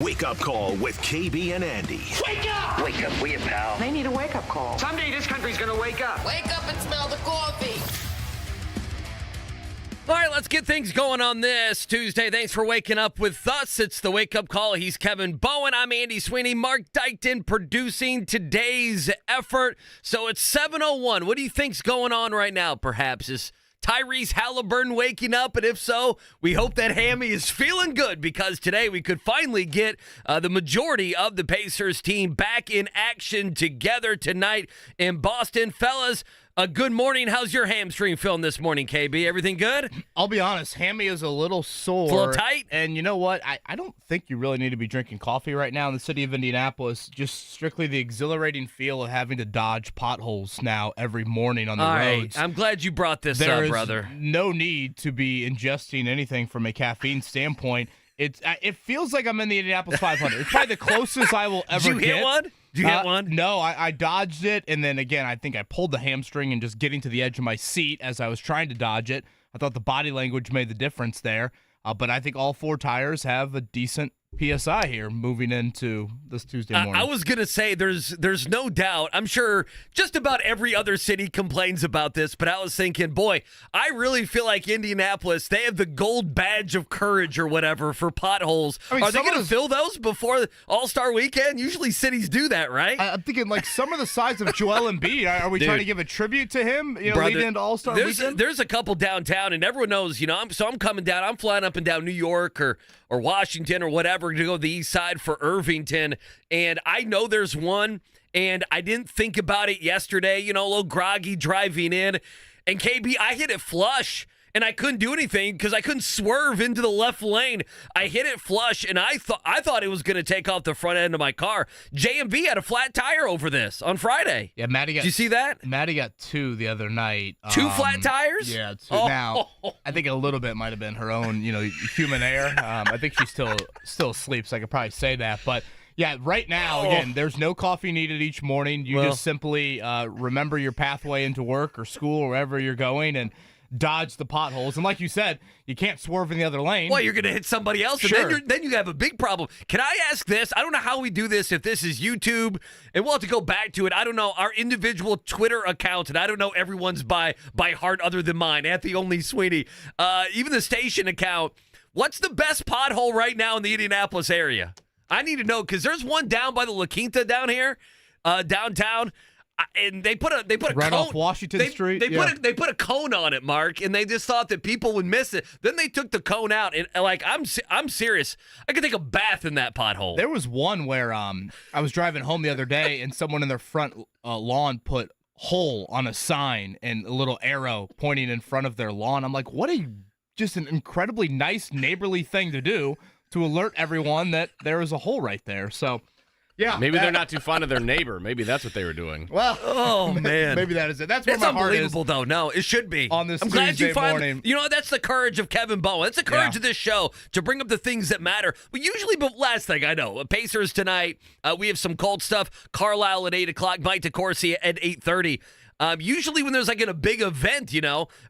Wake up call with KB and Andy. Wake up! Wake up, will you, pal? They need a wake-up call. Someday this country's gonna wake up. Wake up and smell the coffee. All right, let's get things going on this Tuesday. Thanks for waking up with us. It's the Wake Up Call. He's Kevin Bowen. I'm Andy Sweeney. Mark Dykton producing today's effort. So it's 7:01. What do you think's going on right now, perhaps? Is Tyrese Haliburton waking up? And if so, we hope that hammy is feeling good because today we could finally get the majority of the Pacers team back in action together tonight in Boston. Fellas, good morning. How's your hamstring feeling this morning, KB? Everything good? I'll be honest, hammy is a little sore. A little tight? And you know what? I don't think you really need to be drinking coffee right now in the city of Indianapolis. Just strictly the exhilarating feel of having to dodge potholes now every morning on the roads. I'm glad you brought this There up, is brother. no need to be ingesting anything from a caffeine standpoint. It feels like I'm in the Indianapolis 500. It's probably the closest I will ever Did you get. hit one? Did you hit one? No, I dodged it, and then again, I think I pulled the hamstring and just getting to the edge of my seat as I was trying to dodge it. I thought the body language made the difference there, but I think all four tires have a decent PSI here moving into this Tuesday morning. I was going to say there's no doubt. I'm sure just about every other city complains about this, but I was thinking, boy, I really feel like Indianapolis, they have the gold badge of courage or whatever for potholes. I mean, Are they going to fill those before All-Star Weekend? Usually cities do that, right? I'm thinking like some of the size of Joel Embiid. Are we trying to give a tribute to him? You know, Brother, leading into All-Star Weekend. There's a couple downtown, and everyone knows. I'm coming down. I'm flying up and down New York or Washington or whatever to go to the east side for Irvington, and I know there's one, and I didn't think about it yesterday. A little groggy driving in, and KB, I hit it flush. And I couldn't do anything because I couldn't swerve into the left lane. I hit it flush, and I thought it was going to take off the front end of my car. JMV had a flat tire over this on Friday. Yeah, Maddie got. Did you see that? Maddie got two the other night. Two flat tires? Yeah, two. Oh. Now, I think a little bit might have been her own, human error. I think she's still asleep, so I could probably say that. But yeah, right now, again, there's no coffee needed each morning. You just simply remember your pathway into work or school or wherever you're going, and dodge the potholes. And like you said, you can't swerve in the other lane. Well, you're going to hit somebody else, and Sure. then you have a big problem. Can I ask this? I don't know how we do this, if this is YouTube, and we'll have to go back to it. I don't know, our individual Twitter accounts, and I don't know everyone's by heart other than mine, at the only Sweeney. Even the station account. What's the best pothole right now in the Indianapolis area? I need to know, because there's one down by the La Quinta down here, downtown. And they put a right cone off Washington Street. They put a cone on it, Mark, and they just thought that people would miss it. Then they took the cone out, and I'm serious. I could take a bath in that pothole. There was one where I was driving home the other day, and someone in their front lawn put "hole" on a sign and a little arrow pointing in front of their lawn. I'm like, what just an incredibly nice neighborly thing to do to alert everyone that there is a hole right there. So. Yeah, maybe they're not too fond of their neighbor. Maybe that's what they were doing. Well, oh man, maybe that is it. That's where it's my heart is. unbelievable, though. No, it should be on this I'm glad Tuesday you finally, morning. You know, that's the courage of Kevin Bowen. That's the courage of this show to bring up the things that matter. But usually, last thing I know, Pacers tonight. We have some cold stuff. Carlisle at 8:00. Mike DeCourcy at 8:30. Usually, when there's like a big event,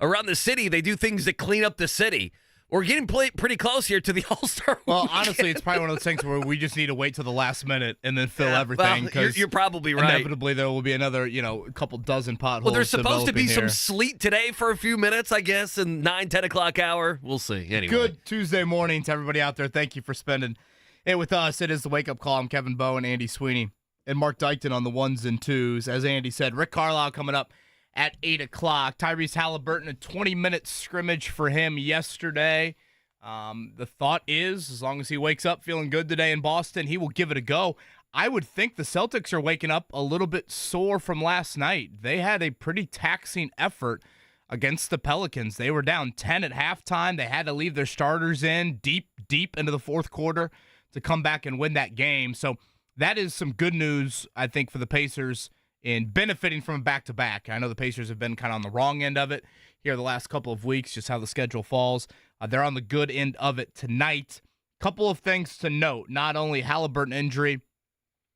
around the city, they do things that clean up the city. We're getting pretty close here to the All-Star Well, weekend. honestly, it's probably one of those things where we just need to wait till the last minute and then fill everything. Well, you're probably right. Inevitably, there will be another, a couple dozen potholes. Well, there's supposed to be some here. sleet today for a few minutes, I guess, in 9-10 o'clock hour. We'll see. Anyway. Good Tuesday morning to everybody out there. Thank you for spending it with us. It is the Wake Up Call. I'm Kevin Bowen, Andy Sweeney, and Mark Dykton on the ones and twos. As Andy said, Rick Carlisle coming up at 8:00. Tyrese Haliburton, a 20-minute scrimmage for him yesterday. The thought is, as long as he wakes up feeling good today in Boston, he will give it a go. I would think the Celtics are waking up a little bit sore from last night. They had a pretty taxing effort against the Pelicans. They were down 10 at halftime. They had to leave their starters in deep into the fourth quarter to come back and win that game. So that is some good news, I think, for the Pacers in benefiting from a back-to-back. I know the Pacers have been kind of on the wrong end of it here the last couple of weeks, just how the schedule falls. They're on the good end of it tonight. Couple of things to note. Not only Haliburton injury,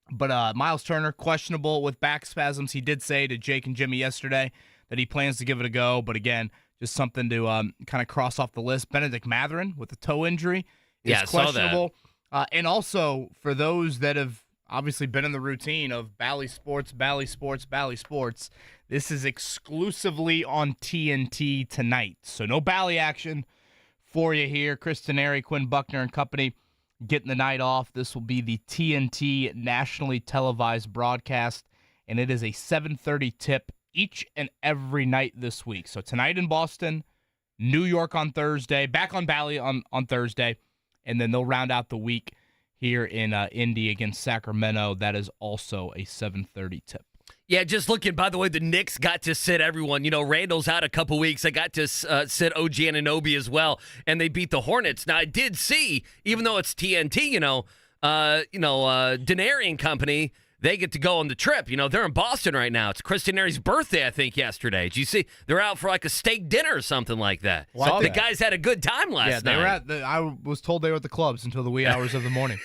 but Miles Turner, questionable with back spasms. He did say to Jake and Jimmy yesterday that he plans to give it a go. But again, just something to kind of cross off the list. Benedict Mathurin with a toe injury is questionable. And also, for those that have obviously been in the routine of Bally Sports, this is exclusively on TNT tonight. So no Bally action for you here. Chris Teneri, Quinn Buckner, and company getting the night off. This will be the TNT nationally televised broadcast, and it is a 7:30 tip each and every night this week. So tonight in Boston, New York on Thursday, back on Bally on Thursday, and then they'll round out the week here in Indy against Sacramento. That is also a 7:30 tip. Yeah, just looking, by the way, the Knicks got to sit everyone. Randall's out a couple weeks. They got to sit OG Anunoby as well, and they beat the Hornets. Now, I did see, even though it's TNT, Denari and company, they get to go on the trip. They're in Boston right now. It's Chris Teneri's birthday, I think, yesterday. Did you see? They're out for like a steak dinner or something like that. The guys had a good time last night. I was told they were at the clubs until the wee hours of the morning.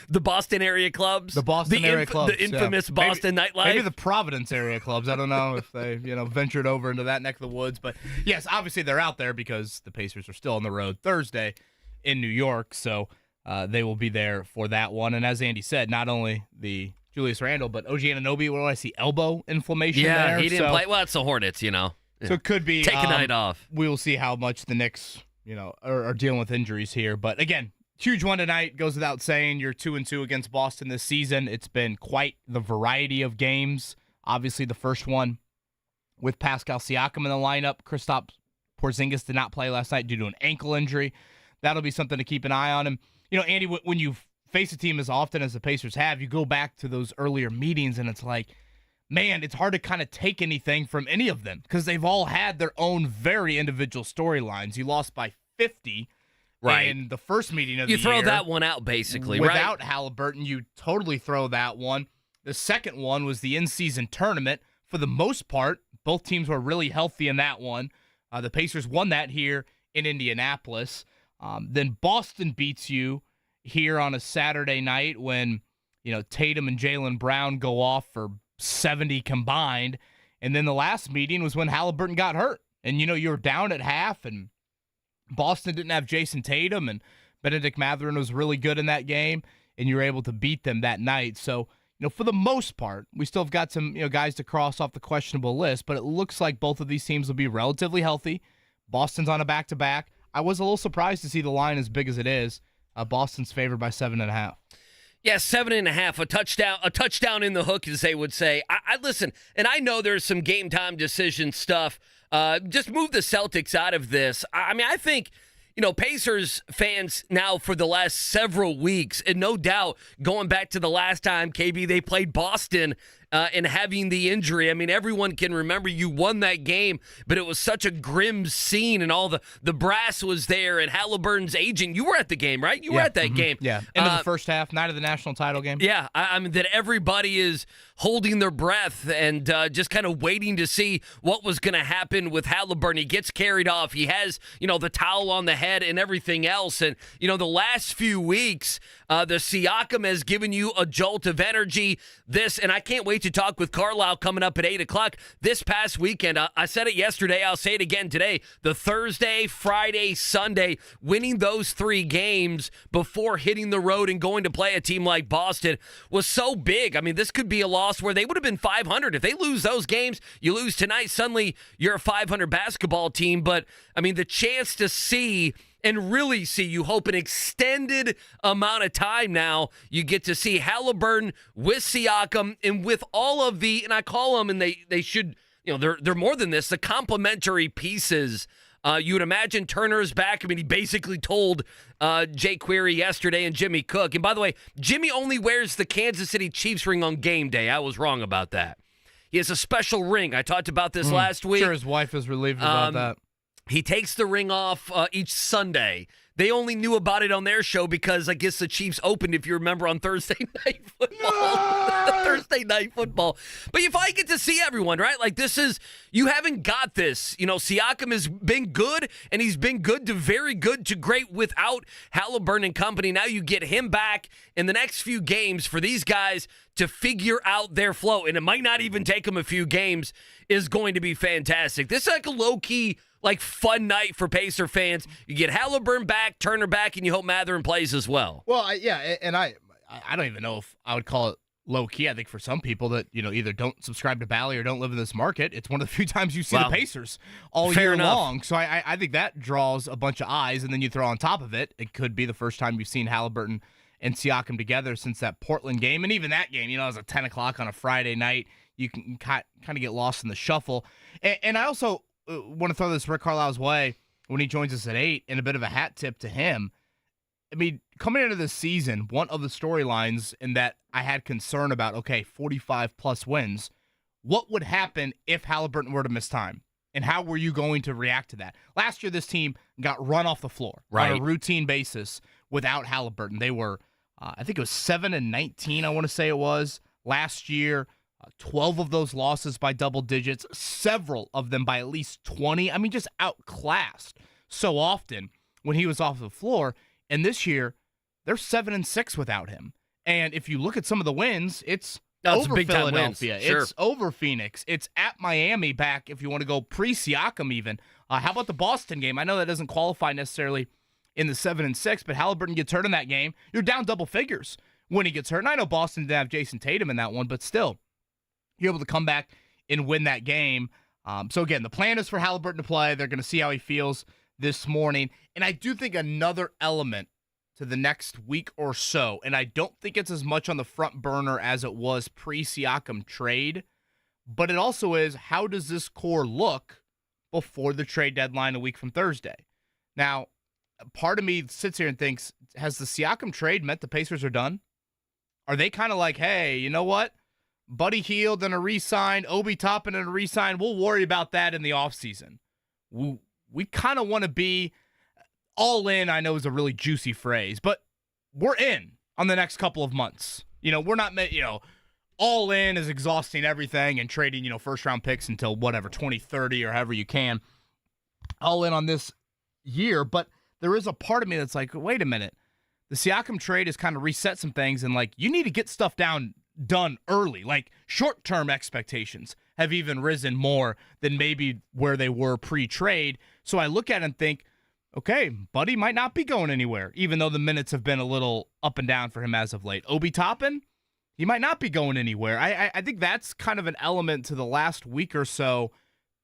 The Boston area clubs? The Boston area clubs. The infamous Boston nightlife? Maybe the Providence area clubs. I don't know if they, ventured over into that neck of the woods. But, yes, obviously they're out there because the Pacers are still on the road Thursday in New York. So they will be there for that one. And as Andy said, not only the Julius Randle, but OG Anunoby, what do I see? Elbow inflammation there. Yeah, he didn't play. Well, it's the Hornets, So it could be. Take a night off. We will see how much the Knicks, are dealing with injuries here. But, again, huge one tonight. Goes without saying. You're 2-2 against Boston this season. It's been quite the variety of games. Obviously, the first one with Pascal Siakam in the lineup. Kristaps Porzingis did not play last night due to an ankle injury. That'll be something to keep an eye on. And, Andy, when you face a team as often as the Pacers have, you go back to those earlier meetings, and it's like, man, it's hard to kind of take anything from any of them because they've all had their own very individual storylines. You lost by 50 in the first meeting of the year. You throw that one out, basically, Without Haliburton, you totally throw that one. The second one was the in-season tournament. For the most part, both teams were really healthy in that one. The Pacers won that here in Indianapolis. Then Boston beats you here on a Saturday night when, Tatum and Jaylen Brown go off for 70 combined. And then the last meeting was when Haliburton got hurt. And, you were down at half, and Boston didn't have Jason Tatum, and Benedict Mathurin was really good in that game, and you were able to beat them that night. So, for the most part, we still have got some, guys to cross off the questionable list, but it looks like both of these teams will be relatively healthy. Boston's on a back-to-back. I was a little surprised to see the line as big as it is. Boston's favored by 7.5. Yeah, 7.5, a touchdown in the hook, as they would say. I listen, and I know there's some game time decision stuff. Just move the Celtics out of this. I think, Pacers fans now for the last several weeks, and no doubt going back to the last time, KB, they played Boston and having the injury. Everyone can remember you won that game, but it was such a grim scene, and all the brass was there, and Haliburton's aging. You were at the game, right? You were at that game. Yeah, end of the first half, night of the national title game. Yeah, that everybody is holding their breath and just kind of waiting to see what was going to happen with Haliburton. He gets carried off. He has, the towel on the head and everything else. And, the last few weeks, the Siakam has given you a jolt of energy. And I can't wait to talk with Carlisle coming up at 8 o'clock. This past weekend, I said it yesterday, I'll say it again today, the Thursday, Friday, Sunday, winning those 3 games before hitting the road and going to play a team like Boston was so big. This could be a loss where they would have been 500. If they lose those games, you lose tonight, suddenly you're a 500 basketball team. But, the chance to see and really see, you hope, an extended amount of time now. You get to see Haliburton with Siakam and with all of the, and I call them, and they should, they're more than this, the complementary pieces. You would imagine Turner's back. He basically told Jay Query yesterday and Jimmy Cook. And by the way, Jimmy only wears the Kansas City Chiefs ring on game day. I was wrong about that. He has a special ring. I talked about this last week. Sure, his wife is relieved about that. He takes the ring off each Sunday. They only knew about it on their show because I guess the Chiefs opened, if you remember, on Thursday Night Football. Thursday Night Football. But if I get to see everyone, right? Like you haven't got this. Siakam has been good, and he's been good to very good to great without Haliburton and company. Now you get him back in the next few games for these guys to figure out their flow, and it might not even take them a few games, is going to be fantastic. This is like a low-key like fun night for Pacer fans. You get Haliburton back, Turner back, and you hope Matherin plays as well. Well, I don't even know if I would call it low key. I think for some people that either don't subscribe to Bally or don't live in this market, it's one of the few times you see the Pacers all year long. So I think that draws a bunch of eyes, and then you throw on top of it, it could be the first time you've seen Haliburton and Siakam together since that Portland game, and even that game, it was at 10 o'clock on a Friday night. You can kind of get lost in the shuffle. And I also want to throw this Rick Carlisle's way when he joins us at 8, and a bit of a hat tip to him. I mean, coming into this season, one of the storylines in that I had concern about, 45-plus wins, what would happen if Haliburton were to miss time? And how were you going to react to that? Last year, this team got run off the floor on a routine basis without Haliburton. They were, I think it was 7-19, I want to say it was, last year. 12 of those losses by double digits, several of them by at least 20. I mean, just outclassed so often when he was off the floor. And this year, they're 7-6 without him. And if you look at some of the wins, it's over Philadelphia. Sure. It's over Phoenix. It's at Miami back if you want to go pre-Siakam even. How about the Boston game? I know that doesn't qualify necessarily in the 7-6, but Haliburton gets hurt in that game. You're down double figures when he gets hurt. And I know Boston didn't have Jason Tatum in that one, but still, you're able to come back and win that game. So again, the plan is for Haliburton to play. They're going to see how he feels this morning. And I do think another element to the next week or so, and I don't think it's as much on the front burner as it was pre-Siakam trade, but it also is, how does this core look before the trade deadline a week from Thursday? Now, part of me sits here and thinks, has the Siakam trade meant the Pacers are done? Are they kind of like, hey, you know what? Buddy Hield and a re-sign, Obi Toppin and a re-sign, we'll worry about that in the offseason. We kind of want to be all in. I know is a really juicy phrase, but we're in on the next couple of months. We're not, all in is exhausting everything and trading, first-round picks until whatever, 2030 or however you can. All in on this year, but there is a part of me that's like, wait a minute. The Siakam trade has kind of reset some things, and you need to get stuff done early. Short-term expectations have even risen more than maybe where they were pre-trade. So I look at it and think, okay, Buddy might not be going anywhere, even though the minutes have been a little up and down for him as of late. Obi Toppin, he might not be going anywhere. I think that's kind of an element to the last week or so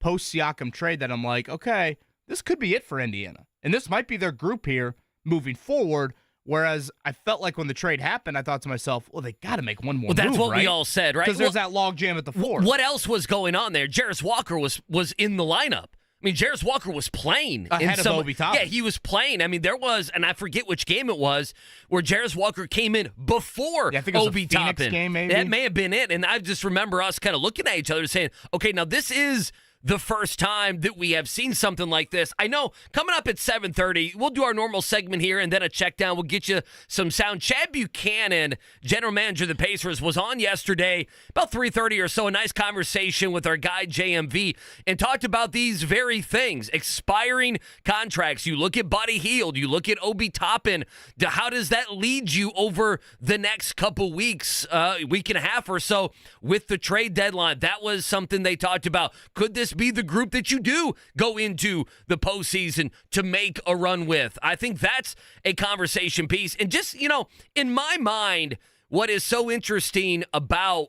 post-Siakam trade that I'm like, okay, this could be it for Indiana. And this might be their group here moving forward. Whereas I felt like when the trade happened, I thought to myself, well, they got to make one more move, that's what right? we all said, right? Because there's that log jam at the 4. What else was going on there? Jarris Walker was in the lineup. I mean, Jarris Walker was playing. Ahead of Obi Toppin. Yeah, he was playing. I mean, there was, and I forget which game it was, where Jarris Walker came in before I think it was Obi a Phoenix Toppin. game, maybe? That may have been it. And I just remember us kind of looking at each other saying, okay, now this is the first time that we have seen something like this. I know coming up at 7:30, we'll do our normal segment here and then a check down. We'll get you some sound. Chad Buchanan, general manager of the Pacers, was on yesterday about 3:30 or so, a nice conversation with our guy JMV, and talked about these very things, expiring contracts. You look at Buddy Hield, you look at Obi Toppin. How does that lead you over the next couple weeks, week and a half or so with the trade deadline? That was something they talked about. Could this be the group that you do go into the postseason to make a run with? I think that's a conversation piece. And just, in my mind, what is so interesting about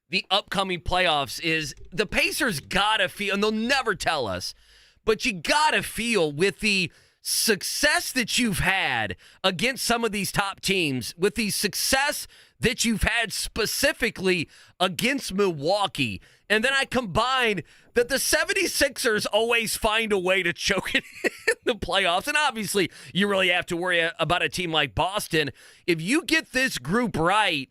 the upcoming playoffs is the Pacers gotta feel, and they'll never tell us, but you gotta feel with the success that you've had against some of these top teams, with the success that you've had specifically against Milwaukee, and then I combine that the 76ers always find a way to choke it in the playoffs. And obviously, you really have to worry about a team like Boston. If you get this group right,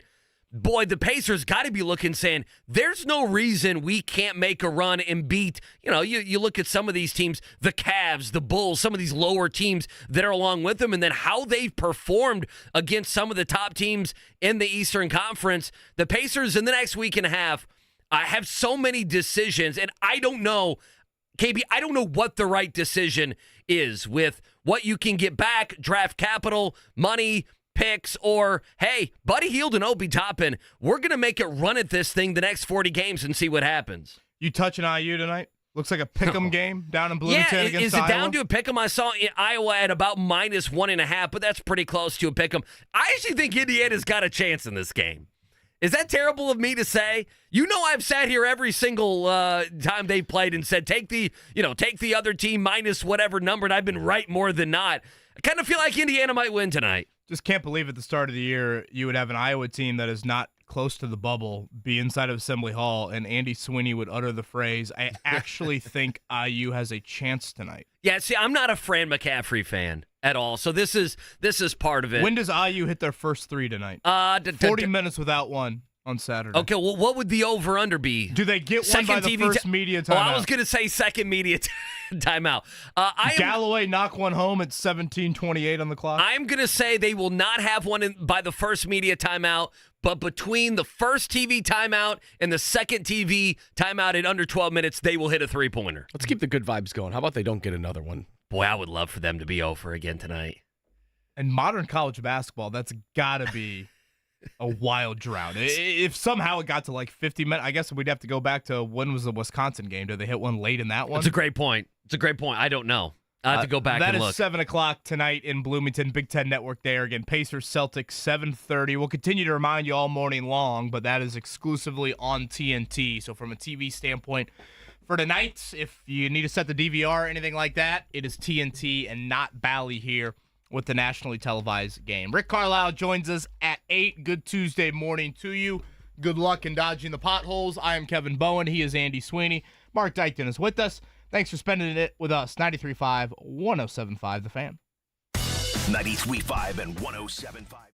boy, the Pacers got to be looking, saying, there's no reason we can't make a run and beat, you look at some of these teams, the Cavs, the Bulls, some of these lower teams that are along with them, and then how they've performed against some of the top teams in the Eastern Conference. The Pacers in the next week and a half have so many decisions, and I don't know, KB, I don't know what the right decision is with what you can get back, draft capital, money, picks, or, hey, Buddy Hield and Obi Toppin, we're going to make it run at this thing the next 40 games and see what happens. You touching IU tonight? Looks like a pick'em game down in Bloomington Yeah, against is it Iowa. down to a pick'em? I saw Iowa at about -1.5, but that's pretty close to a pick'em. I actually think Indiana's got a chance in this game. Is that terrible of me to say? You know, I've sat here every single time they played and said, take the other team minus whatever number, and I've been right more than not. I kind of feel like Indiana might win tonight. Just can't believe at the start of the year you would have an Iowa team that is not close to the bubble be inside of Assembly Hall, and Andy Sweeney would utter the phrase, "I actually think IU has a chance tonight." Yeah, see, I'm not a Fran McCaffrey fan at all, so this is part of it. When does IU hit their first 3 tonight? 40 minutes without one on Saturday. Okay, well, what would the over-under be? Do they get one by the first media timeout? Oh, I was going to say second media timeout. Galloway knock one home at 17:28 on the clock? I'm going to say they will not have one by the first media timeout, but between the first TV timeout and the second TV timeout in under 12 minutes, they will hit a three-pointer. Let's keep the good vibes going. How about they don't get another one? Boy, I would love for them to be over again tonight. In modern college basketball, that's got to be a wild drought. If somehow it got to like 50 minutes, I guess we'd have to go back to when was the Wisconsin game? Did they hit one late in that one? That's a great point. I don't know. I have to go back and look. That is 7 o'clock tonight in Bloomington, Big Ten Network there. Again, Pacers, Celtics, 7:30. We'll continue to remind you all morning long, but that is exclusively on TNT. So from a TV standpoint, for tonight, if you need to set the DVR or anything like that, it is TNT and not Bally here with the nationally televised game. Rick Carlisle joins us at 8. Good Tuesday morning to you. Good luck in dodging the potholes. I am Kevin Bowen. He is Andy Sweeney. Mark Dykton is with us. Thanks for spending it with us. 93.5, 107.5 The Fan. 93.5 and 107.5.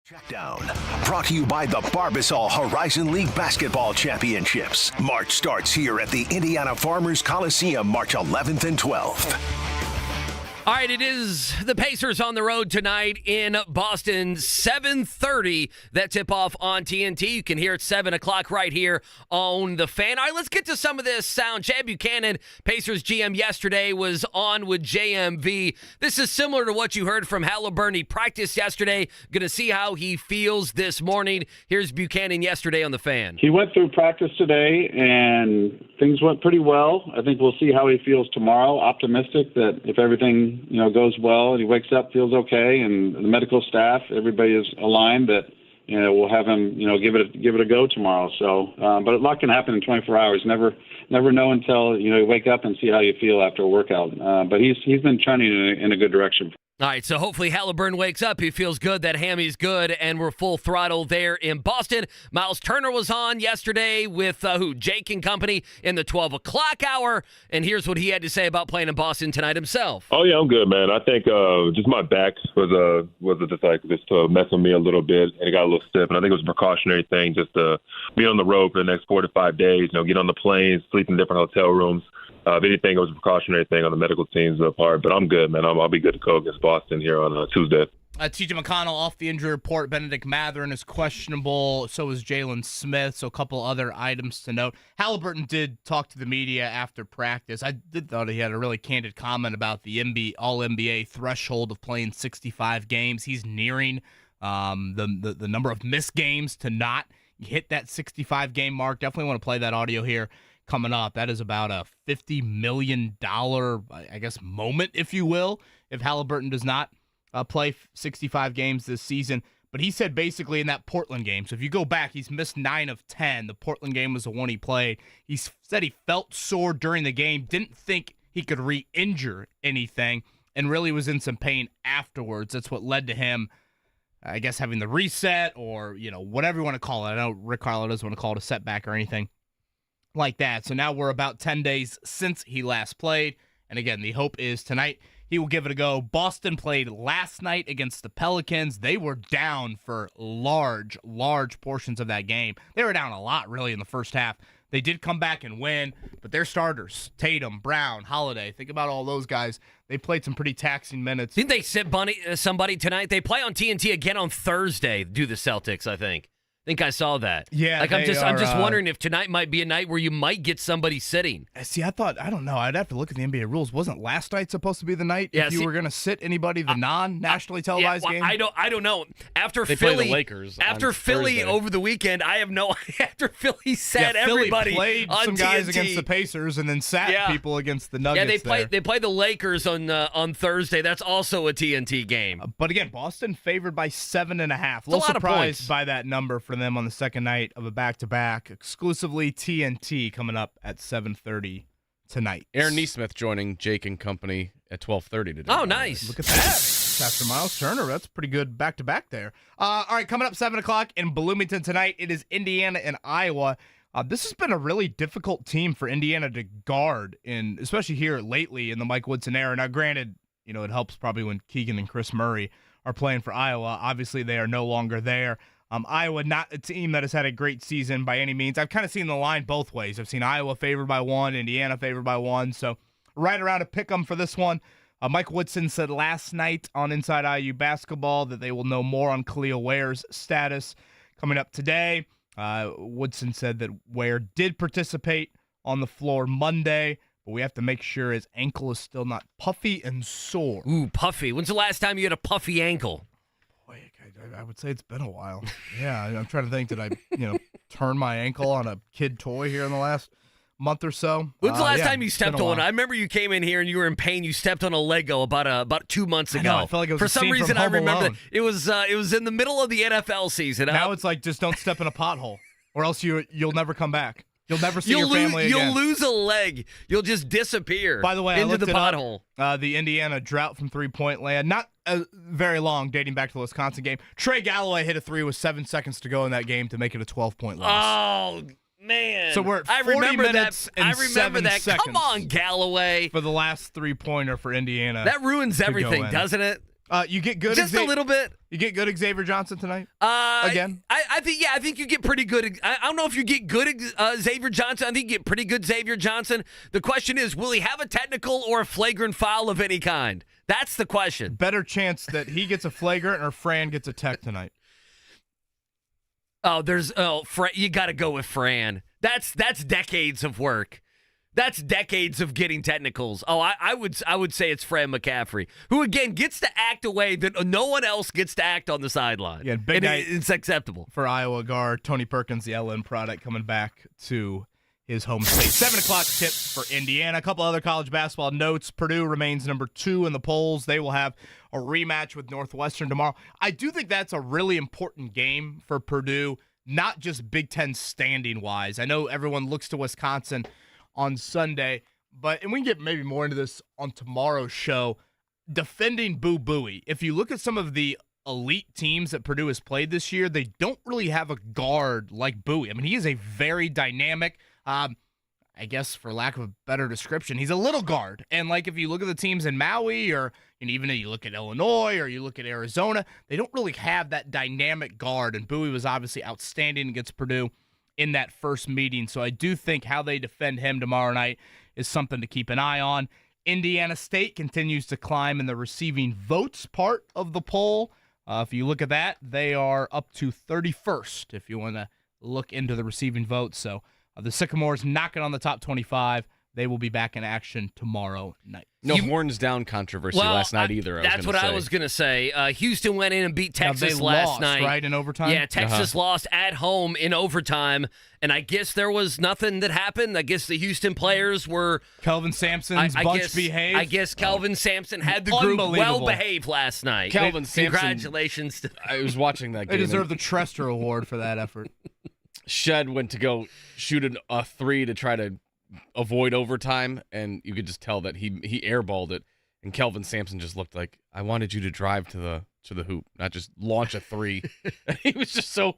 Checkdown, brought to you by the Barbasol Horizon League Basketball Championships. March starts here at the Indiana Farmers Coliseum, March 11th and 12th. All right, it is the Pacers on the road tonight in Boston, 7:30. That tip-off on TNT. You can hear it 7 o'clock right here on The Fan. All right, let's get to some of this sound. Chad Buchanan, Pacers GM yesterday, was on with JMV. This is similar to what you heard from Haliburton. He practiced yesterday. Going to see how he feels this morning. Here's Buchanan yesterday on The Fan. He went through practice today, and things went pretty well. I think we'll see how he feels tomorrow. Optimistic that if everything goes well and he wakes up, feels okay, and the medical staff, everybody is aligned that, we'll have him, give it a go tomorrow. So, but a lot can happen in 24 hours. Never know until, you wake up and see how you feel after a workout. But he's been trending in a good direction. All right, so hopefully Haliburton wakes up. He feels good, that hammy's good, and we're full throttle there in Boston. Miles Turner was on yesterday with Jake and company in the 12 o'clock hour, and here's what he had to say about playing in Boston tonight himself. Oh, yeah, I'm good, man. I think just my back was just to mess with me a little bit, and it got a little stiff, and I think it was a precautionary thing just to be on the road for the next 4 to 5 days, get on the planes, sleep in different hotel rooms. If anything, it was a precautionary thing on the medical team's part. But I'm good, man. I'll be good to go against Boston here on Tuesday. T.J. McConnell off the injury report. Benedict Mathurin is questionable. So is Jalen Smith. So a couple other items to note. Haliburton did talk to the media after practice. I did thought he had a really candid comment about the All-NBA threshold of playing 65 games. He's nearing the number of missed games to not hit that 65-game mark. Definitely want to play that audio here coming up. That is about a $50 million, moment, if you will, if Haliburton does not play 65 games this season. But he said basically in that Portland game, so if you go back, he's missed 9 of 10. The Portland game was the one he played. He said he felt sore during the game, didn't think he could re-injure anything, and really was in some pain afterwards. That's what led to him, having the reset or, whatever you want to call it. I know Rick Carlisle doesn't want to call it a setback or anything like that. So now we're about 10 days since he last played. And again, the hope is tonight he will give it a go. Boston played last night against the Pelicans. They were down for large portions of that game. They were down a lot, really, in the first half. They did come back and win, but their starters, Tatum, Brown, Holiday, think about all those guys. They played some pretty taxing minutes. Didn't they sit somebody tonight? They play on TNT again on Thursday, do the Celtics, I think. I think I saw that. Yeah, I'm just wondering if tonight might be a night where you might get somebody sitting. See, I don't know. I'd have to look at the NBA rules. Wasn't last night supposed to be the night if you were going to sit anybody the non-nationally televised game? I don't know. After they Philly, play the Lakers after Philly Thursday. over the weekend, I have no. After Philly sat everybody Philly played on some TNT. guys against the Pacers and then sat people against the Nuggets. Yeah, they play the Lakers on Thursday. That's also a TNT game. But again, Boston favored by 7.5. A lot of surprised points by that number for them on the second night of a back-to-back, exclusively TNT coming up at 7:30 tonight. Aaron Neesmith joining Jake and company at 12:30 today. Oh, nice. Look at that. After Miles Turner, that's pretty good back-to-back there. All right, coming up 7 o'clock in Bloomington tonight, it is Indiana and Iowa. This has been a really difficult team for Indiana to guard, especially here lately in the Mike Woodson era. Now, granted, it helps probably when Keegan and Chris Murray are playing for Iowa. Obviously, they are no longer there. Iowa, not a team that has had a great season by any means. I've kind of seen the line both ways. I've seen Iowa favored by 1, Indiana favored by 1. So right around a pick 'em for this one. Mike Woodson said last night on Inside IU Basketball that they will know more on Khalil Ware's status coming up today. Woodson said that Ware did participate on the floor Monday, but we have to make sure his ankle is still not puffy and sore. Ooh, puffy. When's the last time you had a puffy ankle? Boy, I would say it's been a while. Yeah, I'm trying to think. Did I, turn my ankle on a kid toy here in the last month or so? When's the last time you stepped on? I remember you came in here and you were in pain. You stepped on a Lego about 2 months ago. I felt like it was for a some scene reason. from I Home remember Alone. it was in the middle of the NFL season. Now it's like just don't step in a pothole, or else you'll never come back. You'll never see your family You'll again. lose a leg. You'll just disappear. By the way, into the pothole. The Indiana drought from three-point land, not very long, dating back to the Wisconsin game. Trey Galloway hit a three with 7 seconds to go in that game to make it a 12-point loss. Oh man! So we're at 40 I remember minutes that. and I remember 7 that. seconds Come on, Galloway. for the last three-pointer for Indiana. That ruins everything, in. doesn't it? You get good Just a little bit. You get good Xavier Johnson tonight? Again? I think you get pretty good. I don't know if you get good Xavier Johnson. I think you get pretty good Xavier Johnson. The question is, will he have a technical or a flagrant foul of any kind? That's the question. Better chance that he gets a flagrant or Fran gets a tech tonight. You got to go with Fran. That's decades of work. That's decades of getting technicals. I would say it's Fran McCaffrey, who again gets to act a way that no one else gets to act on the sideline. Yeah, big night it's acceptable for Iowa guard Tony Perkins, the LN product, coming back to his home state. 7 o'clock tip for Indiana. A couple other college basketball notes. Purdue remains number 2 in the polls. They will have a rematch with Northwestern tomorrow. I do think that's a really important game for Purdue, not just Big Ten standing wise. I know everyone looks to Wisconsin on Sunday, and we can get maybe more into this on tomorrow's show, defending Boo Buie. If you look at some of the elite teams that Purdue has played this year, they don't really have a guard like Buie. I mean, he is a very dynamic, I guess for lack of a better description, he's a little guard. And like if you look at the teams in Maui or even if you look at Illinois or you look at Arizona, they don't really have that dynamic guard. And Buie was obviously outstanding against Purdue in that first meeting. So I do think how they defend him tomorrow night is something to keep an eye on. Indiana State continues to climb in the receiving votes part of the poll. If you look at that, they are up to 31st if you want to look into the receiving votes. So the Sycamores knocking on the top 25. They will be back in action tomorrow night. No horns down controversy last night either. That's what I was going to say. Houston went in and beat Texas they last lost, night. Right, in overtime? Yeah, Texas lost at home in overtime, and I guess there was nothing that happened. I guess the Houston players were... Kelvin Sampson's bunch behaved. I guess Kelvin Sampson had the group well behaved last night. Kelvin Sampson... Congratulations. I was watching that game. They deserve the Trester Award for that effort. Shed went to go shoot a 3 to try to avoid overtime, and you could just tell that he airballed it, and Kelvin Sampson just looked like, I wanted you to drive to the hoop, not just launch a 3. he was just so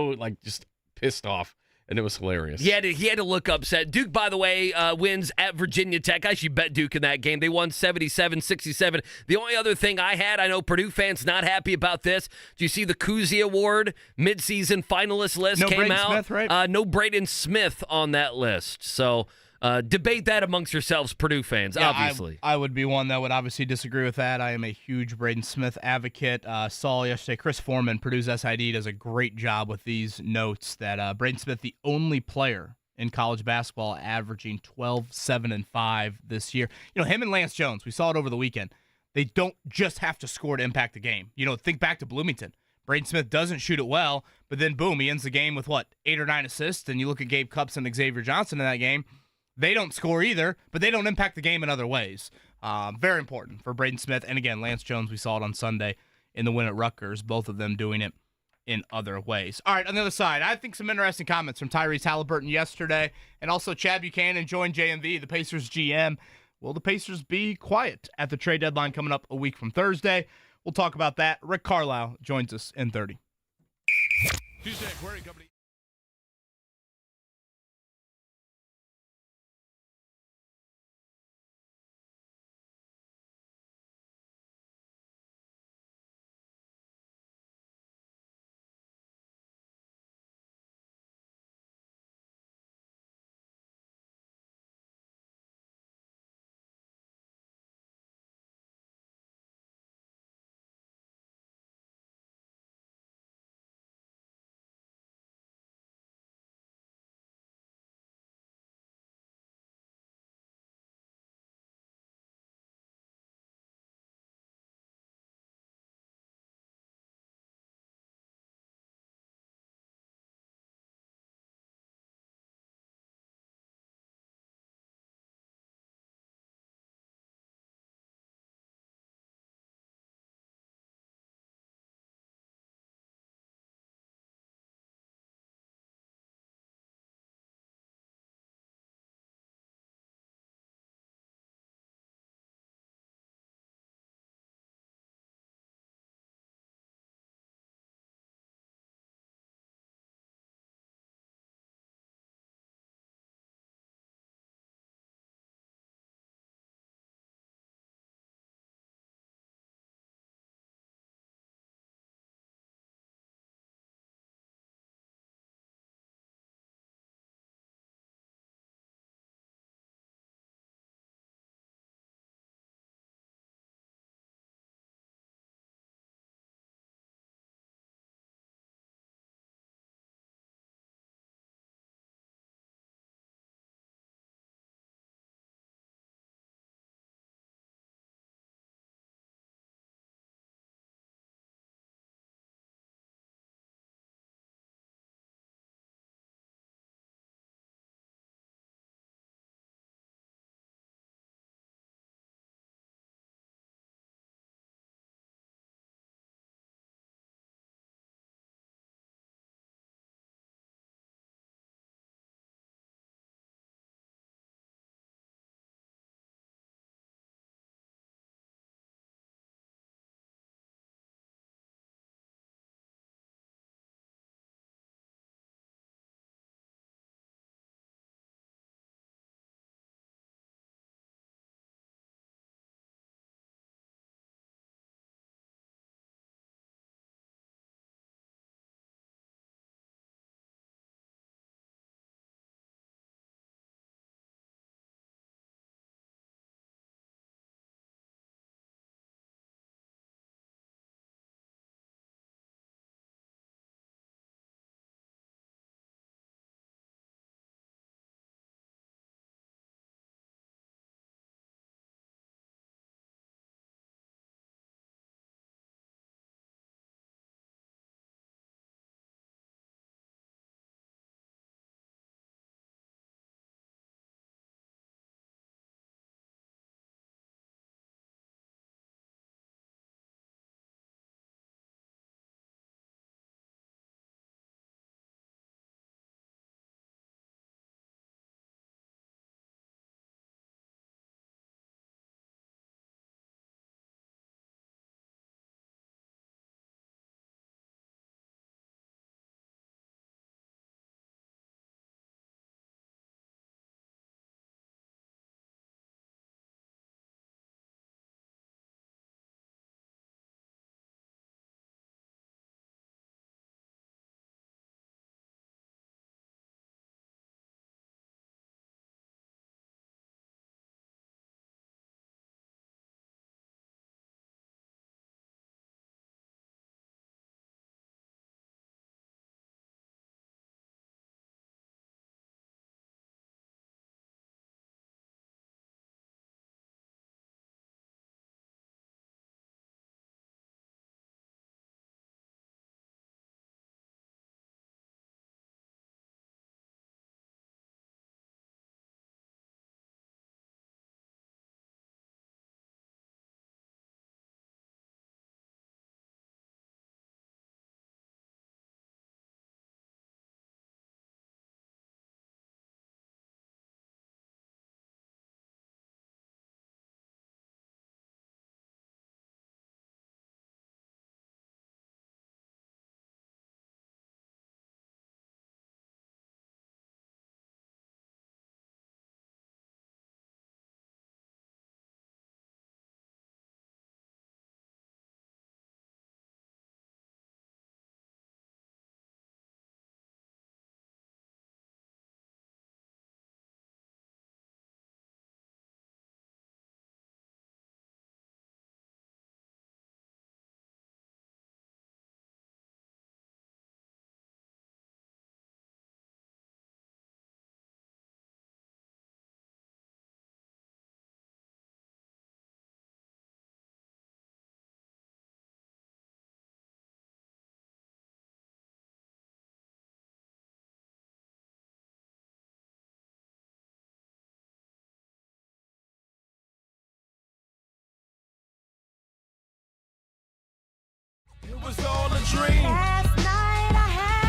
like just pissed off, and it was hilarious. He had to look upset. Duke, by the way, wins at Virginia Tech. I should bet Duke in that game. They won 77-67. The only other thing I know Purdue fans not happy about this. Do you see the Cousy Award midseason finalist list came Braden out? Smith, right? No Braden Smith on that list. So debate that amongst yourselves, Purdue fans, obviously. I would be one that would obviously disagree with that. I am a huge Braden Smith advocate. Saw yesterday, Chris Foreman, Purdue's SID, does a great job with these notes that Braden Smith, the only player in college basketball averaging 12, 7, and 5 this year. Him and Lance Jones, we saw it over the weekend. They don't just have to score to impact the game. Think back to Bloomington. Braden Smith doesn't shoot it well, but then boom, he ends the game with 8 or 9 assists, and you look at Gabe Cupps and Xavier Johnson in that game. They don't score either, but they don't impact the game in other ways. Very important for Braden Smith. And again, Lance Jones, we saw it on Sunday in the win at Rutgers, both of them doing it in other ways. All right, on the other side, I think some interesting comments from Tyrese Haliburton yesterday, and also Chad Buchanan joined JMV, the Pacers GM. Will the Pacers be quiet at the trade deadline coming up a week from Thursday? We'll talk about that. Rick Carlisle joins us in 30. Tuesday Aquarium Company.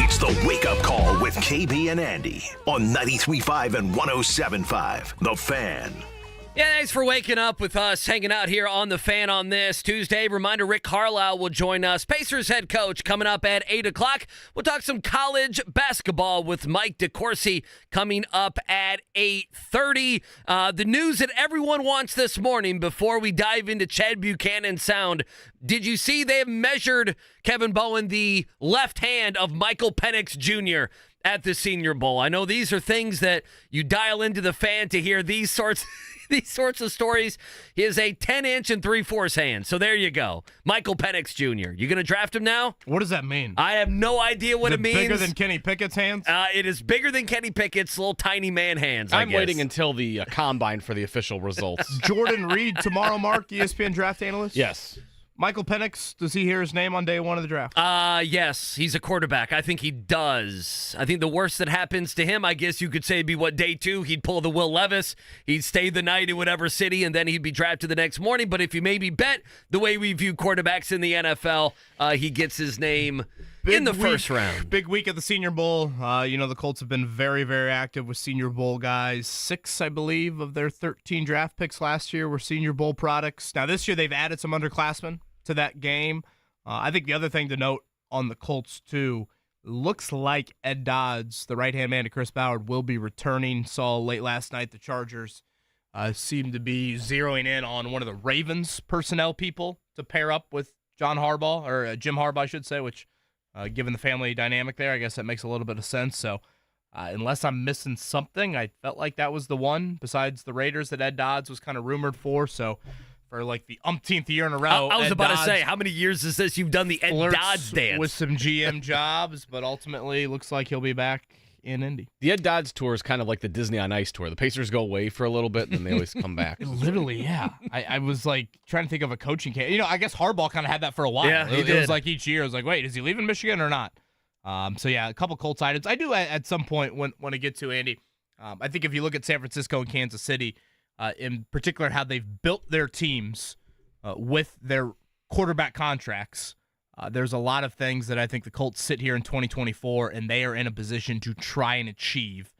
It's the Wake Up Call with KB and Andy on 93.5 and 107.5. The Fan. Yeah, thanks for waking up with us, hanging out here on The Fan on this Tuesday. Reminder, Rick Carlisle will join us, Pacers head coach, coming up at 8 o'clock. We'll talk some college basketball with Mike DeCourcy coming up at 8:30. The news that everyone wants this morning before we dive into Chad Buchanan's sound. Did you see they have measured, Kevin Bowen, the left hand of Michael Penix Jr. at the Senior Bowl? I know these are things that you dial into The Fan to hear these sorts of stories. He is a 10-inch and 3/4 hand. So there you go. Michael Penix Jr. You going to draft him now? What does that mean? I have no idea what it means. Bigger than Kenny Pickett's hands? It is bigger than Kenny Pickett's little tiny man hands, I I'm guess. waiting until the combine for the official results. Jordan Reed tomorrow, Mark, ESPN draft analyst? Yes. Michael Penix, does he hear his name on day one of the draft? Yes, he's a quarterback. I think he does. I think the worst that happens to him, I guess you could say, would be what, day two? He'd pull the Will Levis. He'd stay the night in whatever city, and then he'd be drafted the next morning. But if you maybe bet the way we view quarterbacks in the NFL, he gets his name in the first round. Big week at the Senior Bowl. The Colts have been very, very active with Senior Bowl guys. 6, I believe, of their 13 draft picks last year were Senior Bowl products. Now, this year they've added some underclassmen to that game. I think the other thing to note on the Colts, too, looks like Ed Dodds, the right-hand man to Chris Ballard, will be returning. Saw late last night the Chargers seem to be zeroing in on one of the Ravens personnel people to pair up with Jim Harbaugh, I should say, which, given the family dynamic there, I guess that makes a little bit of sense. So unless I'm missing something, I felt like that was the one, besides the Raiders, that Ed Dodds was kind of rumored for. So for like the umpteenth year in a row. I was Ed about Dodds to say, how many years is this you've done the Ed Dodds dance? With some GM jobs, but ultimately looks like he'll be back in Indy. The Ed Dodds tour is kind of like the Disney on Ice tour. The Pacers go away for a little bit, and then they always come back. Literally, yeah. I was like trying to think of a coaching case. I guess Harbaugh kind of had that for a while. Yeah, he it did. was like each year, I was like, wait, is he leaving Michigan or not? So yeah, a couple Colts items. I do at some point want to get to, Andy. I think if you look at San Francisco and Kansas City, in particular how they've built their teams with their quarterback contracts, there's a lot of things that I think the Colts sit here in 2024 and they are in a position to try and achieve.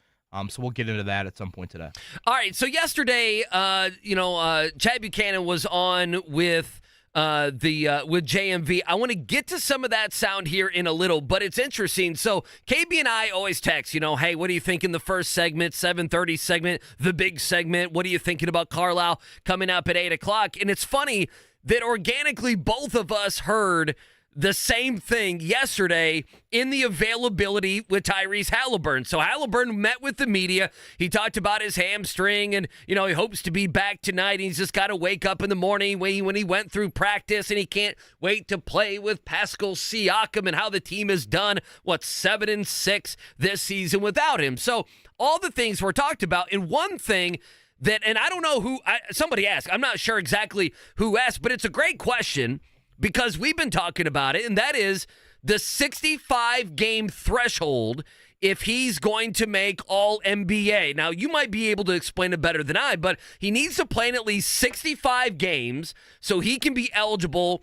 So we'll get into that at some point today. All right. So yesterday, Chad Buchanan was on with with JMV. I want to get to some of that sound here in a little, but it's interesting. So KB and I always text, hey, what do you think in the first segment, 7:30 segment, the big segment? What are you thinking about Carlisle coming up at 8 o'clock? And it's funny that organically both of us heard the same thing yesterday in the availability with Tyrese Haliburton. So Haliburton met with the media. He talked about his hamstring and, he hopes to be back tonight. He's just got to wake up in the morning when he went through practice and he can't wait to play with Pascal Siakam and how the team has done, 7-6 this season without him. So all the things were talked about. And one thing that, and I don't know who, somebody asked, I'm not sure exactly who asked, but it's a great question, because we've been talking about it, and that is the 65-game threshold if he's going to make All-NBA. Now, you might be able to explain it better than I, but he needs to play in at least 65 games so he can be eligible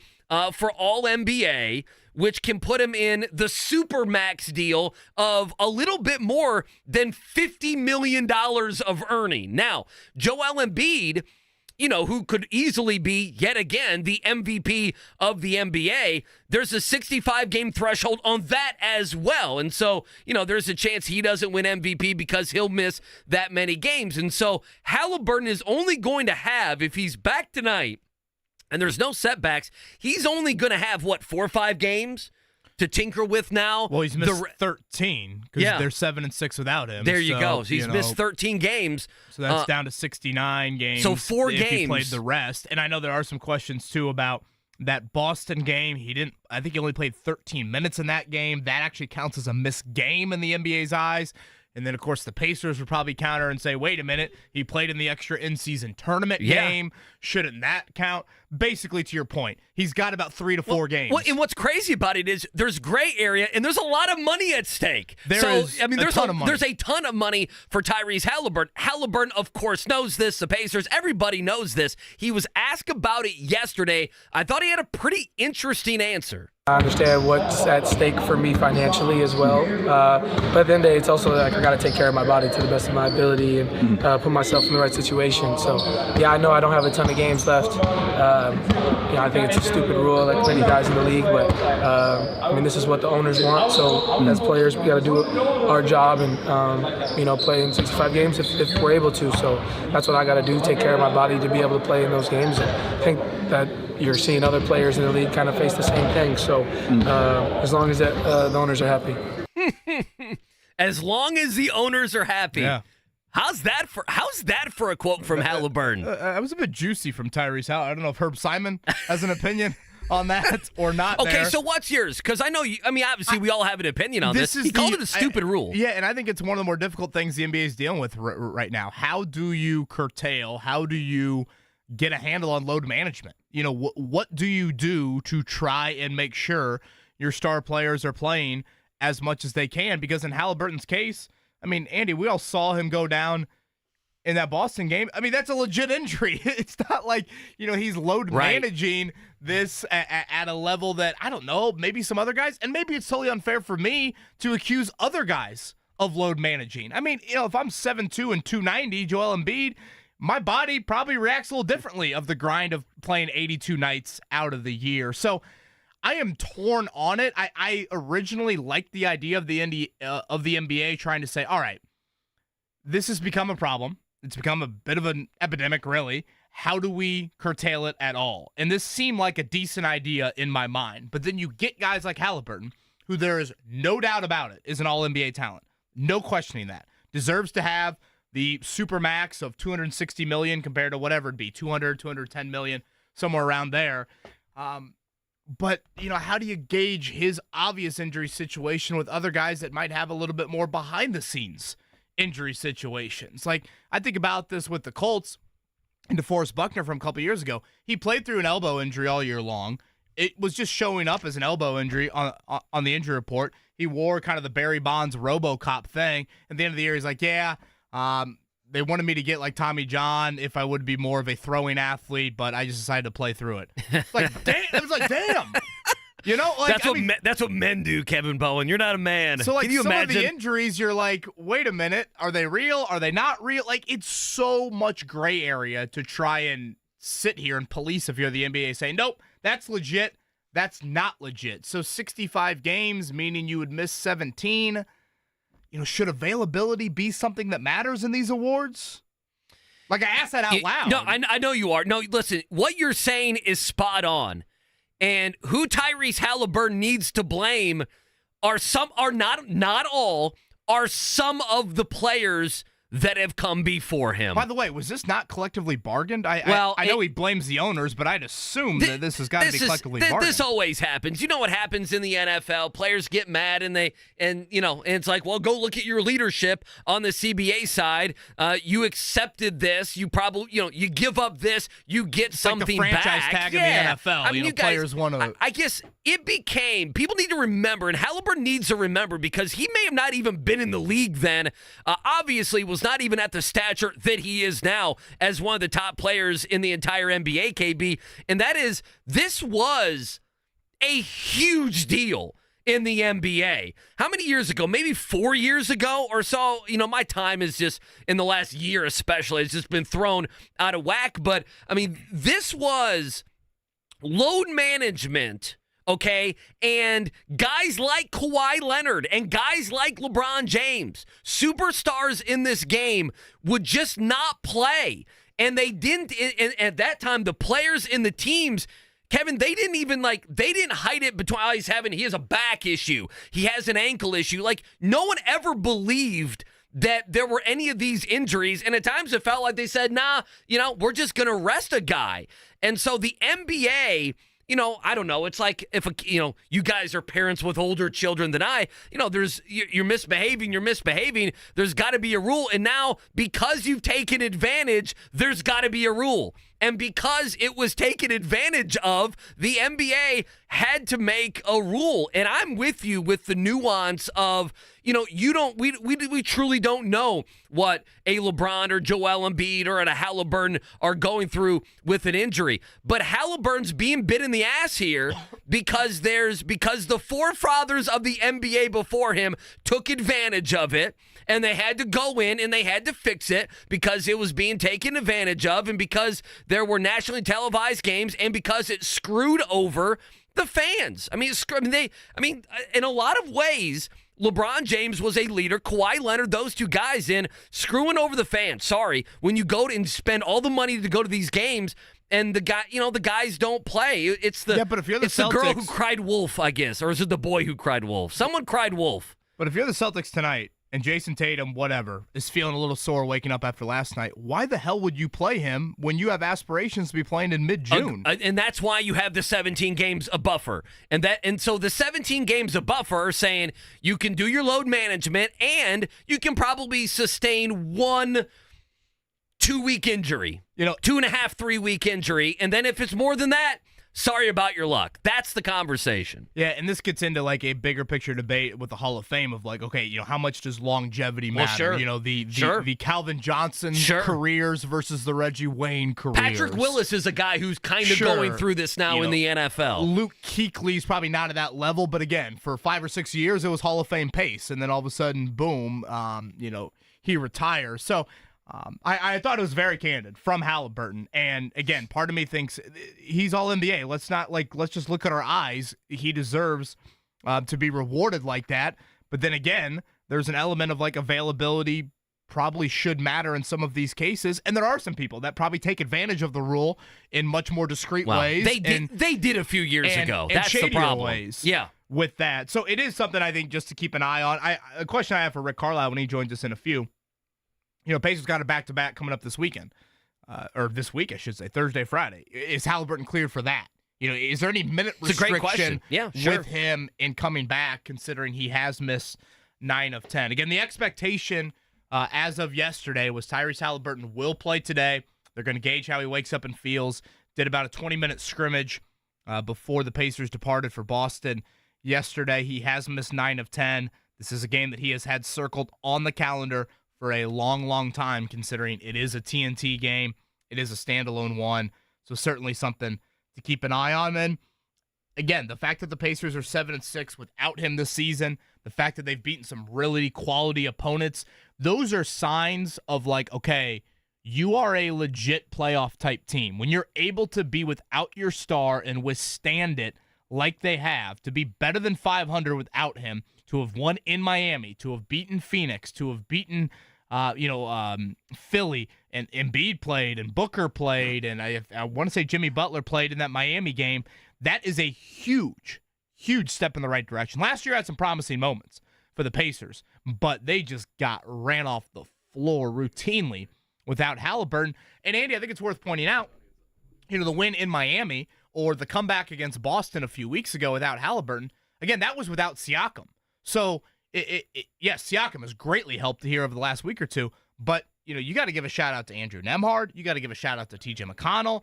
for All-NBA, which can put him in the Supermax deal of a little bit more than $50 million of earning. Now, Joel Embiid, who could easily be, yet again, the MVP of the NBA, there's a 65-game threshold on that as well. And so, there's a chance he doesn't win MVP because he'll miss that many games. And so Haliburton is only going to have, if he's back tonight, and there's no setbacks, he's only going to have, 4 or 5 games to tinker with now? Well, he's missed 13 because they're 7-6 without him. There you go. So he's missed 13 games. So that's down to 69 games. So 4 if games. He played the rest. And I know there are some questions, too, about that Boston game. I think he only played 13 minutes in that game. That actually counts as a missed game in the NBA's eyes. And then, of course, the Pacers would probably counter and say, wait a minute, he played in the extra in-season tournament game. Shouldn't that count? basically to your point. He's got about 3 to 4 games. Well, and what's crazy about it is there's gray area and there's a lot of money at stake. There's a ton of money for Tyrese Haliburton. Haliburton, of course, knows this. The Pacers, everybody knows this. He was asked about it yesterday. I thought he had a pretty interesting answer. I understand what's at stake for me financially as well, but at the end of the day, it's also like I got to take care of my body to the best of my ability and put myself in the right situation. So, yeah, I know I don't have a ton of games left. I think it's a stupid rule, like many guys in the league, but this is what the owners want. So, as players, we got to do our job and play in 65 games if we're able to. So, that's what I got to do: take care of my body to be able to play in those games. And I think that you're seeing other players in the league kind of face the same thing. So as long as the owners are happy. As long as the owners are happy. Yeah. How's that for a quote from Haliburton? That was a bit juicy from Tyrese Haliburton. I don't know if Herb Simon has an opinion on that or not. Okay, so what's yours? Because I know you. I mean, obviously, we all have an opinion on this. He called it a stupid rule. Yeah, and I think it's one of the more difficult things the NBA is dealing with right now. How do you curtail? How do you get a handle on load management? What do you do to try and make sure your star players are playing as much as they can? Because in Haliburton's case, Andy, we all saw him go down in that Boston game. That's a legit injury. It's not like, he's load managing this at a level that, I don't know, maybe some other guys, and maybe it's totally unfair for me to accuse other guys of load managing. If I'm 7'2" and 290, Joel Embiid, my body probably reacts a little differently of the grind of playing 82 nights out of the year. So I am torn on it. I originally liked the idea of the NBA trying to say, all right, this has become a problem. It's become a bit of an epidemic, really. How do we curtail it at all? And this seemed like a decent idea in my mind. But then you get guys like Haliburton, who there is no doubt about it is an all-NBA talent. No questioning that. Deserves to have the super max of $260 million compared to whatever it'd be, $210 million, somewhere around there. But, how do you gauge his obvious injury situation with other guys that might have a little bit more behind-the-scenes injury situations? Like, I think about this with the Colts and DeForest Buckner from a couple years ago. He played through an elbow injury all year long. It was just showing up as an elbow injury on the injury report. He wore kind of the Barry Bonds RoboCop thing. At the end of the year, he's like, they wanted me to get like Tommy John if I would be more of a throwing athlete, but I just decided to play through it. Damn. It was like, damn. That's what men do, Kevin Bowen. You're not a man. So, can you some imagine? Of the injuries, you're like, wait a minute, are they real? Are they not real? It's so much gray area to try and sit here and police if you're the NBA saying, nope, that's legit, that's not legit. So 65 games, meaning you would miss 17. Should availability be something that matters in these awards? Like, I asked that out loud. No, I know you are. No, listen, what you're saying is spot on. And who Tyrese Haliburton needs to blame are not all, are some of the players that have come before him. By the way, was this not collectively bargained? I know he blames the owners, but I'd assume that this has got to be collectively bargained. This always happens. You know what happens in the NFL? Players get mad and it's like, well, go look at your leadership on the CBA side. You accepted this. You probably, you give up this. You get something like the franchise back. tag in the NFL. You guys, players want to. I guess it became. People need to remember, and Haliburton needs to remember because he may have not even been in the league then. Obviously, was not even at the stature that he is now as one of the top players in the entire NBA, KB. And that is, this was a huge deal in the NBA. How many years ago? Maybe 4 years ago or so. My time is just, in the last year especially, it's just been thrown out of whack. But, this was load management. Okay, and guys like Kawhi Leonard and guys like LeBron James, superstars in this game, would just not play. And they didn't, and at that time, the players in the teams, Kevin, they didn't hide it between, he has a back issue, he has an ankle issue. Like, no one ever believed that there were any of these injuries. And at times it felt like they said, nah, we're just going to rest a guy. And so the NBA, I don't know. It's like if you guys are parents with older children than I. You're misbehaving. There's got to be a rule, and now because you've taken advantage, there's got to be a rule. And because it was taken advantage of, the NBA had to make a rule. And I'm with you with the nuance of, we truly don't know what a LeBron or Joel Embiid or a Haliburton are going through with an injury. But Haliburton's being bit in the ass here because the forefathers of the NBA before him took advantage of it, and they had to go in and they had to fix it because it was being taken advantage of, and because there were nationally televised games, and because it screwed over the fans. In a lot of ways, LeBron James was a leader. Kawhi Leonard, those two guys in screwing over the fans. Sorry, when you go and spend all the money to go to these games, and the guys don't play. It's the but if you're the it's Celtics, the girl who cried wolf, I guess, or is it the boy who cried wolf? Someone cried wolf. But if you're the Celtics tonight, and Jason Tatum, whatever, is feeling a little sore waking up after last night, why the hell would you play him when you have aspirations to be playing in mid-June? And that's why you have the 17 games a buffer. And so the 17 games a buffer are saying you can do your load management, and you can probably sustain 1 2-week injury. 2.5, 3-week injury. And then if it's more than that, sorry about your luck. That's the conversation. Yeah, and this gets into like a bigger picture debate with the Hall of Fame of like, okay, how much does longevity matter? Sure. The Calvin Johnson careers versus the Reggie Wayne careers. Patrick Willis is a guy who's kind of going through this now in the NFL. Luke Kuechly's probably not at that level, but again, for 5 or 6 years, it was Hall of Fame pace, and then all of a sudden, boom, he retires. So I thought it was very candid from Haliburton. And again, part of me thinks he's all NBA. Let's just look at our eyes. He deserves to be rewarded like that. But then again, there's an element of like availability probably should matter in some of these cases. And there are some people that probably take advantage of the rule in much more discreet ways. They did a few years ago. And That's the problem. Ways yeah. With that. So it is something I think just to keep an eye on. A question I have for Rick Carlisle when he joins us in a few. Pacers got a back-to-back coming up this weekend, or this week, I should say, Thursday, Friday. Is Haliburton cleared for that? Is there any minute restriction with him in coming back, considering he has missed 9 of 10? Again, the expectation as of yesterday was Tyrese Haliburton will play today. They're going to gauge how he wakes up and feels. Did about a 20-minute scrimmage before the Pacers departed for Boston yesterday. He has missed 9 of 10. This is a game that he has had circled on the calendar for a long, long time, considering it is a TNT game. It is a standalone one. So certainly something to keep an eye on. And again, the fact that the Pacers are 7-6 without him this season, the fact that they've beaten some really quality opponents, those are signs of like, okay, you are a legit playoff type team. When you're able to be without your star and withstand it like they have, to be better than 500 without him, to have won in Miami, to have beaten Phoenix, to have beaten, Philly, and Embiid played, and Booker played, and I want to say Jimmy Butler played in that Miami game. That is a huge, huge step in the right direction. Last year had some promising moments for the Pacers, but they just got ran off the floor routinely without Haliburton. And Andy, I think it's worth pointing out, the win in Miami or the comeback against Boston a few weeks ago without Haliburton, again, that was without Siakam. So, yes, Siakam has greatly helped here over the last week or two, but, you got to give a shout-out to Andrew Nembhard. You got to give a shout-out to T.J. McConnell.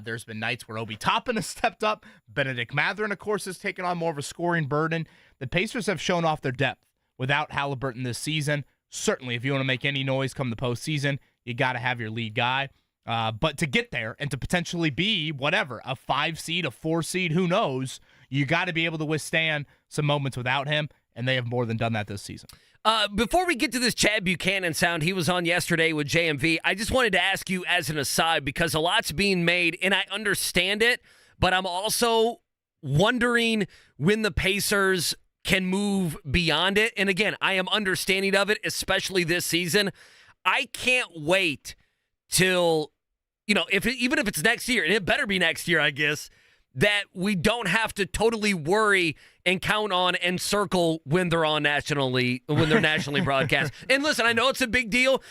There's been nights where Obi Toppin has stepped up. Benedict Mathurin, of course, has taken on more of a scoring burden. The Pacers have shown off their depth without Haliburton this season. Certainly, if you want to make any noise come the postseason, you got to have your lead guy. But to get there and to potentially be, whatever, a 5 seed, a 4 seed, who knows, you got to be able to withstand some moments without him. And they have more than done that this season. Before we get to this Chad Buchanan sound, he was on yesterday with JMV. I just wanted to ask you as an aside, because a lot's being made, and I understand it, but I'm also wondering when the Pacers can move beyond it. And again, I am understanding of it, especially this season. I can't wait till, even if it's next year, and it better be next year, I guess, that we don't have to totally worry and count on and circle when they're nationally broadcast. And listen, I know it's a big deal.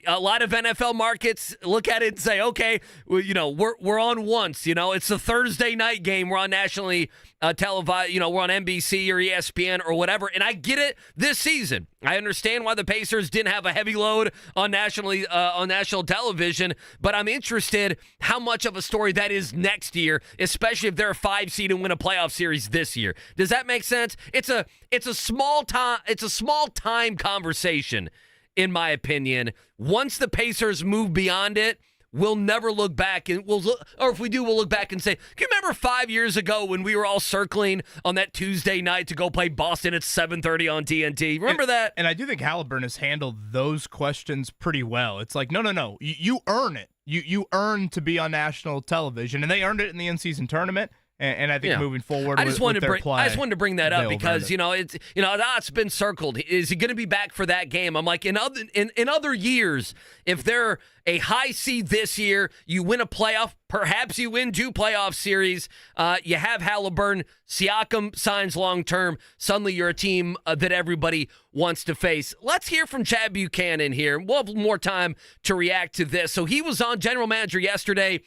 A lot of NFL markets look at it and say, okay, we're on once. It's the Thursday night game. We're on nationally televised, we're on NBC or ESPN or whatever, and I get it this season. I understand why the Pacers didn't have a heavy load on national television, but I'm interested how much of a story that is next year, especially if they're a 5 seed and win a playoff series this year. Does that make sense? It's a small time conversation, in my opinion. Once the Pacers move beyond it, we'll never look back, and we'll look back and say, can you remember 5 years ago when we were all circling on that Tuesday night to go play Boston at 7:30 on TNT? Remember that? And I do think Haliburton has handled those questions pretty well. It's like, no. You earn it. You earn to be on national television, and they earned it in the in-season tournament. And I think moving forward, I just wanted to bring that up because it's been circled. Is he going to be back for that game? I'm like, in other years, if they're a high seed this year, you win a playoff, perhaps you win 2 playoff series. You have Haliburton, Siakam signs long term. Suddenly, you're a team that everybody wants to face. Let's hear from Chad Buchanan here. We'll have more time to react to this. So he was on general manager yesterday.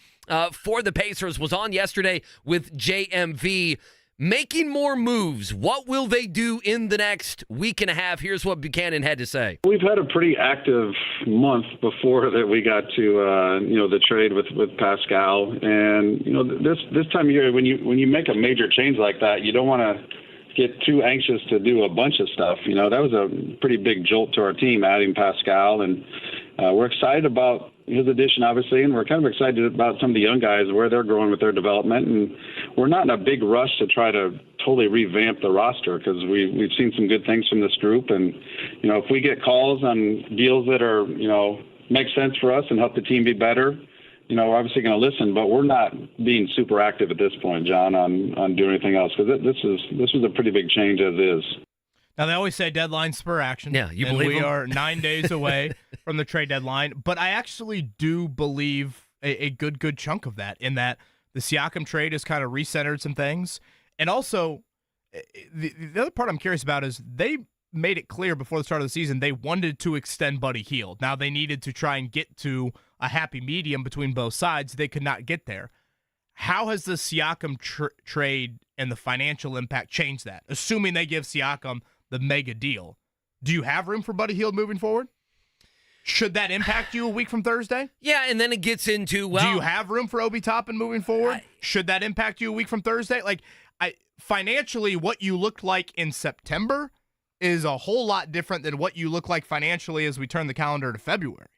For the Pacers, was on yesterday with JMV, making more moves. What will they do in the next week and a half? Here's what Buchanan had to say. We've had a pretty active month before that we got to the trade with Pascal, and this time of year when you make a major change like that, you don't want to get too anxious to do a bunch of stuff. That was a pretty big jolt to our team, adding Pascal, and we're excited about his addition, obviously, and we're kind of excited about some of the young guys, where they're growing with their development. And we're not in a big rush to try to totally revamp the roster because we've seen some good things from this group. And, if we get calls on deals that are, make sense for us and help the team be better, we're obviously going to listen, but we're not being super active at this point, John, on doing anything else because this was a pretty big change as is. Now, they always say deadline spur action. Yeah, you believe we them? are 9 days away from the trade deadline, but I actually do believe a good chunk of that, in that the Siakam trade has kind of recentered some things. And also, the other part I'm curious about is they made it clear before the start of the season they wanted to extend Buddy Hield. Now, they needed to try and get to a happy medium between both sides. They could not get there. How has the Siakam trade and the financial impact changed that? Assuming they give Siakam the mega deal, do you have room for Buddy Hield moving forward? Should that impact you a week from Thursday? Yeah, and then it gets into, do you have room for Obi Toppin moving forward? Should that impact you a week from Thursday? Financially, what you looked like in September is a whole lot different than what you look like financially as we turn the calendar to February.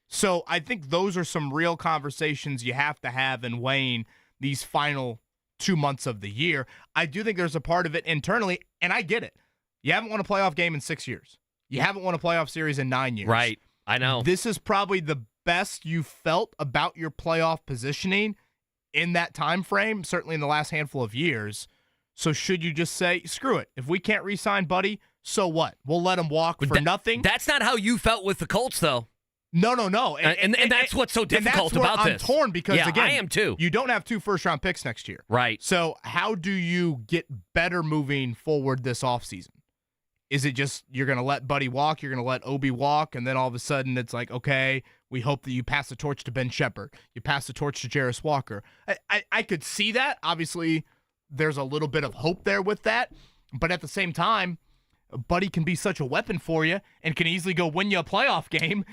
So I think those are some real conversations you have to have in weighing these final 2 months of the year. I do think there's a part of it internally, and I get it. You haven't won a playoff game in 6 years. You haven't won a playoff series in 9 years. Right. I know. This is probably the best you felt about your playoff positioning in that time frame, certainly in the last handful of years. So should you just say, screw it. If we can't re-sign Buddy, so what? We'll let him walk for nothing? That's not how you felt with the Colts, though. No. And that's what's so difficult about this. I'm torn because, again, I am too. You don't have 2 first-round picks next year. Right. So how do you get better moving forward this offseason? Is it just you're going to let Buddy walk, you're going to let Obi walk, and then all of a sudden it's like, okay, we hope that you pass the torch to Ben Shepherd. You pass the torch to Jarris Walker. I could see that. Obviously, there's a little bit of hope there with that. But at the same time, Buddy can be such a weapon for you and can easily go win you a playoff game.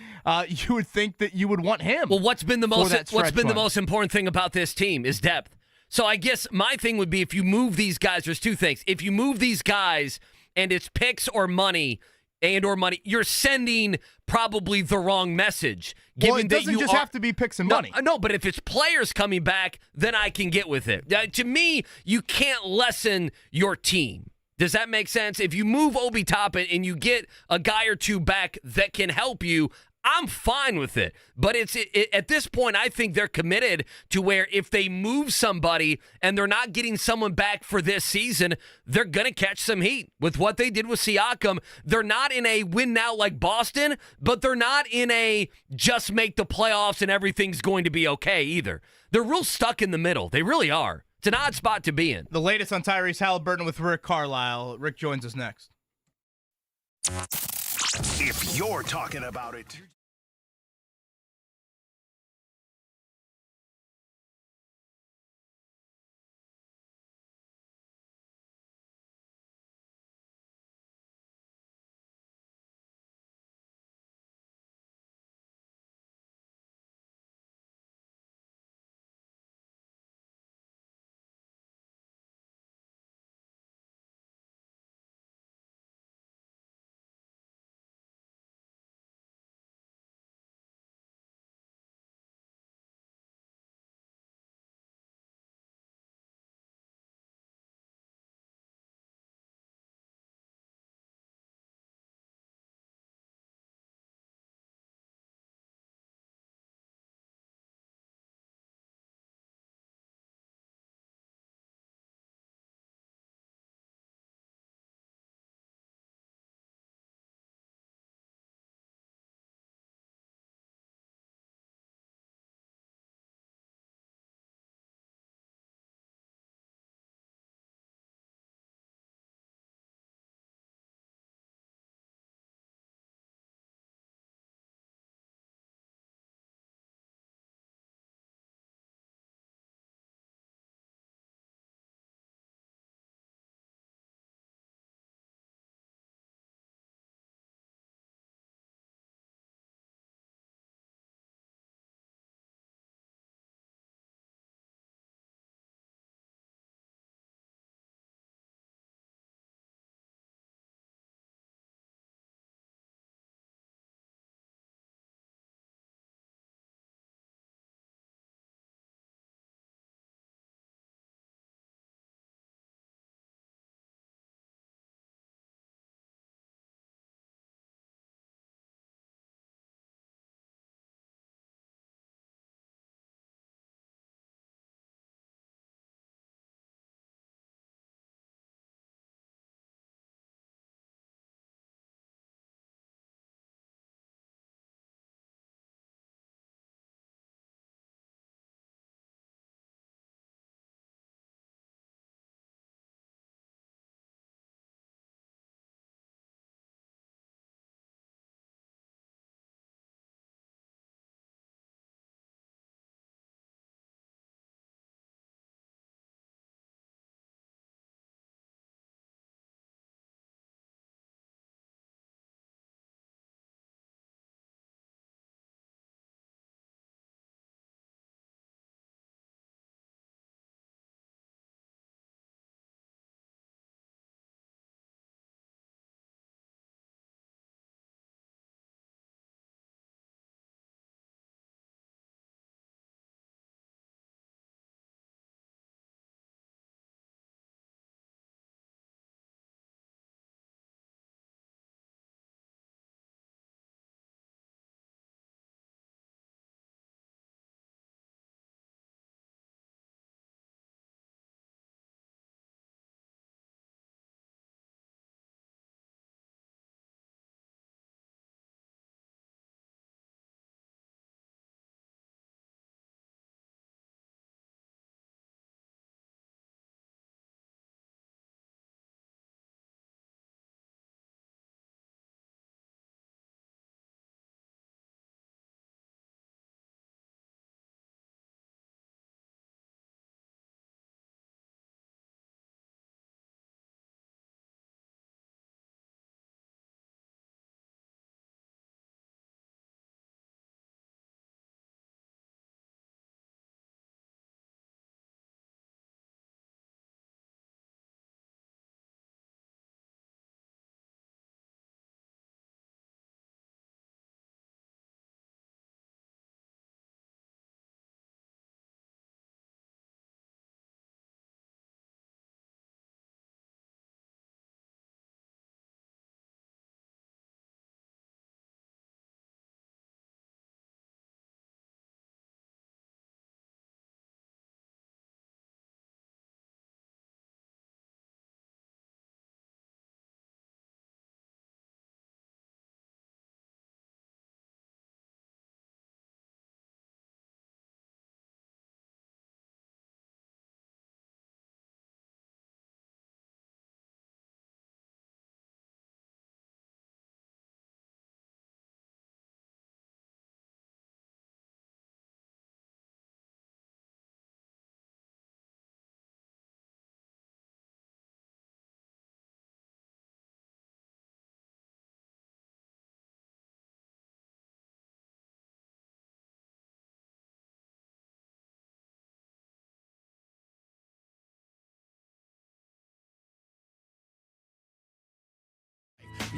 You would think that you would want him. Well, what's been the most important thing about this team is depth. So I guess my thing would be if you move these guys, there's 2 things. If you move these guys and it's picks or money, you're sending probably the wrong message. Well, it doesn't just have to be picks and money. No, but if it's players coming back, then I can get with it. To me, you can't lessen your team. Does that make sense? If you move Obi Toppin and you get a guy or 2 back that can help you, I'm fine with it. But at this point, I think they're committed to where if they move somebody and they're not getting someone back for this season, they're going to catch some heat with what they did with Siakam. They're not in a win now like Boston, but they're not in a just make the playoffs and everything's going to be okay either. They're real stuck in the middle. They really are. It's an odd spot to be in. The latest on Tyrese Haliburton with Rick Carlisle. Rick joins us next. If you're talking about it.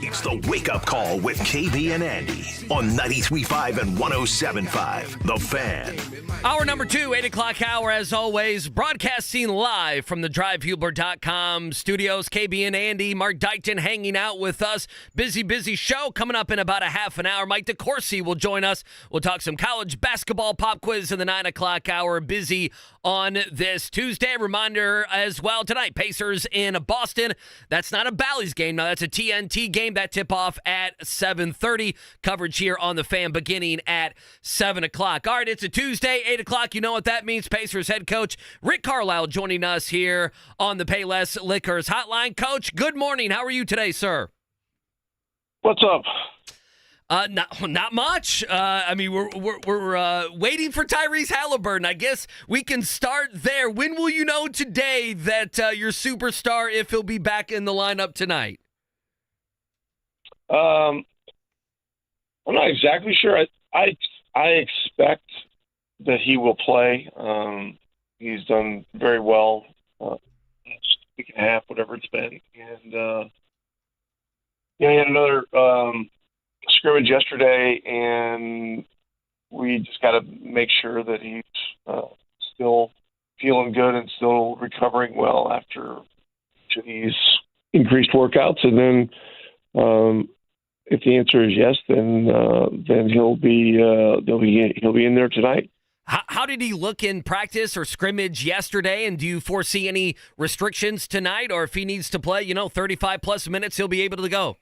It's the Wake Up Call with KB and Andy on 93.5 and 107.5. The Fan. Hour number 2, 8 o'clock hour, as always, broadcasting live from the drivehubler.com studios. KB and Andy, Mark Dykton hanging out with us. Busy show coming up in about a half an hour. Mike DeCourcy will join us. We'll talk some college basketball pop quiz in the 9 o'clock hour. Busy on this Tuesday. Reminder as well tonight, Pacers in Boston. That's not a Bally's game. Now that's a TNT game. That tip off at 7:30. Coverage here on the Fan beginning at 7 o'clock. All right, it's a Tuesday, 8 o'clock. You know what that means. Pacers head coach Rick Carlisle joining us here on the Payless Liquors Hotline. Coach, good morning. How are you today, sir? What's up? Not much. I mean, we're waiting for Tyrese Haliburton. I guess we can start there. When will you know today that your superstar, if he'll be back in the lineup tonight? I'm not exactly sure. I expect that he will play. He's done very well. Week and a half, whatever it's been, and he had another scrimmage yesterday, and we just got to make sure that he's still feeling good and still recovering well after these increased workouts. And then, if the answer is yes, then he'll be in there tonight. How did he look in practice or scrimmage yesterday? And do you foresee any restrictions tonight, or if he needs to play, 35 plus minutes, he'll be able to go?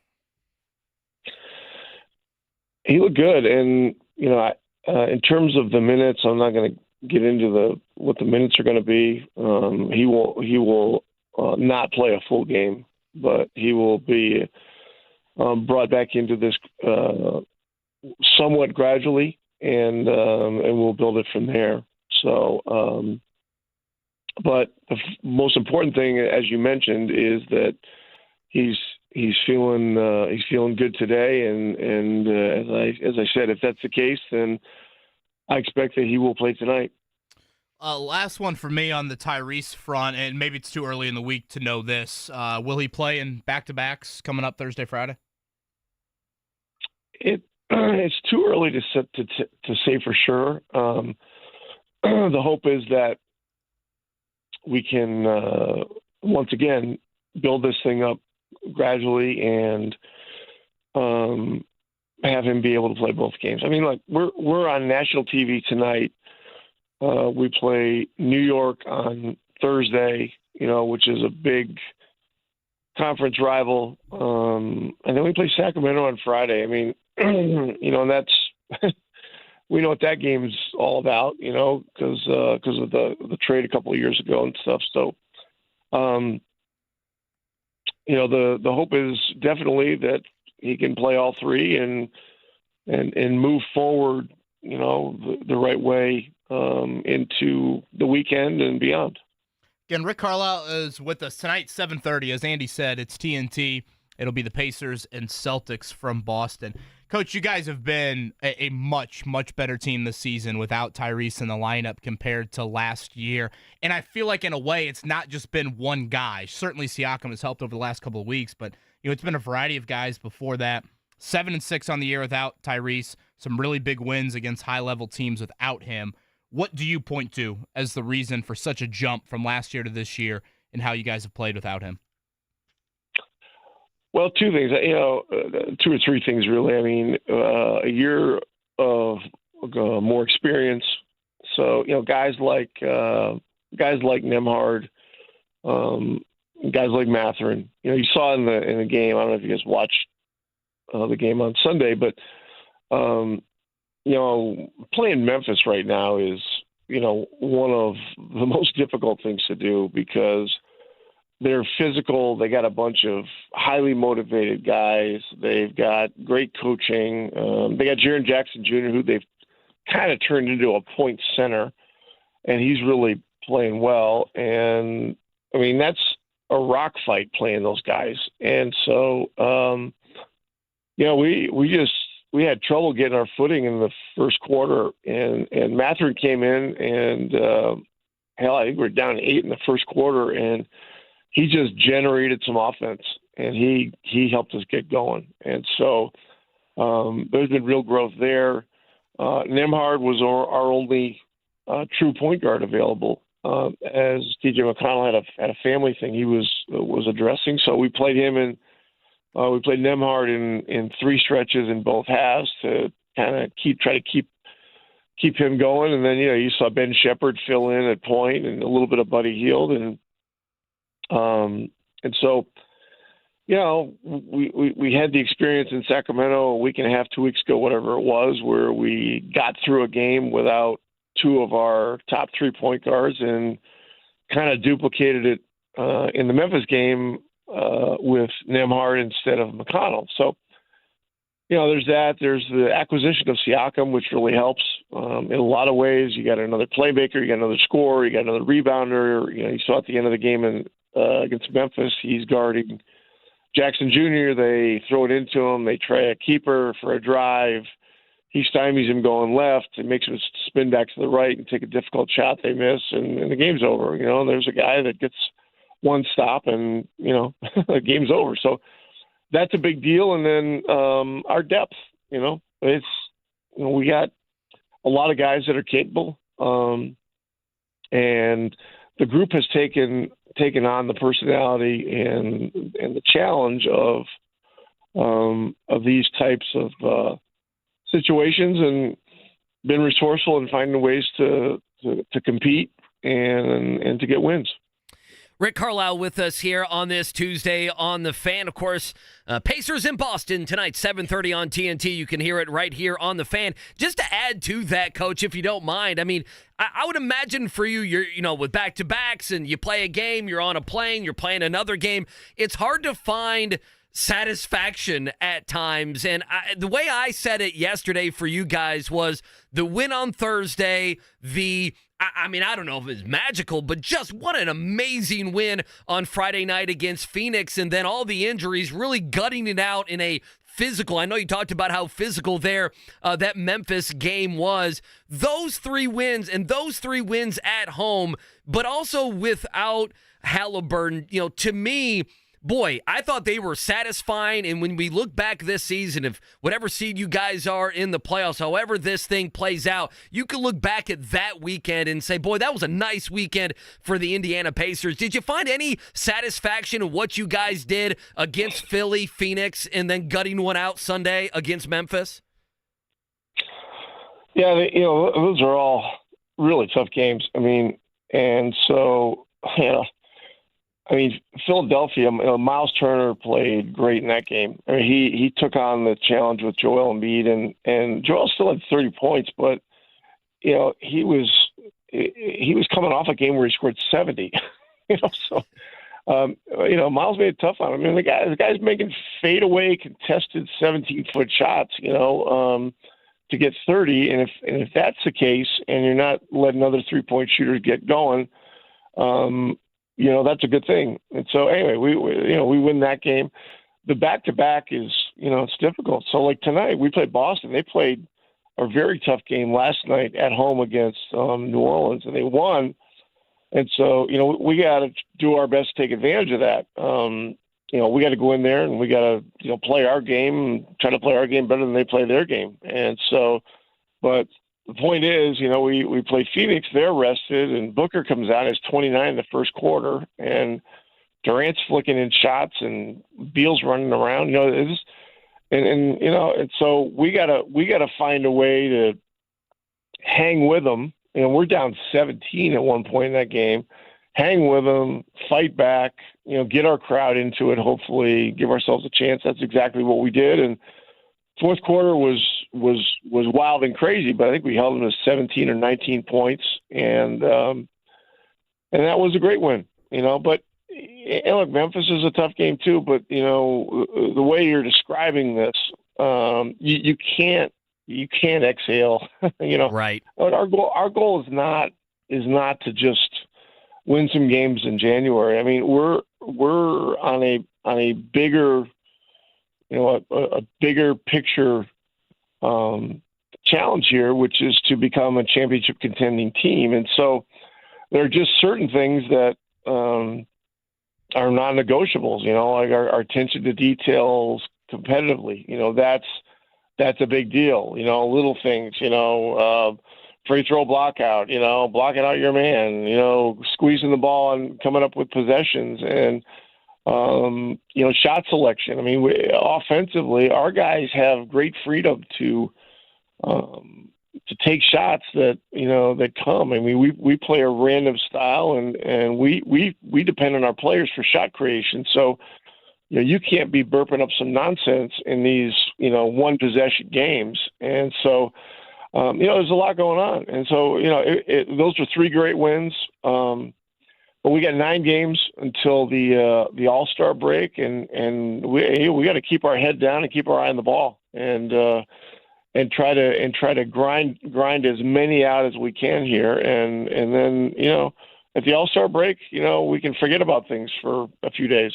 He looked good, and in terms of the minutes, I'm not going to get into what the minutes are going to be. He will not play a full game, but he will be brought back into this somewhat gradually, and we'll build it from there. So, but the most important thing, as you mentioned, is that he's feeling good today, and as I said, if that's the case, then I expect that he will play tonight. Last one for me on the Tyrese front, and maybe it's too early in the week to know this. Will he play in back-to-backs coming up Thursday, Friday? It's too early to say for sure. The hope is that we can once again build this thing up gradually and have him be able to play both games. I mean, like we're on national TV tonight. We play New York on Thursday, which is a big conference rival, and then we play Sacramento on Friday. I mean, and that's we know what that game's all about, because of the trade a couple of years ago and stuff. So, the hope is definitely that he can play all three and move forward, the right way into the weekend and beyond. Again, Rick Carlisle is with us tonight, 7:30. As Andy said, it's TNT. It'll be the Pacers and Celtics from Boston. Coach, you guys have been a much, much better team this season without Tyrese in the lineup compared to last year. And I feel like, in a way, it's not just been one guy. Certainly Siakam has helped over the last couple of weeks, but it's been a variety of guys before that. 7-6 on the year without Tyrese. Some really big wins against high-level teams without him. What do you point to as the reason for such a jump from last year to this year and how you guys have played without him? Well, two things, 2 or 3 things really. I mean, a year of more experience. So, guys like Nembhard, guys like Mathurin. You saw in the game. I don't know if you guys watched the game on Sunday, but playing Memphis right now is one of the most difficult things to do because they're physical. They got a bunch of highly motivated guys. They've got great coaching. They got Jaren Jackson Jr., who they've kind of turned into a point center, and he's really playing well. And, I mean, that's a rock fight playing those guys. And so, we had trouble getting our footing in the first quarter, and Mathurin came in, and, I think we're down 8 in the first quarter, and he just generated some offense, and he helped us get going. And so there's been real growth there. Nembhard was our only true point guard available. As TJ McConnell had a family thing he was addressing, so we played him in. We played Nembhard in 3 stretches in both halves to kind of try to keep him going. And then, you saw Ben Shepherd fill in at point and a little bit of Buddy Hield. And so, we had the experience in Sacramento a week and a half, 2 weeks ago, whatever it was, where we got through a game without 2 of our top 3 point guards and kind of duplicated it in the Memphis game with Nembhard instead of McConnell. So, there's that. There's the acquisition of Siakam, which really helps in a lot of ways. You got another playmaker, you got another scorer, you got another rebounder. You saw at the end of the game against Memphis, he's guarding Jackson Jr. They throw it into him. They try a keeper for a drive. He stymies him going left and makes him spin back to the right and take a difficult shot they miss, and the game's over. There's a guy that gets one stop and, the game's over. So that's a big deal. And then our depth, it's, we got a lot of guys that are capable. And the group has taken on the personality and the challenge of these types of situations and been resourceful in finding ways to compete and to get wins. Rick Carlisle with us here on this Tuesday on The Fan. Of course, Pacers in Boston tonight, 7:30 on TNT. You can hear it right here on The Fan. Just to add to that, Coach, if you don't mind, I mean, I would imagine for you, you're with back-to-backs and you play a game, you're on a plane, you're playing another game. It's hard to find satisfaction at times. And the way I said it yesterday for you guys was the win on Thursday, I don't know if it's magical, but just what an amazing win on Friday night against Phoenix. And then all the injuries really gutting it out in a physical. I know you talked about how physical that Memphis game was. Those 3 wins and those 3 wins at home, but also without Haliburton, to me, boy, I thought they were satisfying. And when we look back this season, if whatever seed you guys are in the playoffs, however this thing plays out, you can look back at that weekend and say, boy, that was a nice weekend for the Indiana Pacers. Did you find any satisfaction in what you guys did against Philly, Phoenix, and then gutting one out Sunday against Memphis? Yeah, those are all really tough games. Philadelphia, Miles Turner played great in that game. He took on the challenge with Joel Embiid, and Joel still had 30 points, but he was coming off a game where he scored 70. Miles made it tough on him. The guy's making fadeaway contested 17-foot shots, to get 30, and if that's the case, and you're not letting other 3-point shooters get going, that's a good thing. And so anyway, we win that game. The back-to-back is, it's difficult. So like tonight, we played Boston. They played a very tough game last night at home against New Orleans, and they won. And so, we got to do our best to take advantage of that. We got to go in there and we got to, play our game, try to play our game better than they play their game. And so, but the point is, we play Phoenix, they're rested, and Booker comes out as 29 in the first quarter, and Durant's flicking in shots, and Beal's running around. And so we gotta find a way to hang with them. We're down 17 at one point in that game. Hang with them, fight back, get our crowd into it. Hopefully, give ourselves a chance. That's exactly what we did, and fourth quarter was wild and crazy, but I think we held them to 17 or 19 points, and that was a great win. But look, Memphis is a tough game too. But the way you're describing this, you can't exhale. Right. Our goal is not to just win some games in January. We're on a bigger. A bigger picture challenge here, which is to become a championship contending team. And so there are just certain things that non-negotiables. Like our attention to details competitively. That's a big deal. Little things. Free throw block out. Blocking out your man. Squeezing the ball and coming up with possessions and. Shot selection. I mean, offensively, our guys have great freedom to take shots that come. I mean, we play a random style, and we depend on our players for shot creation. So, you can't be burping up some nonsense in these one possession games. And so, there's a lot going on. And so, those are 3 great wins. But we got 9 games until the All-Star break, and we got to keep our head down and keep our eye on the ball, and try to grind as many out as we can here, and then at the All-Star break, we can forget about things for a few days.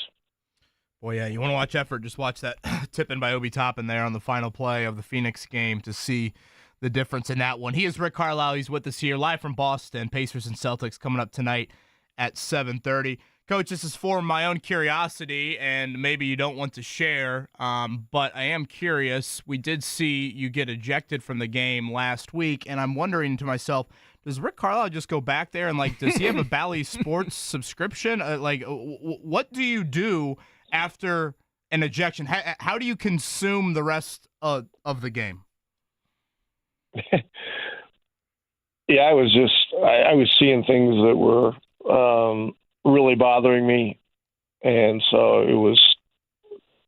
Well, yeah, you want to watch effort, just watch that tip-in by Obi Toppin there on the final play of the Phoenix game to see the difference in that one. He is Rick Carlisle. He's with us here live from Boston. Pacers and Celtics coming up tonight at 7:30. Coach, this is for my own curiosity, and maybe you don't want to share, but I am curious. We did see you get ejected from the game last week, and I'm wondering to myself, does Rick Carlisle just go back there and, does he have a Bally Sports subscription? What do you do after an ejection? How do you consume the rest of the game? Yeah, I was seeing things that were really bothering me, and so it was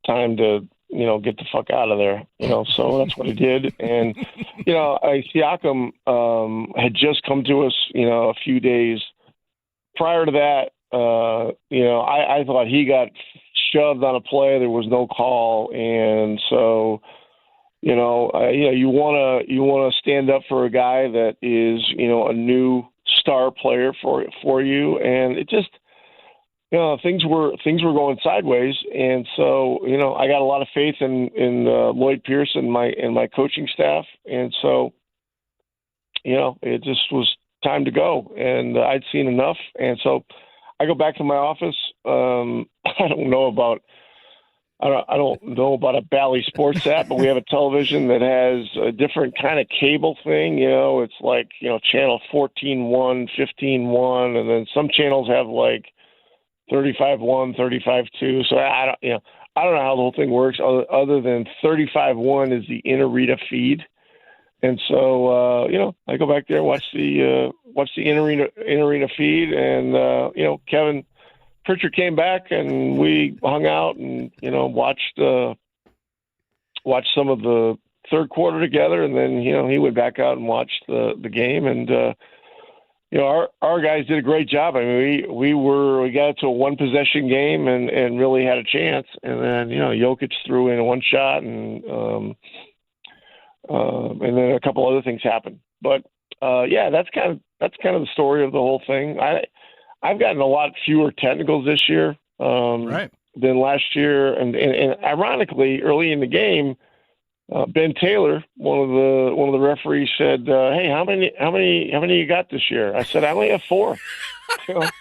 time to get the fuck out of there. So that's what I did. And Siakam had just come to us a few days prior to that. I thought he got shoved on a play. There was no call, and so you want to stand up for a guy that is a new star player for you, and it just things were going sideways, and so I got a lot of faith in Lloyd Pierce and my coaching staff, and so it just was time to go, and I'd seen enough, and so I go back to my office. I don't know about a Bally Sports app, but we have a television that has a different kind of cable thing. It's like, channel 14.1, 15.1, and then some channels have 35.1, 35.2. So I don't know how the whole thing works other than 35.1 is the in-arena feed. And so, I go back there and watch the in-arena feed, and, Kevin Pritchard came back and we hung out and watched some of the third quarter together, and then he went back out and watched the game, and our guys did a great job. I mean, we got it to a 1 possession game and really had a chance, and then Jokic threw in 1 shot, and then a couple other things happened. But that's kind of the story of the whole thing. I've gotten a lot fewer technicals this year than last year, and ironically, early in the game, Ben Taylor, one of the referees, said, "Hey, how many you got this year?" I said, "I only have 4." I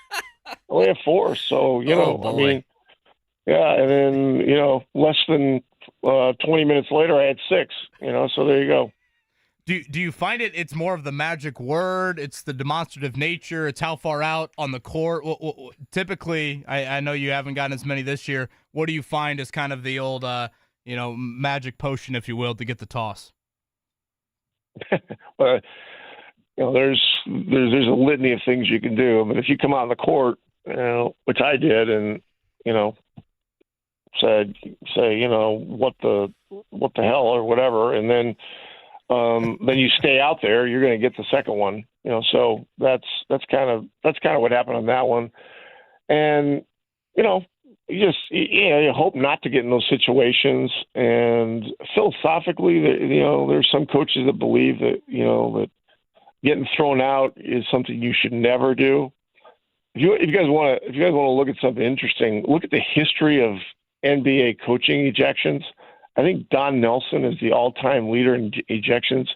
only have 4. So I mean, yeah, and then less than 20 minutes later, I had 6. So there you go. Do you find it's more of the magic word? It's the demonstrative nature. It's how far out on the court. Typically, I know you haven't gotten as many this year. What do you find is kind of the old, magic potion, if you will, to get the toss? Well, there's a litany of things you can do. But if you come out on the court, which I did, and say what the hell or whatever, and then you stay out there, you're going to get the second one. So that's kind of what happened on that one. And you hope not to get in those situations. And philosophically, there's some coaches that believe that that getting thrown out is something you should never do. If you guys want to look at something interesting, look at the history of NBA coaching ejections. I think Don Nelson is the all-time leader in ejections.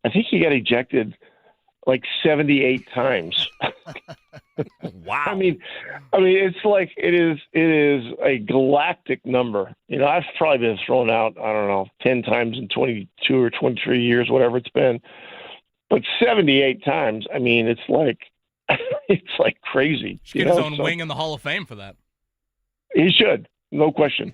I think he got ejected like 78 times. Wow. I mean, it's like it is a galactic number. I've probably been thrown out, I don't know, 10 times in 22 or 23 years, whatever it's been. But 78 times, I mean, it's like crazy. Should get his own wing in the Hall of Fame for that. He should. No question.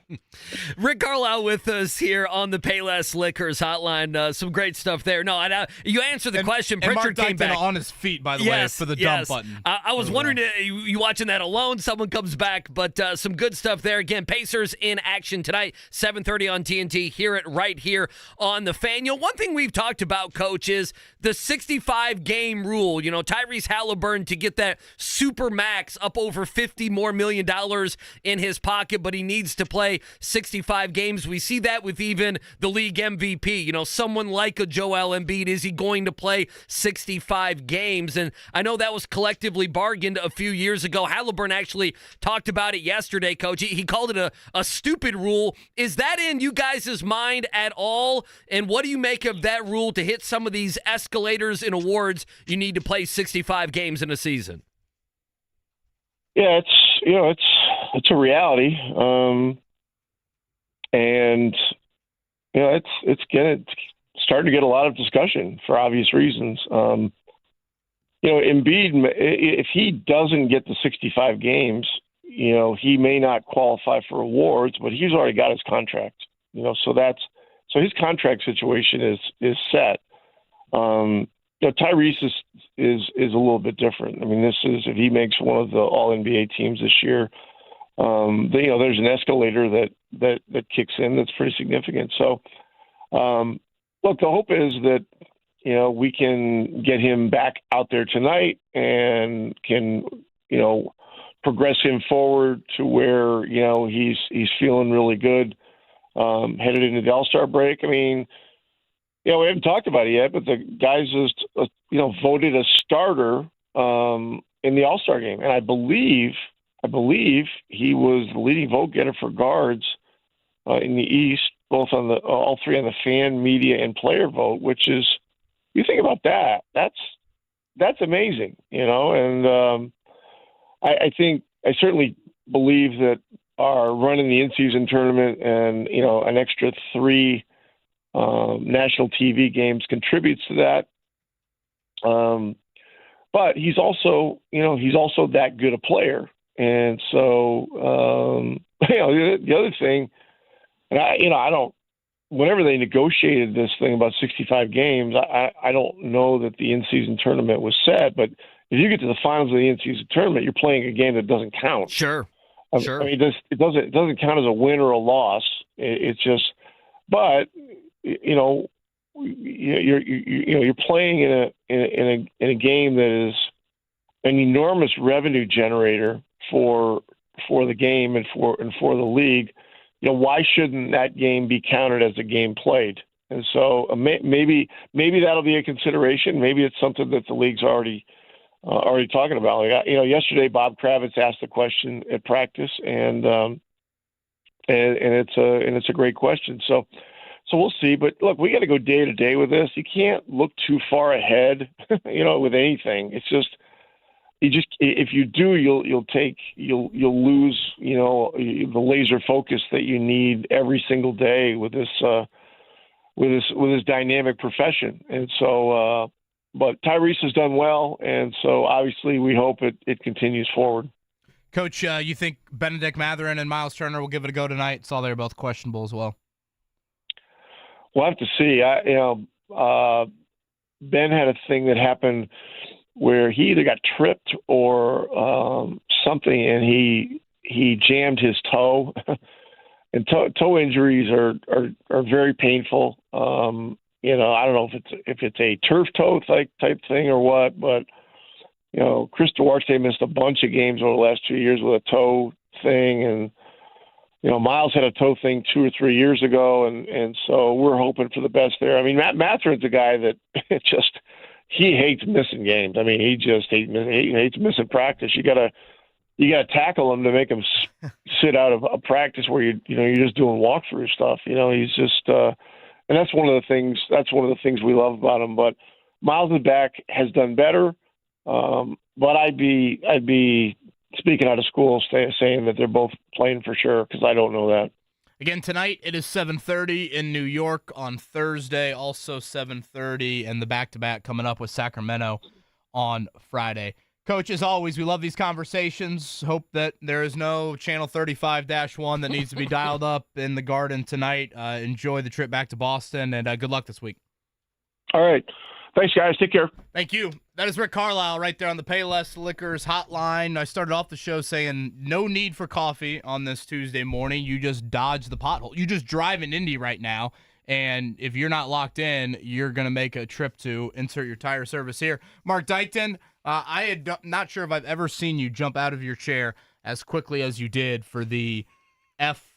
Rick Carlisle with us here on the Payless Liquors hotline. Some great stuff there. No, you answered the question. And Pritchard Mark came back on his feet, by the way, for the dump button. I was wondering, you watching that alone? Someone comes back, but some good stuff there. Again, Pacers in action tonight, 7:30 on TNT. Hear it right here on the Fan. One thing we've talked about, Coach, is the 65-game rule. Tyrese Haliburton to get that super max up over $50 million in his pocket, but he needs to play 65 games. We see that with even the league MVP. Someone like a Joel Embiid, is he going to play 65 games? And I know that was collectively bargained a few years ago. Haliburton actually talked about it yesterday, Coach. He called it a stupid rule. Is that in you guys' mind at all? And what do you make of that rule to hit some of these escalators in awards? You need to play 65 games in a season. Yeah, it's a reality, and it's starting to get a lot of discussion for obvious reasons. Embiid, if he doesn't get the 65 games, he may not qualify for awards, but he's already got his contract. So his contract situation is set. Tyrese is a little bit different. I mean, this is, if he makes one of the All NBA teams this year, there's an escalator that kicks in that's pretty significant. So, look, the hope is that we can get him back out there tonight and can progress him forward to where he's feeling really good headed into the All-Star break. I mean, we haven't talked about it yet, but the guys just, voted a starter in the All-Star game. And I believe he was the leading vote getter for guards in the East, both on all three on the fan, media, and player vote, which is, you think about that, that's amazing, and I certainly believe that our run in the in-season tournament and, an extra 3 national TV games contributes to that. But he's also that good a player. And so, the other thing, and whenever they negotiated this thing about 65 games, I don't know that the in-season tournament was set, but if you get to the finals of the in-season tournament, you're playing a game that doesn't count. Sure. I mean, it doesn't count as a win or a loss. It's just, but you're playing in a game that is an enormous revenue generator for the game and for the league. Why shouldn't that game be counted as a game played? And so maybe that'll be a consideration. Maybe it's something that the league's already talking about. Yesterday Bob Kravitz asked the question at practice, and it's a great question. So we'll see. But look, we got to go day to day with this. You can't look too far ahead, with anything. It's just if you do, you'll lose, the laser focus that you need every single day with this dynamic profession. And so, but Tyrese has done well, and so obviously we hope it continues forward. Coach, you think Benedict Mathurin and Miles Turner will give it a go tonight? Saw they're both questionable as well. We'll have to see. Ben had a thing that happened where he either got tripped or something, and he jammed his toe. And toe injuries are very painful. I don't know if it's a turf toe type thing or what, but Chris Duarte missed a bunch of games over the last 2 years with a toe thing, and Miles had a toe thing 2 or 3 years ago, and so we're hoping for the best there. I mean, Mathurin's a guy that he hates missing games. I mean, he just hates missing practice. You gotta tackle him to make him sit out of a practice where you're just doing walkthrough stuff. He's just and that's one of the things we love about him. But Miles' back has done better, but I'd be speaking out of school saying that they're both playing for sure because I don't know that. Again, tonight it is 7:30 in New York. On Thursday, also 7:30, and the back-to-back coming up with Sacramento on Friday. Coach, as always, we love these conversations. Hope that there is no Channel 35-1 that needs to be dialed up in the Garden tonight. Enjoy the trip back to Boston, and good luck this week. All right. Thanks, guys. Take care. Thank you. That is Rick Carlisle right there on the Payless Liquors hotline. I started off the show saying no need for coffee on this Tuesday morning. You just dodge the pothole. You just drive in Indy right now, and if you're not locked in, you're going to make a trip to insert your tire service here. Mark Dykton, not sure if I've ever seen you jump out of your chair as quickly as you did for the F.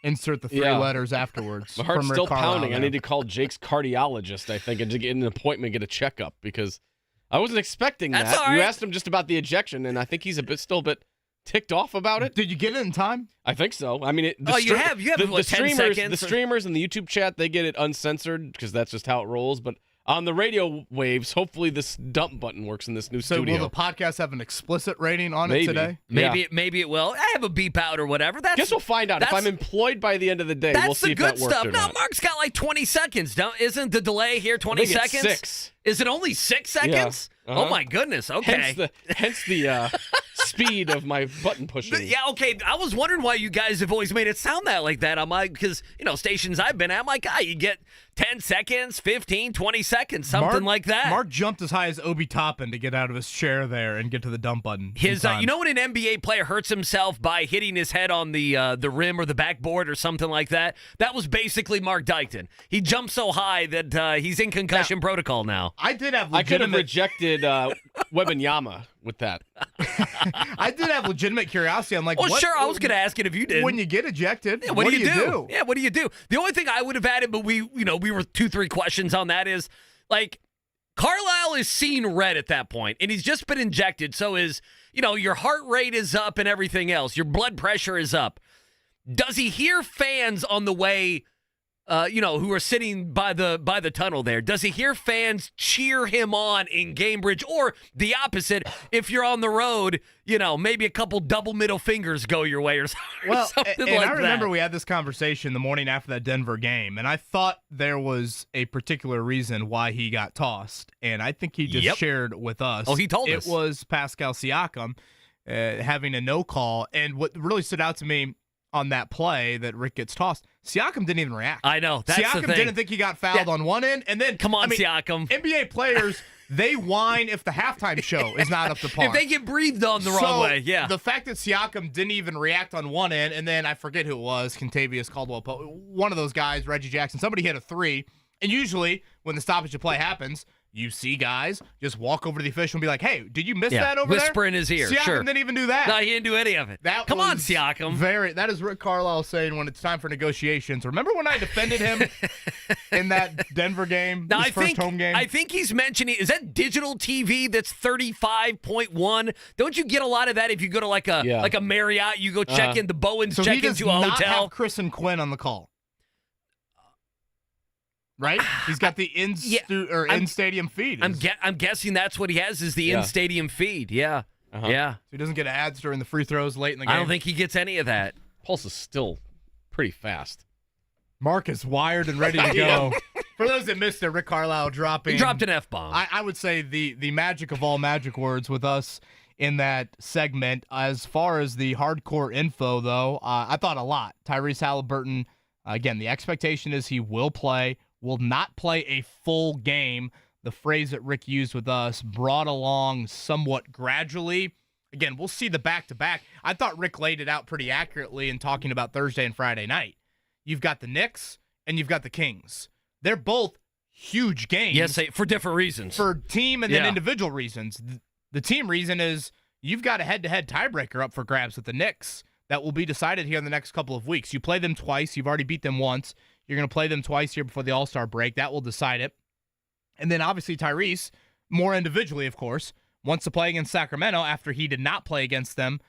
Insert the three letters afterwards. My heart's still pounding. Now. I need to call Jake's cardiologist, I think, and to get an appointment, get a checkup, because I wasn't expecting that. That's all right. You asked him just about the ejection, and I think he's still a bit ticked off about it. Did you get it in time? I think so. I mean, you have the 10 streamers, seconds. the streamers and the YouTube chat, they get it uncensored because that's just how it rolls. But on the radio waves, hopefully this dump button works in this new studio. So will the podcast have an explicit rating on it today? Maybe it will. I have a beep out or whatever. Guess we'll find out. If I'm employed by the end of the day, we'll see if that worked or not. That's the good stuff. No, Mark's got like 20 seconds. Isn't the delay here 20 seconds? It's 6. Is it only 6 seconds? Yeah. Uh-huh. Oh, my goodness. Okay. Hence the speed of my button pushing. Yeah, okay. I was wondering why you guys have always made it sound like that. I'm like, because, stations I've been at, I'm like, you get 10 seconds, 15, 20 seconds, something like that. Mark jumped as high as Obi Toppin to get out of his chair there and get to the dump button. You know when an NBA player hurts himself by hitting his head on the rim or the backboard or something like that? That was basically Mark Dykton. He jumped so high that he's in concussion protocol now. I could have rejected Wembanyama with that. I did have legitimate curiosity. I'm like, well, sure, I was going to ask it if you did. When you get ejected, what do you do? Yeah, what do you do? The only thing I would have added, but we were 2-3 questions on that is, like, Carlisle is seeing red at that point, and he's just been injected. So your heart rate is up and everything else. Your blood pressure is up. Does he hear fans on the way? Who are sitting by the tunnel there? Does he hear fans cheer him on in Cambridge, or the opposite? If you're on the road, maybe a couple double middle fingers go your way or something. Well, and I remember we had this conversation the morning after that Denver game, and I thought there was a particular reason why he got tossed, and I think he just shared with us. Oh, he told us. It was Pascal Siakam having a no call, and what really stood out to me on that play that Rick gets tossed, Siakam didn't even react. I know. That's Siakam the thing. didn't think he got fouled on one end, and then Siakam. NBA players, they whine if the halftime show is not up to par. If they get breathed on the wrong way, yeah. The fact that Siakam didn't even react on one end, and then I forget who it was, Kentavious Caldwell, one of those guys, Reggie Jackson, somebody hit a three, and usually when the stoppage of play happens, you see guys just walk over to the official and be like, hey, did you miss that over there? Whisper in his ear. Siakam didn't even do that. No, he didn't do any of it. Come on, Siakam. That is Rick Carlisle saying when it's time for negotiations. Remember when I defended him in that Denver game, his first home game? I think he's mentioning, is that digital TV that's 35.1? Don't you get a lot of that if you go to like a Marriott, you go check in, the Bowens check into a hotel? So he does not have Chris and Quinn on the call. Right? He's got the in-stadium feed. I'm guessing that's what he has is the in-stadium feed. Yeah. Uh-huh. Yeah. So he doesn't get ads during the free throws late in the game? I don't think he gets any of that. Pulse is still pretty fast. Mark is wired and ready to go. For those that missed it, Rick Carlisle dropping. He dropped an F-bomb. I would say the magic of all magic words with us in that segment. As far as the hardcore info, though, I thought a lot. Tyrese Haliburton, again, the expectation is he will play. Will not play a full game. The phrase that Rick used with us, brought along somewhat gradually. Again, we'll see the back-to-back. I thought Rick laid it out pretty accurately in talking about Thursday and Friday night. You've got the Knicks and you've got the Kings. They're both huge games. Yes, for different reasons. For team and then individual reasons. The team reason is you've got a head-to-head tiebreaker up for grabs with the Knicks that will be decided here in the next couple of weeks. You play them twice. You've already beat them once. You're going to play them twice here before the All-Star break. That will decide it. And then obviously Tyrese, more individually, of course, wants to play against Sacramento after he did not play against them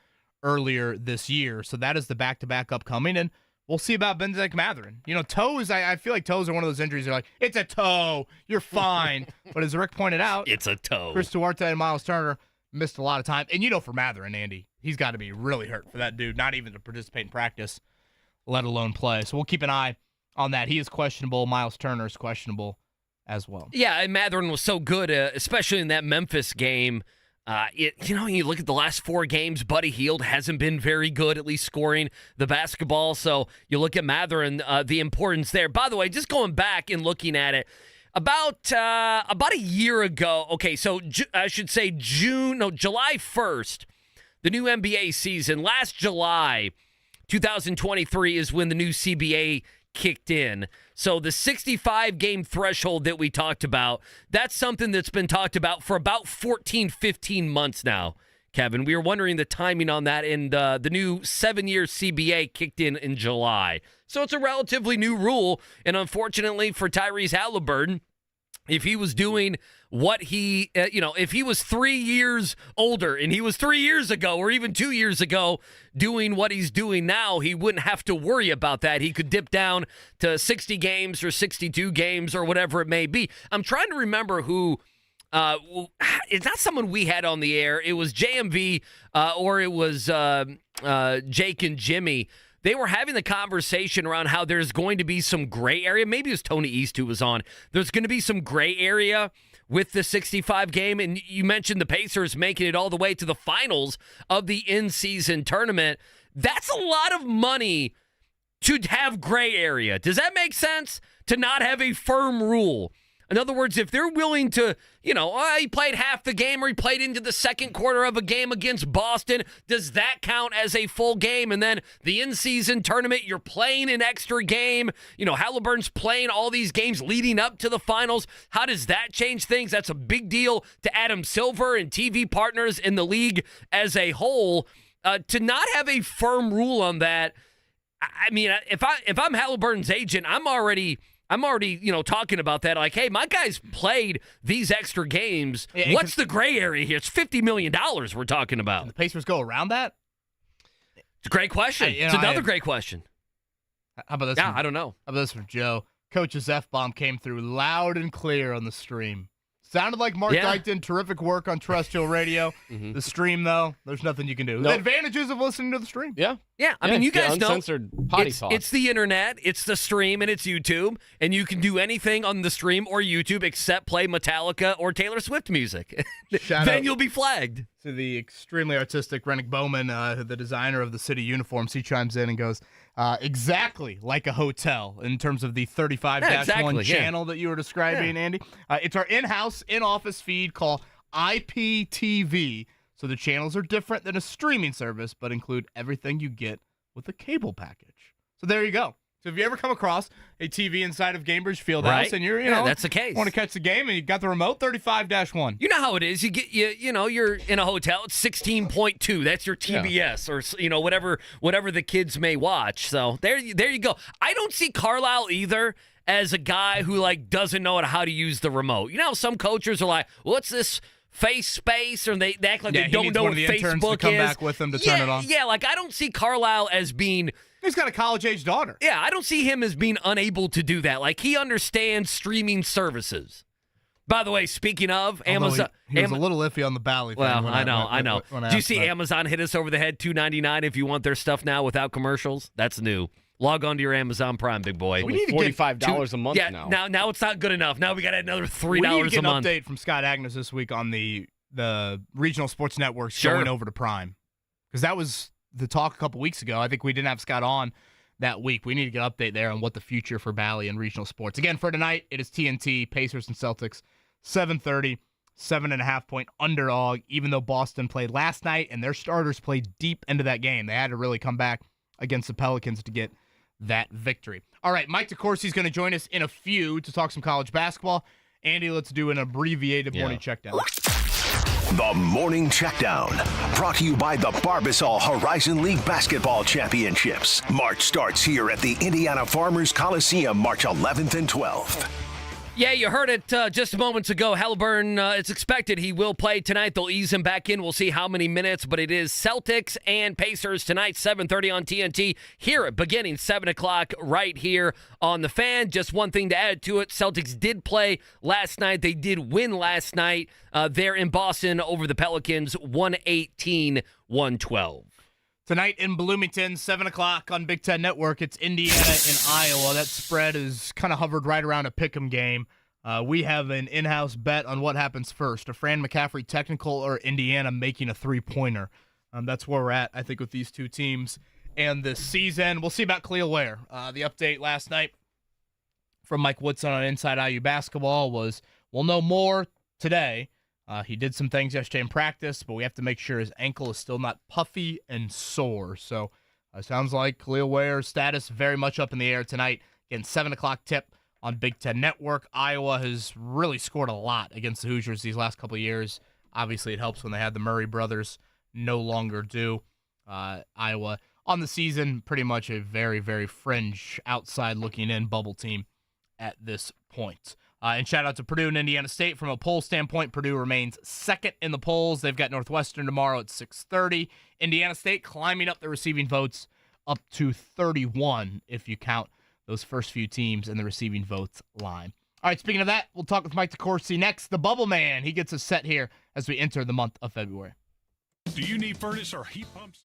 earlier this year. So that is the back-to-back upcoming. And We'll see about Bennedict Mathurin. Toes, I feel like toes are one of those injuries. They're like, it's a toe. You're fine. But as Rick pointed out, it's a toe. Chris Duarte and Miles Turner missed a lot of time. And for Mathurin, Andy, he's got to be really hurt for that dude, not even to participate in practice, let alone play. So we'll keep an eye on that. He is questionable. Miles Turner is questionable as well. Yeah, and Mathurin was so good, especially in that Memphis game. You look at the last 4 games, Buddy Hield hasn't been very good, at least scoring the basketball. So you look at Mathurin, the importance there. By the way, just going back and looking at it, about a year ago, okay, so I should say July 1st, the new NBA season, last July 2023 is when the new CBA kicked in. So the 65-game threshold that we talked about, that's something that's been talked about for about 14, 15 months now, Kevin. We were wondering the timing on that, and the new 7-year CBA kicked in July. So it's a relatively new rule, and unfortunately for Tyrese Haliburton, if he was doing what if he was 3 years older and he was 3 years ago or even 2 years ago doing what he's doing now, he wouldn't have to worry about that. He could dip down to 60 games or 62 games or whatever it may be. I'm trying to remember who. It's not someone we had on the air. It was JMV or it was Jake and Jimmy. They were having the conversation around how there's going to be some gray area. Maybe it was Tony East who was on. There's going to be some gray area with the 65 game. And you mentioned the Pacers making it all the way to the finals of the in-season tournament. That's a lot of money to have gray area. Does that make sense? To not have a firm rule. In other words, if they're willing to, he played half the game or he played into the second quarter of a game against Boston, does that count as a full game? And then the in-season tournament, you're playing an extra game. Haliburton's playing all these games leading up to the finals. How does that change things? That's a big deal to Adam Silver and TV partners in the league as a whole. To not have a firm rule on that, I mean, if I'm Haliburton's agent, I'm already talking about that. Like, hey, my guys played these extra games. Yeah, what's the gray area here? It's $50 million we're talking about. Can the Pacers go around that? It's a great question. It's another great question. How about this? Yeah, I don't know. How about this from Joe? Coach's F-bomb came through loud and clear on the stream. Sounded like Mark Dykton. Terrific work on terrestrial radio. Mm-hmm. The stream, though, there's nothing you can do. Nope. The advantages of listening to the stream. Yeah. Yeah. I mean, you guys know uncensored potty talk. It's the internet, it's the stream, and it's YouTube. And you can do anything on the stream or YouTube except play Metallica or Taylor Swift music. Then you'll be flagged. To the extremely artistic Rennick Bowman, the designer of the city uniforms, he chimes in and goes, exactly like a hotel in terms of the 35-1 channel that you were describing, Andy. It's our in-house, in-office feed called IPTV. So the channels are different than a streaming service, but include everything you get with a cable package. So there you go. So if you ever come across a TV inside of Gainbridge Fieldhouse and you're, that's the case. Want to catch the game and you got the remote, 35-1. You know how it is. You get you're in a hotel. It's 16.2. That's your TBS or whatever the kids may watch. So there you go. I don't see Carlisle either as a guy who doesn't know how to use the remote. You know, some coaches are like, "What's this face space?" Or they act like they don't know what Facebook to come back with them to turn it on. Yeah, I don't see Carlisle as being. He's got a college-age daughter. Yeah, I don't see him as being unable to do that. He understands streaming services. By the way, speaking of Amazon, he was a little iffy on the Bally thing. Well, I know. Did you see Amazon hit us over the head? $2.99 if you want their stuff now without commercials. That's new. Log on to your Amazon Prime, big boy. We need $45 a month now. Now it's not good enough. Now we got another $3 a month. We need to get an update from Scott Agnes this week on the regional sports networks going over to Prime, because that was the talk a couple weeks ago. I think we didn't have Scott on that week. We need to get an update there on what the future for Bally and regional sports. Again, for tonight, it is TNT, Pacers and Celtics, 7:30, 7.5-point underdog, even though Boston played last night and their starters played deep into that game. They had to really come back against the Pelicans to get that victory. All right, Mike DeCourcy is going to join us in a few to talk some college basketball. Andy, let's do an abbreviated morning checkdown. The Morning Checkdown, brought to you by the Barbasol Horizon League Basketball Championships. March starts here at the Indiana Farmers Coliseum, March 11th and 12th. Yeah, you heard it just moments ago. Haliburton, it's expected he will play tonight. They'll ease him back in. We'll see how many minutes, but it is Celtics and Pacers tonight, 7:30 on TNT. Hear it beginning 7 o'clock right here on The Fan. Just one thing to add to it. Celtics did play last night. They did win last night there in Boston over the Pelicans, 118-112. Tonight in Bloomington, 7 o'clock on Big Ten Network, it's Indiana and Iowa. That spread is kind of hovered right around a pick'em game. We have an in-house bet on what happens first, a Fran McCaffrey technical or Indiana making a three-pointer. That's where we're at, I think, with these two teams. And this season, we'll see about Khalil Ware. The update last night from Mike Woodson on Inside IU Basketball was we'll know more today. He did some things yesterday in practice, but we have to make sure his ankle is still not puffy and sore. So sounds like Khalil Ware's status very much up in the air tonight. Again, 7 o'clock tip on Big Ten Network. Iowa has really scored a lot against the Hoosiers these last couple of years. Obviously, it helps when they had the Murray brothers. No longer do. Iowa on the season, pretty much a very, very fringe, outside-looking-in bubble team at this point. And shout out to Purdue and Indiana State. From a poll standpoint, Purdue remains second in the polls. They've got Northwestern tomorrow at 6:30. Indiana State climbing up the receiving votes up to 31 if you count those first few teams in the receiving votes line. All right, speaking of that, we'll talk with Mike DeCourcy next. The Bubble Man, he gets us set here as we enter the month of February. Do you need furnace or heat pumps?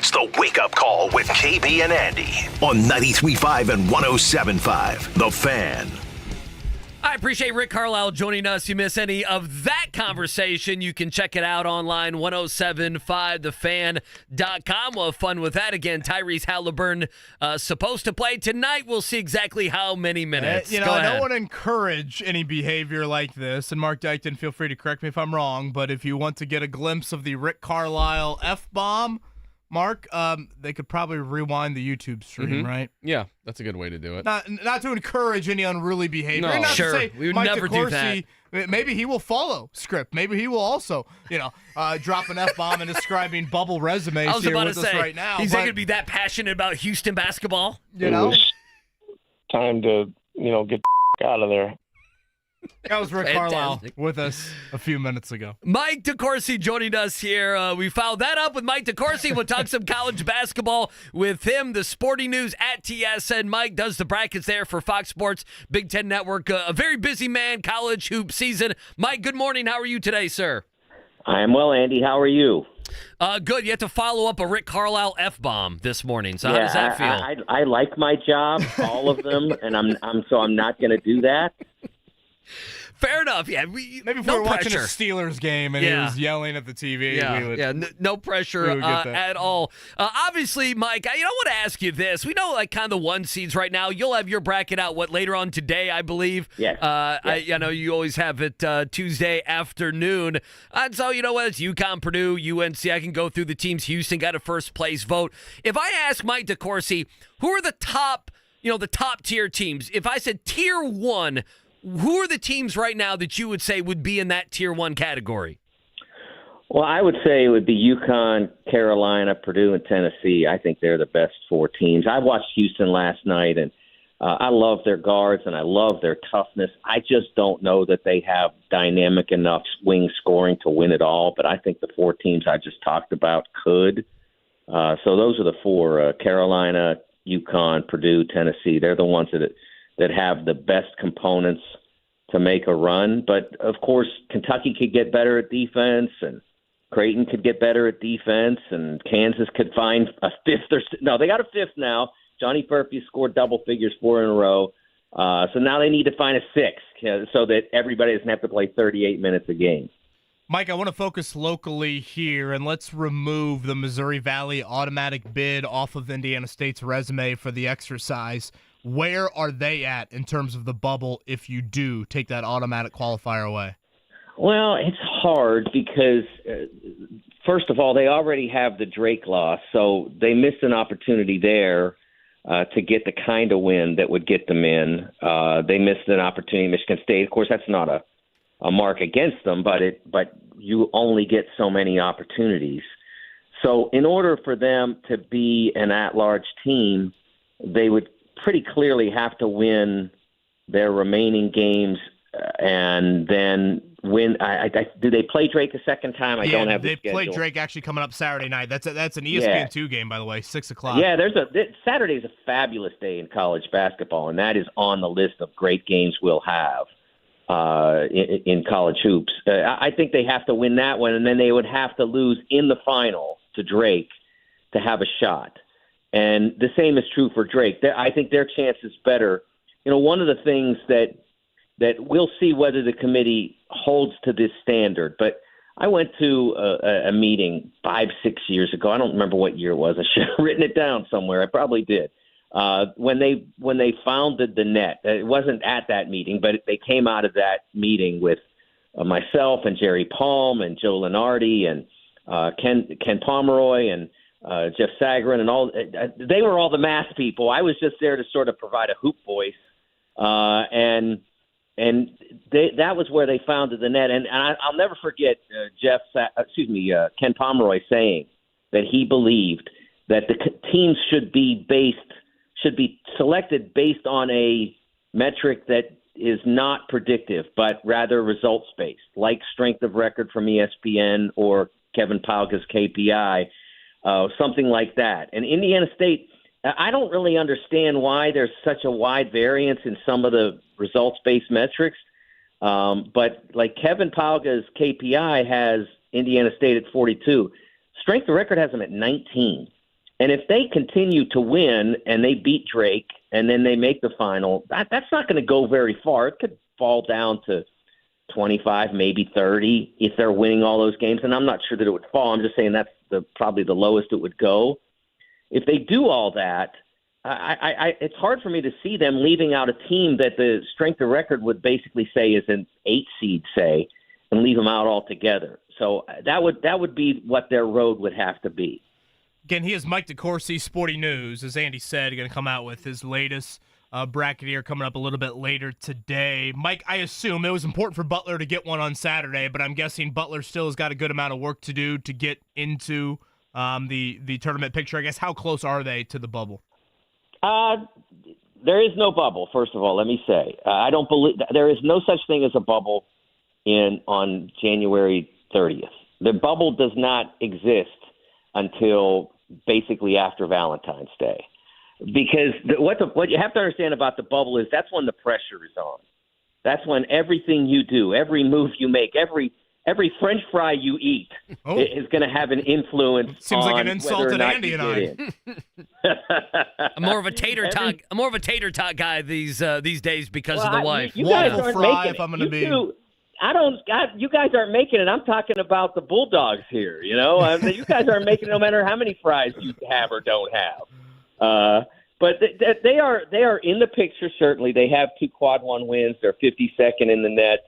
It's the Wake Up Call with KB and Andy on 93.5 and 107.5. The Fan. I appreciate Rick Carlisle joining us. You miss any of that conversation, you can check it out online, 1075thefan.com. We'll have fun with that. Again, Tyrese Haliburton supposed to play tonight. We'll see exactly how many minutes. I don't want to encourage any behavior like this, and Mark Dykton, feel free to correct me if I'm wrong, but if you want to get a glimpse of the Rick Carlisle F-bomb, Mark, they could probably rewind the YouTube stream, right? Yeah, that's a good way to do it. Not to encourage any unruly behavior. No. Not Sure, to say we would Mike never do DeCourcy, maybe he will follow script. Maybe he will also, drop an F-bomb and describing bubble resumes I was here about with to us say, right now. he's not going to be that passionate about Houston basketball. You know? Time to, get out of there. That was Rick Carlisle with us a few minutes ago. Mike DeCourcy joining us here. We followed that up with Mike DeCourcy. We'll talk some college basketball with him. The Sporting News at TSN. Mike does the brackets there for Fox Sports Big Ten Network. A very busy man, college hoop season. Mike, good morning. How are you today, sir? I am well, Andy. How are you? Good. You have to follow up a Rick Carlisle F-bomb this morning. So how does that feel? I like my job, all of them, and I'm not going to do that. Fair enough. Yeah, maybe if we were watching a Steelers game and he was yelling at the TV. No pressure at all. Obviously, Mike, I want to ask you this. We know kind of the one seeds right now. You'll have your bracket out later on today, I believe. Yes. I know you always have it Tuesday afternoon. And so it's UConn, Purdue, UNC. I can go through the teams. Houston got a first place vote. If I ask Mike DeCourcy, who are the top tier teams? If I said tier 1. Who are the teams right now that you would say would be in that tier 1 category? Well, I would say it would be UConn, Carolina, Purdue, and Tennessee. I think they're the best 4 teams. I watched Houston last night, and I love their guards, and I love their toughness. I just don't know that they have dynamic enough wing scoring to win it all, but I think the 4 teams I just talked about could. So those are the 4, Carolina, UConn, Purdue, Tennessee. They're the ones that have the best components to make a run. But, of course, Kentucky could get better at defense, and Creighton could get better at defense, and Kansas could find a 5th. No, they got a 5th now. Johnny Furphy scored double figures 4 in a row. So now they need to find a 6th so that everybody doesn't have to play 38 minutes a game. Mike, I want to focus locally here, and let's remove the Missouri Valley automatic bid off of Indiana State's resume for the exercise. Where are they at in terms of the bubble if you do take that automatic qualifier away? Well, it's hard because, first of all, they already have the Drake loss, so they missed an opportunity there to get the kind of win that would get them in. They missed an opportunity. Michigan State, of course, that's not a mark against them, but you only get so many opportunities. So in order for them to be an at-large team, they would pretty clearly have to win their remaining games and then win. Do they play Drake a second time? I don't have the schedule. They play Drake actually coming up Saturday night. That's an ESPN2 game, by the way, 6 o'clock. Yeah, Saturday is a fabulous day in college basketball, and that is on the list of great games we'll have in college hoops. I think they have to win that one, and then they would have to lose in the final to Drake to have a shot. And the same is true for Drake. I think their chance is better. One of the things that we'll see whether the committee holds to this standard. But I went to a meeting 5-6 years ago. I don't remember what year it was. I should have written it down somewhere. I probably did. When they founded the net, it wasn't at that meeting, but they came out of that meeting with myself and Jerry Palm and Joe Lenardi and Ken Pomeroy and Jeff Sagarin and all. They were all the math people. I was just there to sort of provide a hoop voice, and that was where they founded the net. And I'll never forget Ken Pomeroy saying that he believed that the teams should be selected based on a metric that is not predictive, but rather results-based, like strength of record from ESPN or Kevin Pauga's KPI. Something like that. And Indiana State, I don't really understand why there's such a wide variance in some of the results-based metrics. But like Kevin Pauga's KPI has Indiana State at 42. Strength of record has them at 19. And if they continue to win and they beat Drake and then they make the final, that's not going to go very far. It could fall down to 25, maybe 30 if they're winning all those games. And I'm not sure that it would fall. I'm just saying that's probably the lowest it would go. If they do all that, it's hard for me to see them leaving out a team that the strength of record would basically say is an 8 seed, say, and leave them out altogether. So that would be what their road would have to be. Again, he is Mike DeCourcy, Sporty News. As Andy said, going to come out with his latest bracket here coming up a little bit later today. Mike, I assume it was important for Butler to get one on Saturday, but I'm guessing Butler still has got a good amount of work to do to get into the tournament picture. I guess, how close are they to the bubble? There is no bubble, first of all, let me say. I don't believe there is no such thing as a bubble on January 30th. The bubble does not exist until basically after Valentine's Day. Because what you have to understand about the bubble is that's when the pressure is on. That's when everything you do, every move you make, every French fry you eat is going to have an influence. Seems on like an insult to Andy and I. I'm more of a tater tot guy these days because of the wife. You guys Waffle aren't fry, making if I'm going to be. You guys aren't making it. I'm talking about the Bulldogs here. You know, you guys aren't making it no matter how many fries you have or don't have. But they are in the picture. Certainly, they have 2 quad 1 wins. They're 52nd in the net.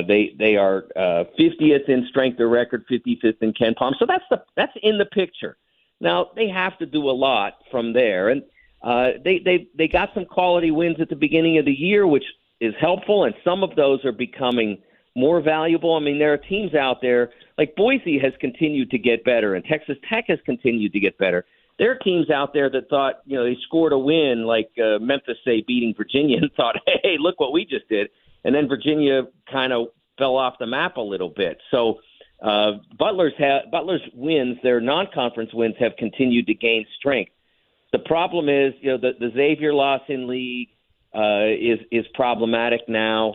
They are 50th in strength of record, 55th in Ken Palm. So that's in the picture. Now they have to do a lot from there, and they got some quality wins at the beginning of the year, which is helpful, and some of those are becoming more valuable. I mean, there are teams out there like Boise has continued to get better, and Texas Tech has continued to get better. There are teams out there that thought, they scored a win, like Memphis, say, beating Virginia, and thought, hey, look what we just did. And then Virginia kind of fell off the map a little bit. So Butler's wins, their non-conference wins, have continued to gain strength. The problem is, the Xavier loss in league is problematic now.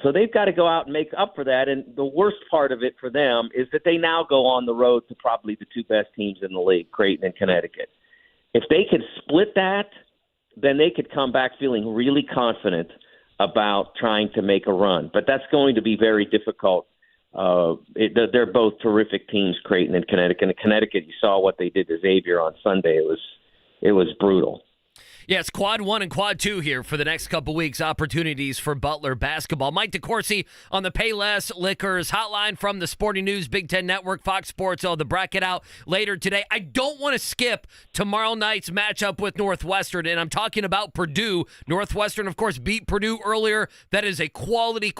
So they've got to go out and make up for that. And the worst part of it for them is that they now go on the road to probably the 2 best teams in the league, Creighton and Connecticut. If they could split that, then they could come back feeling really confident about trying to make a run. But that's going to be very difficult. They're both terrific teams, Creighton and Connecticut. And Connecticut, you saw what they did to Xavier on Sunday. It was brutal. Yeah, it's quad 1 and quad 2 here for the next couple weeks. Opportunities for Butler basketball. Mike DeCourcy on the Payless Liquors hotline from the Sporting News, Big Ten Network, Fox Sports. The bracket out later today. I don't want to skip tomorrow night's matchup with Northwestern, and I'm talking about Purdue. Northwestern, of course, beat Purdue earlier. That is a quality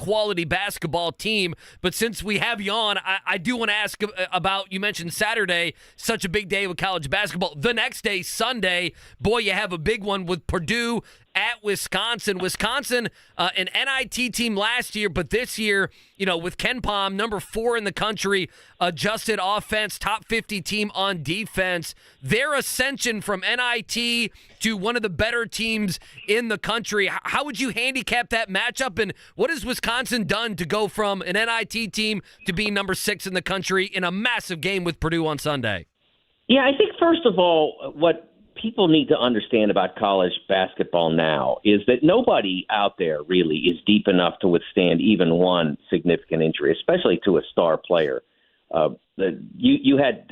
basketball team. But since we have you on, I do want to ask about, you mentioned Saturday, such a big day with college basketball. The next day, Sunday, boy, you have a big one with Purdue at Wisconsin. Wisconsin, an NIT team last year, but this year, with Ken Palm, number 4 in the country, adjusted offense, top 50 team on defense. Their ascension from NIT to one of the better teams in the country. How would you handicap that matchup, and what has Wisconsin done to go from an NIT team to being number 6 in the country in a massive game with Purdue on Sunday? Yeah, I think first of all, what people need to understand about college basketball now is that nobody out there really is deep enough to withstand even one significant injury, especially to a star player. You had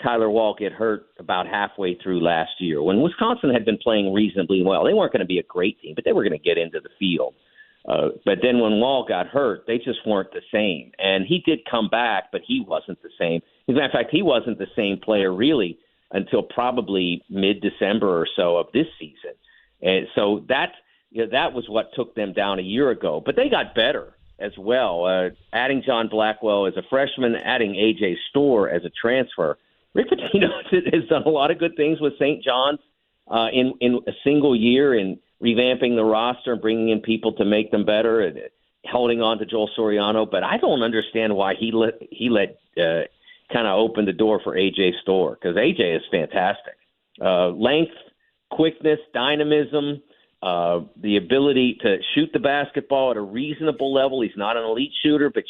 Tyler Wall get hurt about halfway through last year when Wisconsin had been playing reasonably well. They weren't going to be a great team, but they were going to get into the field. But then when Wall got hurt, they just weren't the same. And he did come back, but he wasn't the same. As a matter of fact, he wasn't the same player really until probably mid-December or so of this season. And so that was what took them down a year ago. But they got better as well, adding John Blackwell as a freshman, adding A.J. Storr as a transfer. Rick Pitino has done a lot of good things with St. John's in a single year in revamping the roster and bringing in people to make them better and holding on to Joel Soriano. But I don't understand why he let kind of open the door for A.J. Storr, because A.J. is fantastic. Length, quickness, dynamism, the ability to shoot the basketball at a reasonable level. He's not an elite shooter, but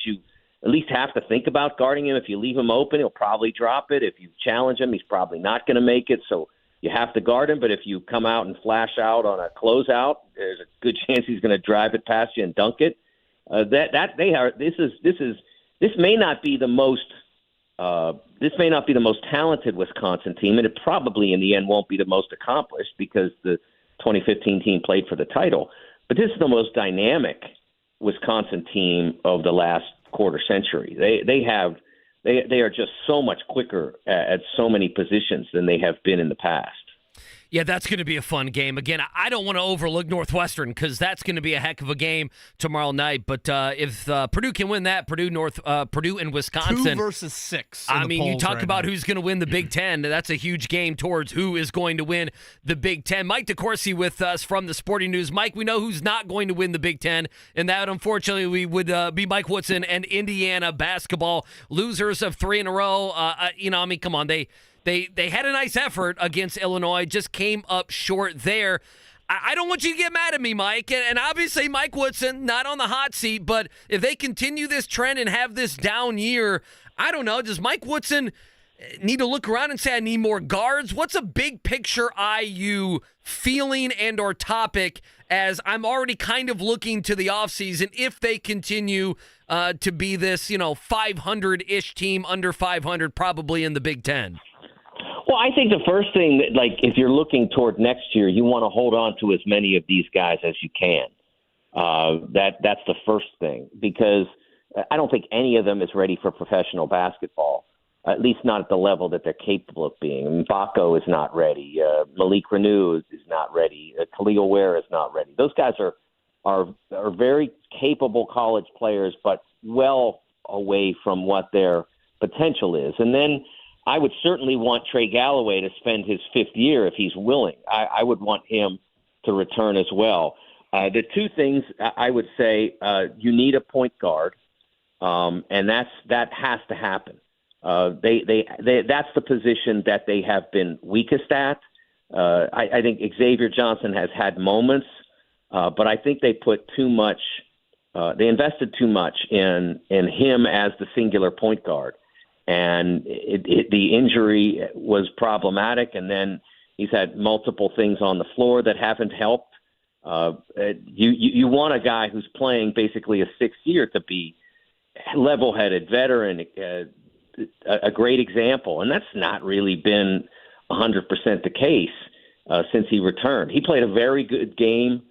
at least have to think about guarding him. If you leave him open, he'll probably drop it. If you challenge him, he's probably not going to make it. So you have to guard him. But if you come out and flash out on a closeout, there's a good chance he's going to drive it past you and dunk it. This may not be the most talented Wisconsin team, and it probably in the end won't be the most accomplished because the 2015 team played for the title. But this is the most dynamic Wisconsin team of the last quarter century. They are just so much quicker at so many positions than they have been in the past. Yeah, that's going to be a fun game. Again, I don't want to overlook Northwestern because that's going to be a heck of a game tomorrow night. But if Purdue can win that, Purdue and Wisconsin. 2 versus 6. I mean, you talk right about now. who's going to win the Big Ten. That's a huge game towards who is going to win the Big Ten. Mike DeCourcy with us from the Sporting News. Mike, we know who's not going to win the Big Ten, and that, unfortunately, would be Mike Woodson and Indiana basketball, losers of 3 in a row. Come on, They had a nice effort against Illinois, just came up short there. I don't want you to get mad at me, Mike. And obviously, Mike Woodson, not on the hot seat, but if they continue this trend and have this down year, I don't know, does Mike Woodson need to look around and say, I need more guards? What's a big picture IU feeling and or topic as I'm already kind of looking to the offseason if they continue to be this, 500-ish team, under 500, probably in the Big Ten? Well, I think the first thing, if you're looking toward next year, you want to hold on to as many of these guys as you can. That's the first thing, because I don't think any of them is ready for professional basketball, at least not at the level that they're capable of being. I mean, Baco is not ready. Malik Renew is not ready. Khalil Ware is not ready. Those guys are very capable college players, but well away from what their potential is. And then I would certainly want Trey Galloway to spend his 5th year if he's willing. I would want him to return as well. The two things I would say, you need a point guard, and that has to happen. That's the position that they have been weakest at. I think Xavier Johnson has had moments, but I think they put too much. They invested too much in him as the singular point guard. And the injury was problematic, and then he's had multiple things on the floor that haven't helped. You want a guy who's playing basically a 6th year to be level-headed, veteran, a great example, and that's not really been 100% the case since he returned. He played a very good game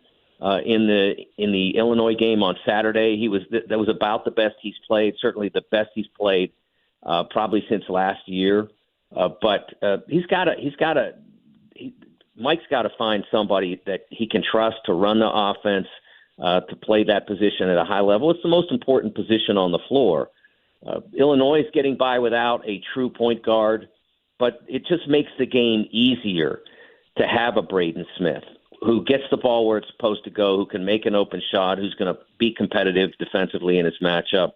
in the Illinois game on Saturday. That was about the best he's played, certainly the best he's played. Probably since last year, but Mike's got to find somebody that he can trust to run the offense, to play that position at a high level. It's the most important position on the floor. Illinois is getting by without a true point guard, but it just makes the game easier to have a Braden Smith who gets the ball where it's supposed to go, who can make an open shot, who's going to be competitive defensively in his matchup.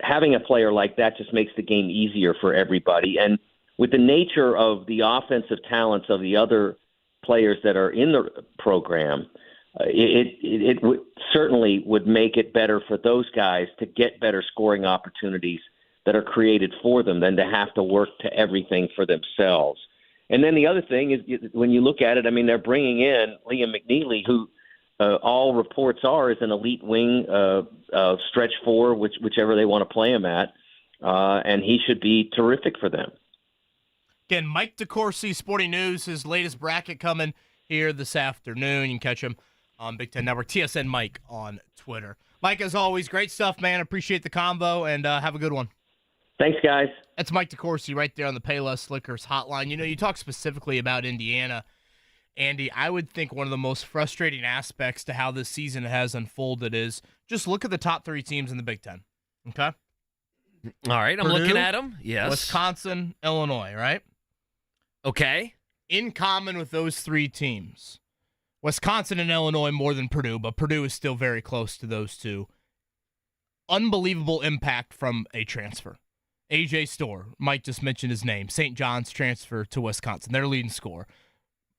Having a player like that just makes the game easier for everybody. And with the nature of the offensive talents of the other players that are in the program, it certainly would make it better for those guys to get better scoring opportunities that are created for them than to have to work to everything for themselves. And then the other thing is, when you look at it, I mean, they're bringing in Liam McNeely, who all reports are is an elite wing stretch 4, whichever they want to play him at, and he should be terrific for them. Again, Mike DeCourcy, Sporting News, his latest bracket coming here this afternoon. You can catch him on Big Ten Network, TSN Mike on Twitter. Mike, as always, great stuff, man. Appreciate the combo, and have a good one. Thanks, guys. That's Mike DeCourcy right there on the Payless Liquors hotline. You talk specifically about Indiana. Andy, I would think one of the most frustrating aspects to how this season has unfolded is just look at the top 3 teams in the Big Ten. Okay? All right, I'm Purdue, looking at them. Yes. Wisconsin, Illinois, right? Okay. In common with those 3 teams, Wisconsin and Illinois more than Purdue, but Purdue is still very close to those 2. Unbelievable impact from a transfer. A.J. Storr, Mike just mentioned his name. St. John's transfer to Wisconsin, their leading scorer.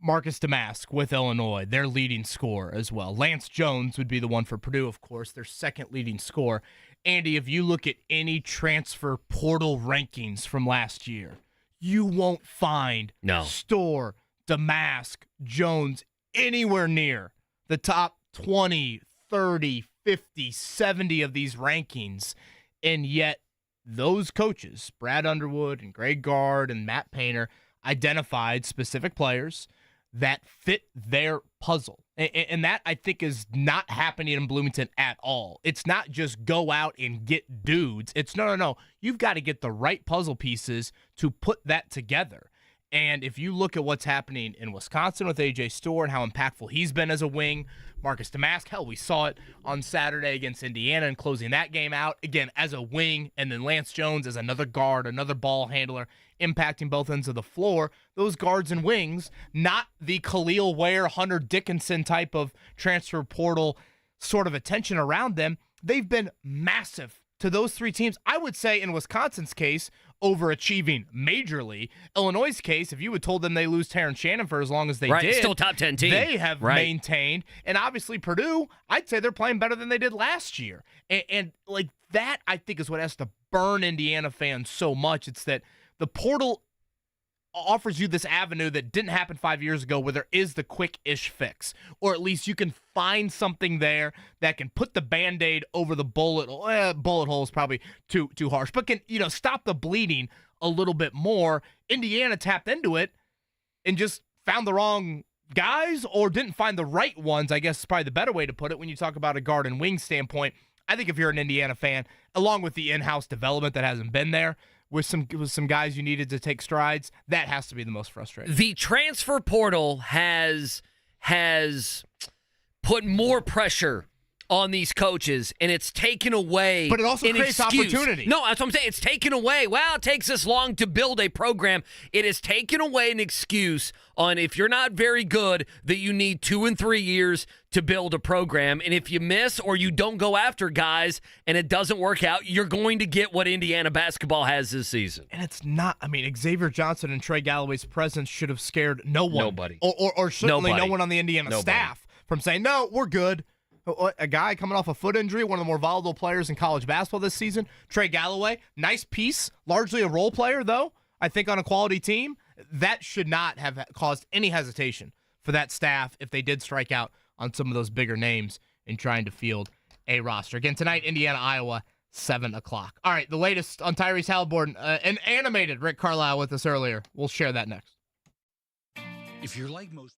Marcus Damask with Illinois, their leading scorer as well. Lance Jones would be the one for Purdue, of course, their second leading scorer. Andy, if you look at any transfer portal rankings from last year, you won't find Storr, Damask, Jones anywhere near the top 20, 30, 50, 70 of these rankings. And yet those coaches, Brad Underwood and Greg Gard and Matt Painter, identified specific players that fit their puzzle. And that, I think, is not happening in Bloomington at all. It's not just go out and get dudes. It's no. You've got to get the right puzzle pieces to put that together. And if you look at what's happening in Wisconsin with A.J. Storr and how impactful he's been as a wing, Marcus Damask, hell, we saw it on Saturday against Indiana and closing that game out, again, as a wing, and then Lance Jones as another guard, another ball handler, impacting both ends of the floor. Those guards and wings, not the Khalil Ware, Hunter Dickinson type of transfer portal sort of attention around them. They've been massive to those three teams. I would say in Wisconsin's case, overachieving majorly. Illinois' case, if you had told them they lose Terrence Shannon for as long as they did, still top 10 team. They have maintained. And obviously Purdue, I'd say they're playing better than they did last year. And like that, I think, is what has to burn Indiana fans so much. It's that the portal offers you this avenue that didn't happen 5 years ago where there is the quick-ish fix. Or at least you can find something there that can put the Band-Aid over the bullet. Bullet hole is probably too harsh. But can, stop the bleeding a little bit more. Indiana tapped into it and just found the wrong guys or didn't find the right ones, I guess is probably the better way to put it when you talk about a guard and wing standpoint. I think if you're an Indiana fan, along with the in-house development that hasn't been there, with some guys you needed to take strides, that has to be the most frustrating. The transfer portal has put more pressure on these coaches, and it's taken away. But it also creates opportunity. No, that's what I'm saying. It's taken away. Well, it takes this long to build a program. It has taken away an excuse on if you're not very good that you need 2 and 3 years to build a program. And if you miss or you don't go after guys and it doesn't work out, you're going to get what Indiana basketball has this season. And it's not, Xavier Johnson and Trey Galloway's presence should have scared no one. Nobody. Or certainly no one on the Indiana staff from saying, no, we're good. A guy coming off a foot injury, one of the more volatile players in college basketball this season, Trey Galloway, nice piece, largely a role player, though, I think on a quality team. That should not have caused any hesitation for that staff if they did strike out on some of those bigger names in trying to field a roster. Again, tonight, Indiana, Iowa, 7 o'clock. All right, the latest on Tyrese Haliburton, an animated Rick Carlisle with us earlier. We'll share that next. If you're like most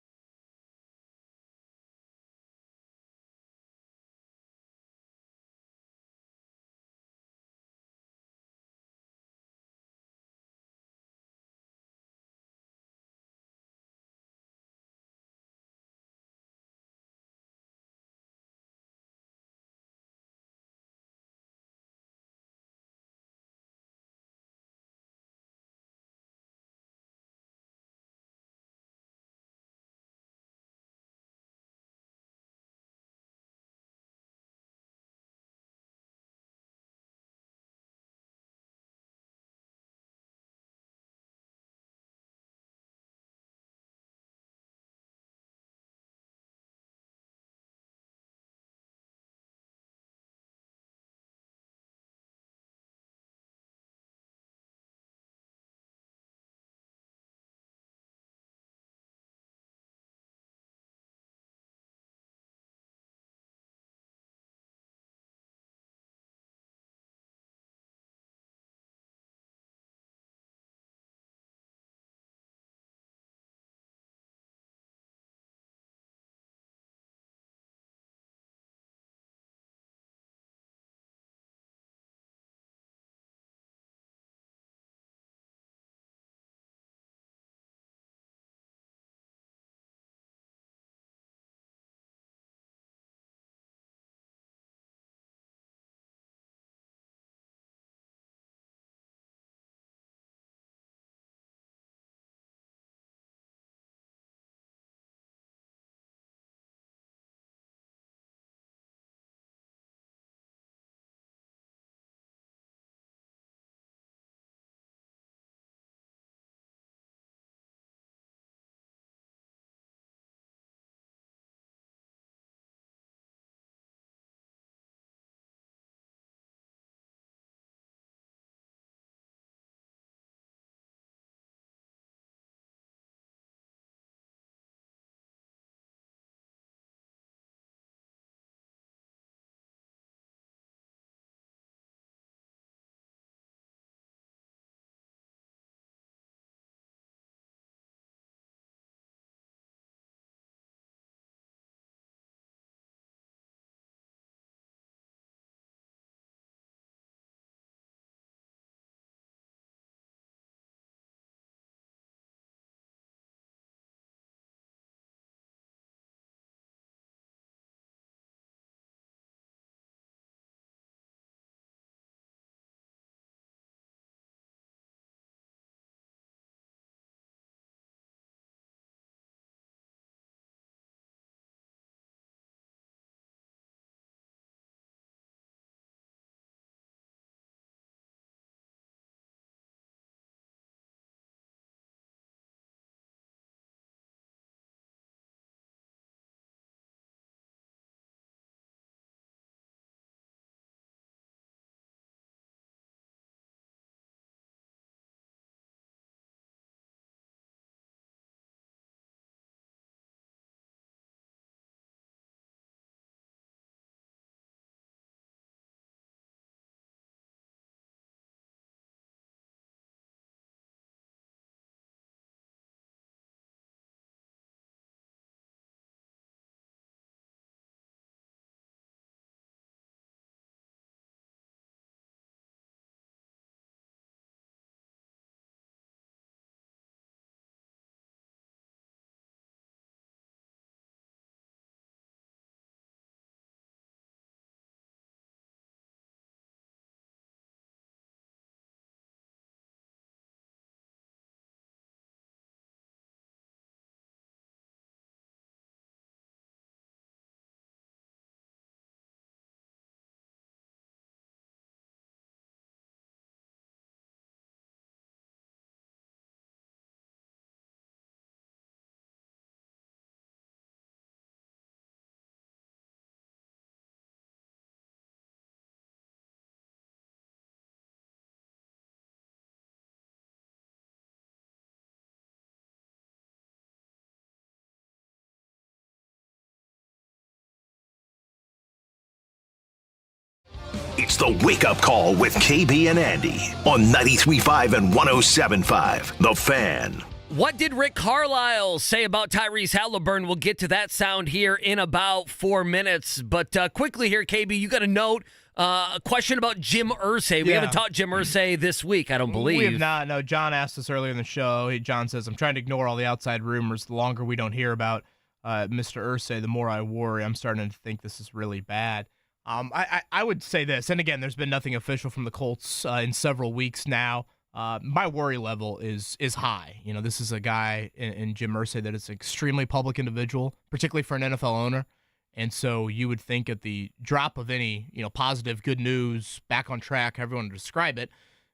It's the Wake Up Call with KB and Andy on 93.5 and 107.5. The Fan. What did Rick Carlisle say about Tyrese Haliburton? We'll get to that sound here in about 4 minutes. But quickly here, KB, you got a note, a question about Jim Irsay. We haven't talked Jim Irsay this week, I don't believe. We have not. No, John asked us earlier in the show. John says, I'm trying to ignore all the outside rumors. The longer we don't hear about Mr. Irsay, the more I worry. I'm starting to think this is really bad. I would say this, and again, there's been nothing official from the Colts in several weeks now. My worry level is high. You know, this is a guy in Jim Irsay that is an extremely public individual, particularly for an NFL owner. And so you would think at the drop of any, positive, good news, back on track, however you want to describe it,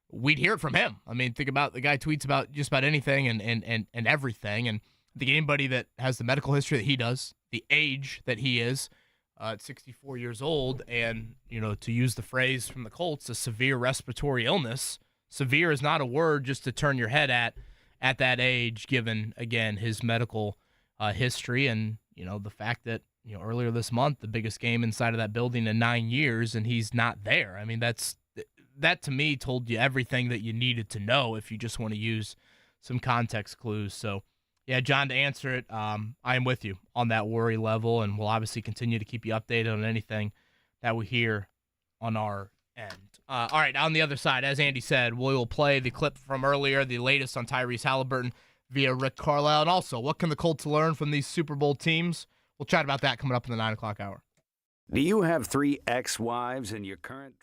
we'd hear it from him. I mean, think about the guy tweets about just about anything and everything. And I think anybody that has the medical history that he does, the age that he is, at 64 years old, and, to use the phrase from the Colts, a severe respiratory illness. Severe is not a word just to turn your head at that age, given, again, his medical history and, the fact that, earlier this month, the biggest game inside of that building in 9 years, and he's not there. I mean, that to me told you everything that you needed to know if you just want to use some context clues. So, yeah, John, to answer it, I am with you on that worry level, and we'll obviously continue to keep you updated on anything that we hear on our end. All right, on the other side, as Andy said, we will play the clip from earlier, the latest on Tyrese Haliburton via Rick Carlisle. And also, what can the Colts learn from these Super Bowl teams? We'll chat about that coming up in the 9 o'clock hour. Do you have 3 ex-wives in your current...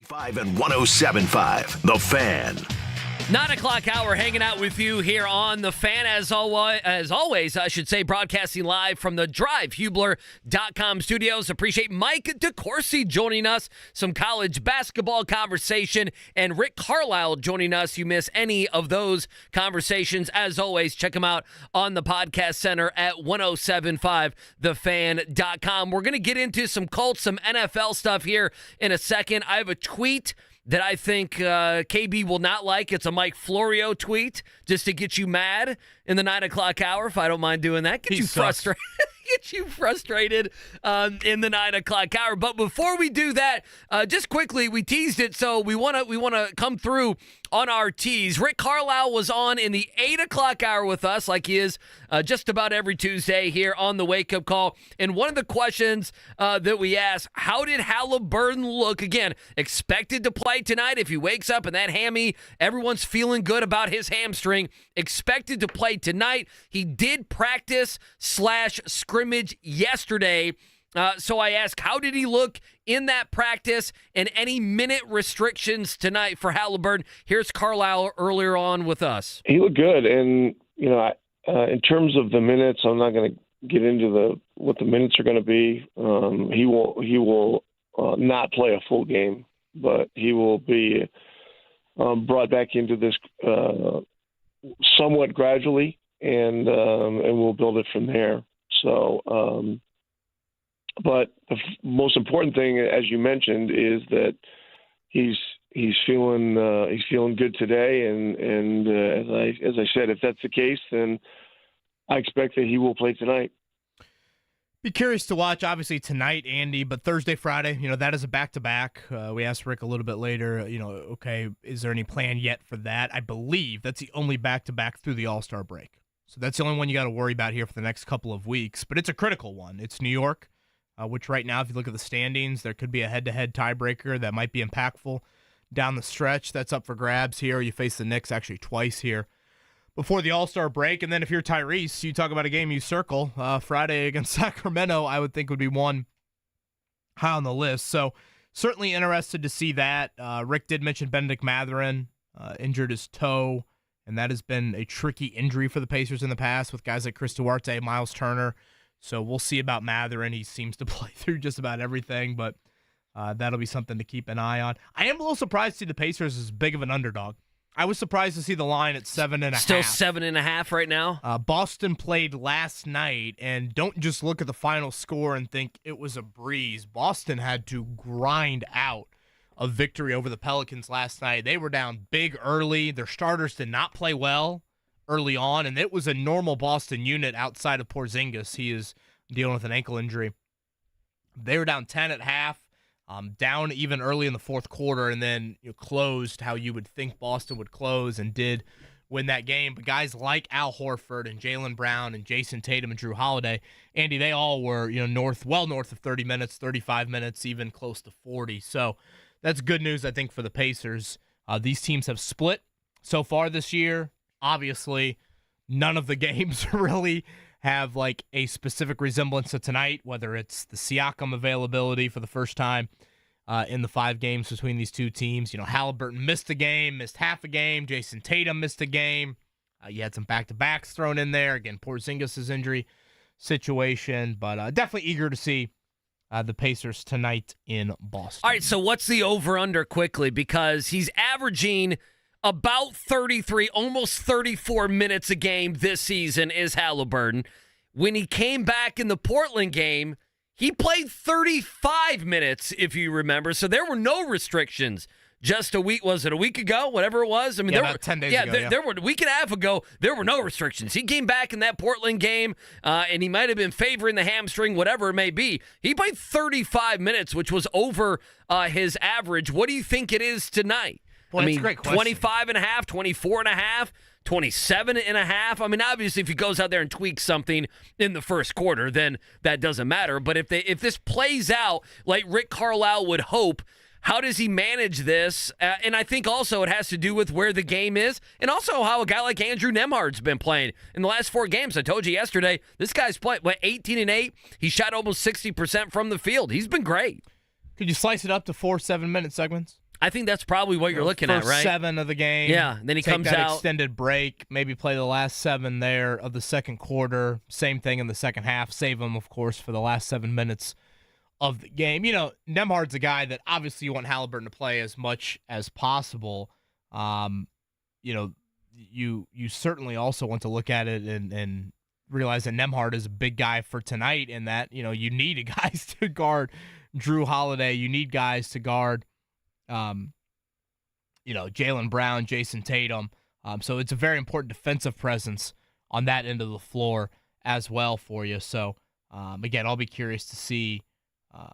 Five and 107.5. The Fan. 9 o'clock hour, hanging out with you here on The Fan, as always, I should say, broadcasting live from the drivehubler.com studios. Appreciate Mike DeCourcy joining us, some college basketball conversation, and Rick Carlisle joining us. You miss any of those conversations, as always, check them out on the podcast center at 1075thefan.com. We're going to get into some Colts, some NFL stuff here in a second. I have a tweet that I think KB will not like. It's a Mike Florio tweet, just to get you mad in the 9 o'clock hour, if I don't mind doing that. Get you frustrated. get you frustrated in the 9 o'clock hour. But before we do that, just quickly, we teased it, so we want to come through on our tease. Rick Carlisle was on in the 8 o'clock hour with us, like he is just about every Tuesday here on the Wake Up Call. And one of the questions that we asked, how did Haliburton look? Again, expected to play tonight. If he wakes up in that hammy, everyone's feeling good about his hamstring. Expected to play tonight. He did practice/scrimmage yesterday. So I asked, how did he look in that practice and any minute restrictions tonight for Haliburton? Here's Carlisle earlier on with us. He looked good, and in terms of the minutes, I'm not going to get into what the minutes are going to be. He will not play a full game, but he will be brought back into this somewhat gradually, and we'll build it from there. So. But the most important thing, as you mentioned, is that he's feeling good today, and as I said, if that's the case, then I expect that he will play tonight. Be curious to watch, obviously, tonight, Andy, but Thursday, Friday, that is a back-to-back. We asked Rick a little bit later, okay, is there any plan yet for that? I believe that's the only back-to-back through the All-Star break. So that's the only one you got to worry about here for the next couple of weeks, but it's a critical one. It's New York. Which right now, if you look at the standings, there could be a head-to-head tiebreaker that might be impactful down the stretch. That's up for grabs here. You face the Knicks actually twice here before the All-Star break. And then if you're Tyrese, you talk about a game you circle. Friday against Sacramento, I would think would be one high on the list. So certainly interested to see that. Rick did mention Benedict Mathurin injured his toe, and that has been a tricky injury for the Pacers in the past with guys like Chris Duarte, Miles Turner. So we'll see about Mathurin. He seems to play through just about everything, but that'll be something to keep an eye on. I am a little surprised to see the Pacers as big of an underdog. I was surprised to see the line at 7.5. Still 7.5 right now? Boston played last night, and don't just look at the final score and think it was a breeze. Boston had to grind out a victory over the Pelicans last night. They were down big early. Their starters did not play well early on, and it was a normal Boston unit outside of Porzingis. He is dealing with an ankle injury. They were down 10 at half, down even early in the fourth quarter, and then closed how you would think Boston would close and did win that game. But guys like Al Horford and Jaylen Brown and Jason Tatum and Drew Holiday, Andy, they all were well north of 30 minutes, 35 minutes, even close to 40. So that's good news, I think, for the Pacers. These teams have split so far this year. Obviously, none of the games really have like a specific resemblance to tonight, whether it's the Siakam availability for the first time in the 5 games between these two teams. Haliburton missed a game, missed half a game. Jason Tatum missed a game. You had some back-to-backs thrown in there. Again, Porzingis' injury situation, but definitely eager to see the Pacers tonight in Boston. All right, so what's the over-under quickly? Because he's averaging about 33, almost 34 minutes a game this season is Haliburton. When he came back in the Portland game, he played 35 minutes, if you remember. So there were no restrictions. Just a week, was it a week ago? Whatever it was. I mean, about 10 days ago. There were a week and a half ago. There were no restrictions. He came back in that Portland game, and he might have been favoring the hamstring, whatever it may be. He played 35 minutes, which was over his average. What do you think it is tonight? Boy, that's a great question. 25 and a half, 24 and a half, 27 and a half. I mean, obviously, if he goes out there and tweaks something in the first quarter, then that doesn't matter. But if this plays out like Rick Carlisle would hope, how does he manage this? And I think also it has to do with where the game is and also how a guy like Andrew Nembhard's been playing in the last 4 games. I told you yesterday, this guy's played 18 and 8. He shot almost 60% from the field. He's been great. Could you slice it up to 4 7-minute segments? I think that's probably what you're looking at, right? 7 of the game. Yeah, then he take comes that out. Extended break, maybe play the last 7 there of the second quarter. Same thing in the second half. Save him, of course, for the last 7 minutes of the game. Nembhard's a guy that obviously you want Haliburton to play as much as possible. You certainly also want to look at it and realize that Nembhard is a big guy for tonight and that, you need guys to guard Drew Holiday. You need guys to guard Jaylen Brown, Jason Tatum. So it's a very important defensive presence on that end of the floor as well for you. So Again, I'll be curious to see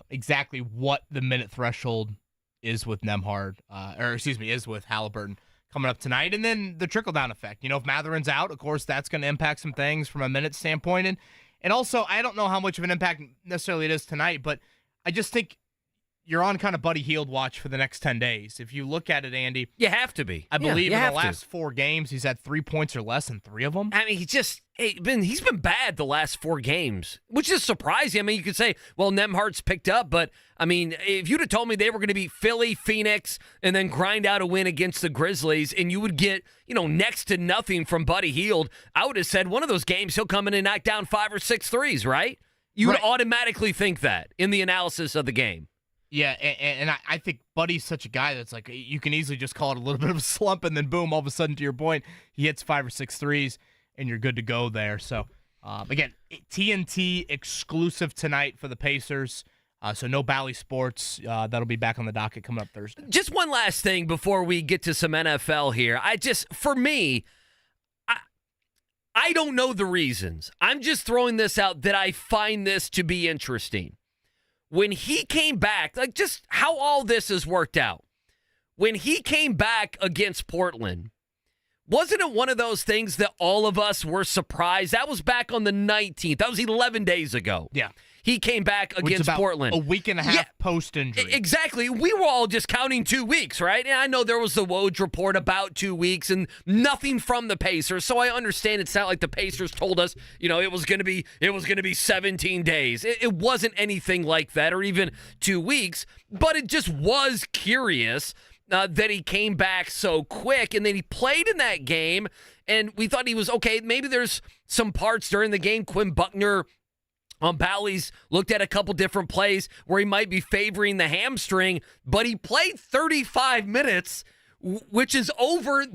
exactly what the minute threshold is with is with Haliburton coming up tonight. And then the trickle-down effect. If Matherin's out, of course, that's going to impact some things from a minute standpoint. And also, I don't know how much of an impact necessarily it is tonight, but I just think you're on kind of Buddy Hield watch for the next 10 days. If you look at it, Andy. You have to be. I believe in the last 4 games, he's had 3 points or less in 3 of them. I mean, he's been bad the last 4 games, which is surprising. I mean, you could say, well, Nembhard's picked up, but, I mean, if you'd have told me they were going to beat Philly, Phoenix, and then grind out a win against the Grizzlies, and you would get, next to nothing from Buddy Hield, I would have said one of those games he'll come in and knock down 5 or 6 threes, right? You would automatically think that in the analysis of the game. Yeah, and I think Buddy's such a guy that's like, you can easily just call it a little bit of a slump, and then boom, all of a sudden, to your point, he hits 5 or 6 threes, and you're good to go there. So, again, TNT exclusive tonight for the Pacers. So no Bally Sports. That'll be back on the docket coming up Thursday. Just one last thing before we get to some NFL here. For me, I don't know the reasons. I'm just throwing this out that I find this to be interesting. When he came back, like just how all this has worked out. When he came back against Portland, wasn't it one of those things that all of us were surprised? That was back on the 19th. That was 11 days ago. Yeah. He came back against Portland. A week and a half post-injury. Exactly. We were all just counting 2 weeks, right? And I know there was the Woj report about 2 weeks and nothing from the Pacers. So I understand it's not like the Pacers told us, it was going to be 17 days. It wasn't anything like that, or even 2 weeks. But it just was curious that he came back so quick, and then he played in that game, and we thought he was okay. Maybe there's some parts during the game. Quinn Buckner on Bally's looked at a couple different plays where he might be favoring the hamstring, but he played 35 minutes, which is over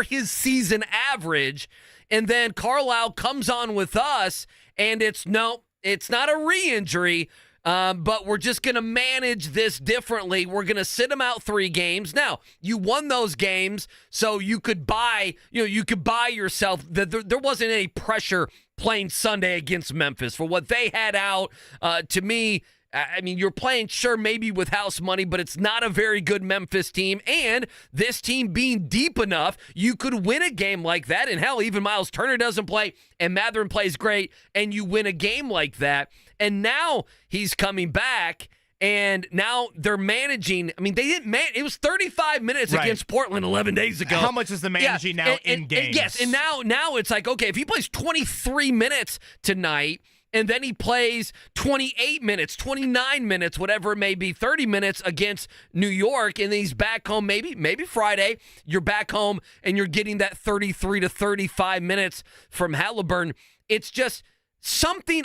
his season average. And then Carlisle comes on with us, and it's not a re-injury. But we're just going to manage this differently. We're going to sit him out 3 games. Now, you won those games, so you could buy yourself that there wasn't any pressure playing Sunday against Memphis for what they had out. To me, I mean, you're playing, sure, maybe with house money, but it's not a very good Memphis team. And this team being deep enough, you could win a game like that. And hell, even Miles Turner doesn't play, and Matherin plays great, and you win a game like that. And now he's coming back, and now they're managing. I mean, they didn't it was 35 minutes against Portland 11 days ago. How much is the managing now in games? Yes, and now it's like, okay, if he plays 23 minutes tonight, and then he plays 28 minutes, 29 minutes, whatever it may be, 30 minutes against New York, and then he's back home maybe Friday. You're back home, and you're getting that 33 to 35 minutes from Haliburton. It's just something,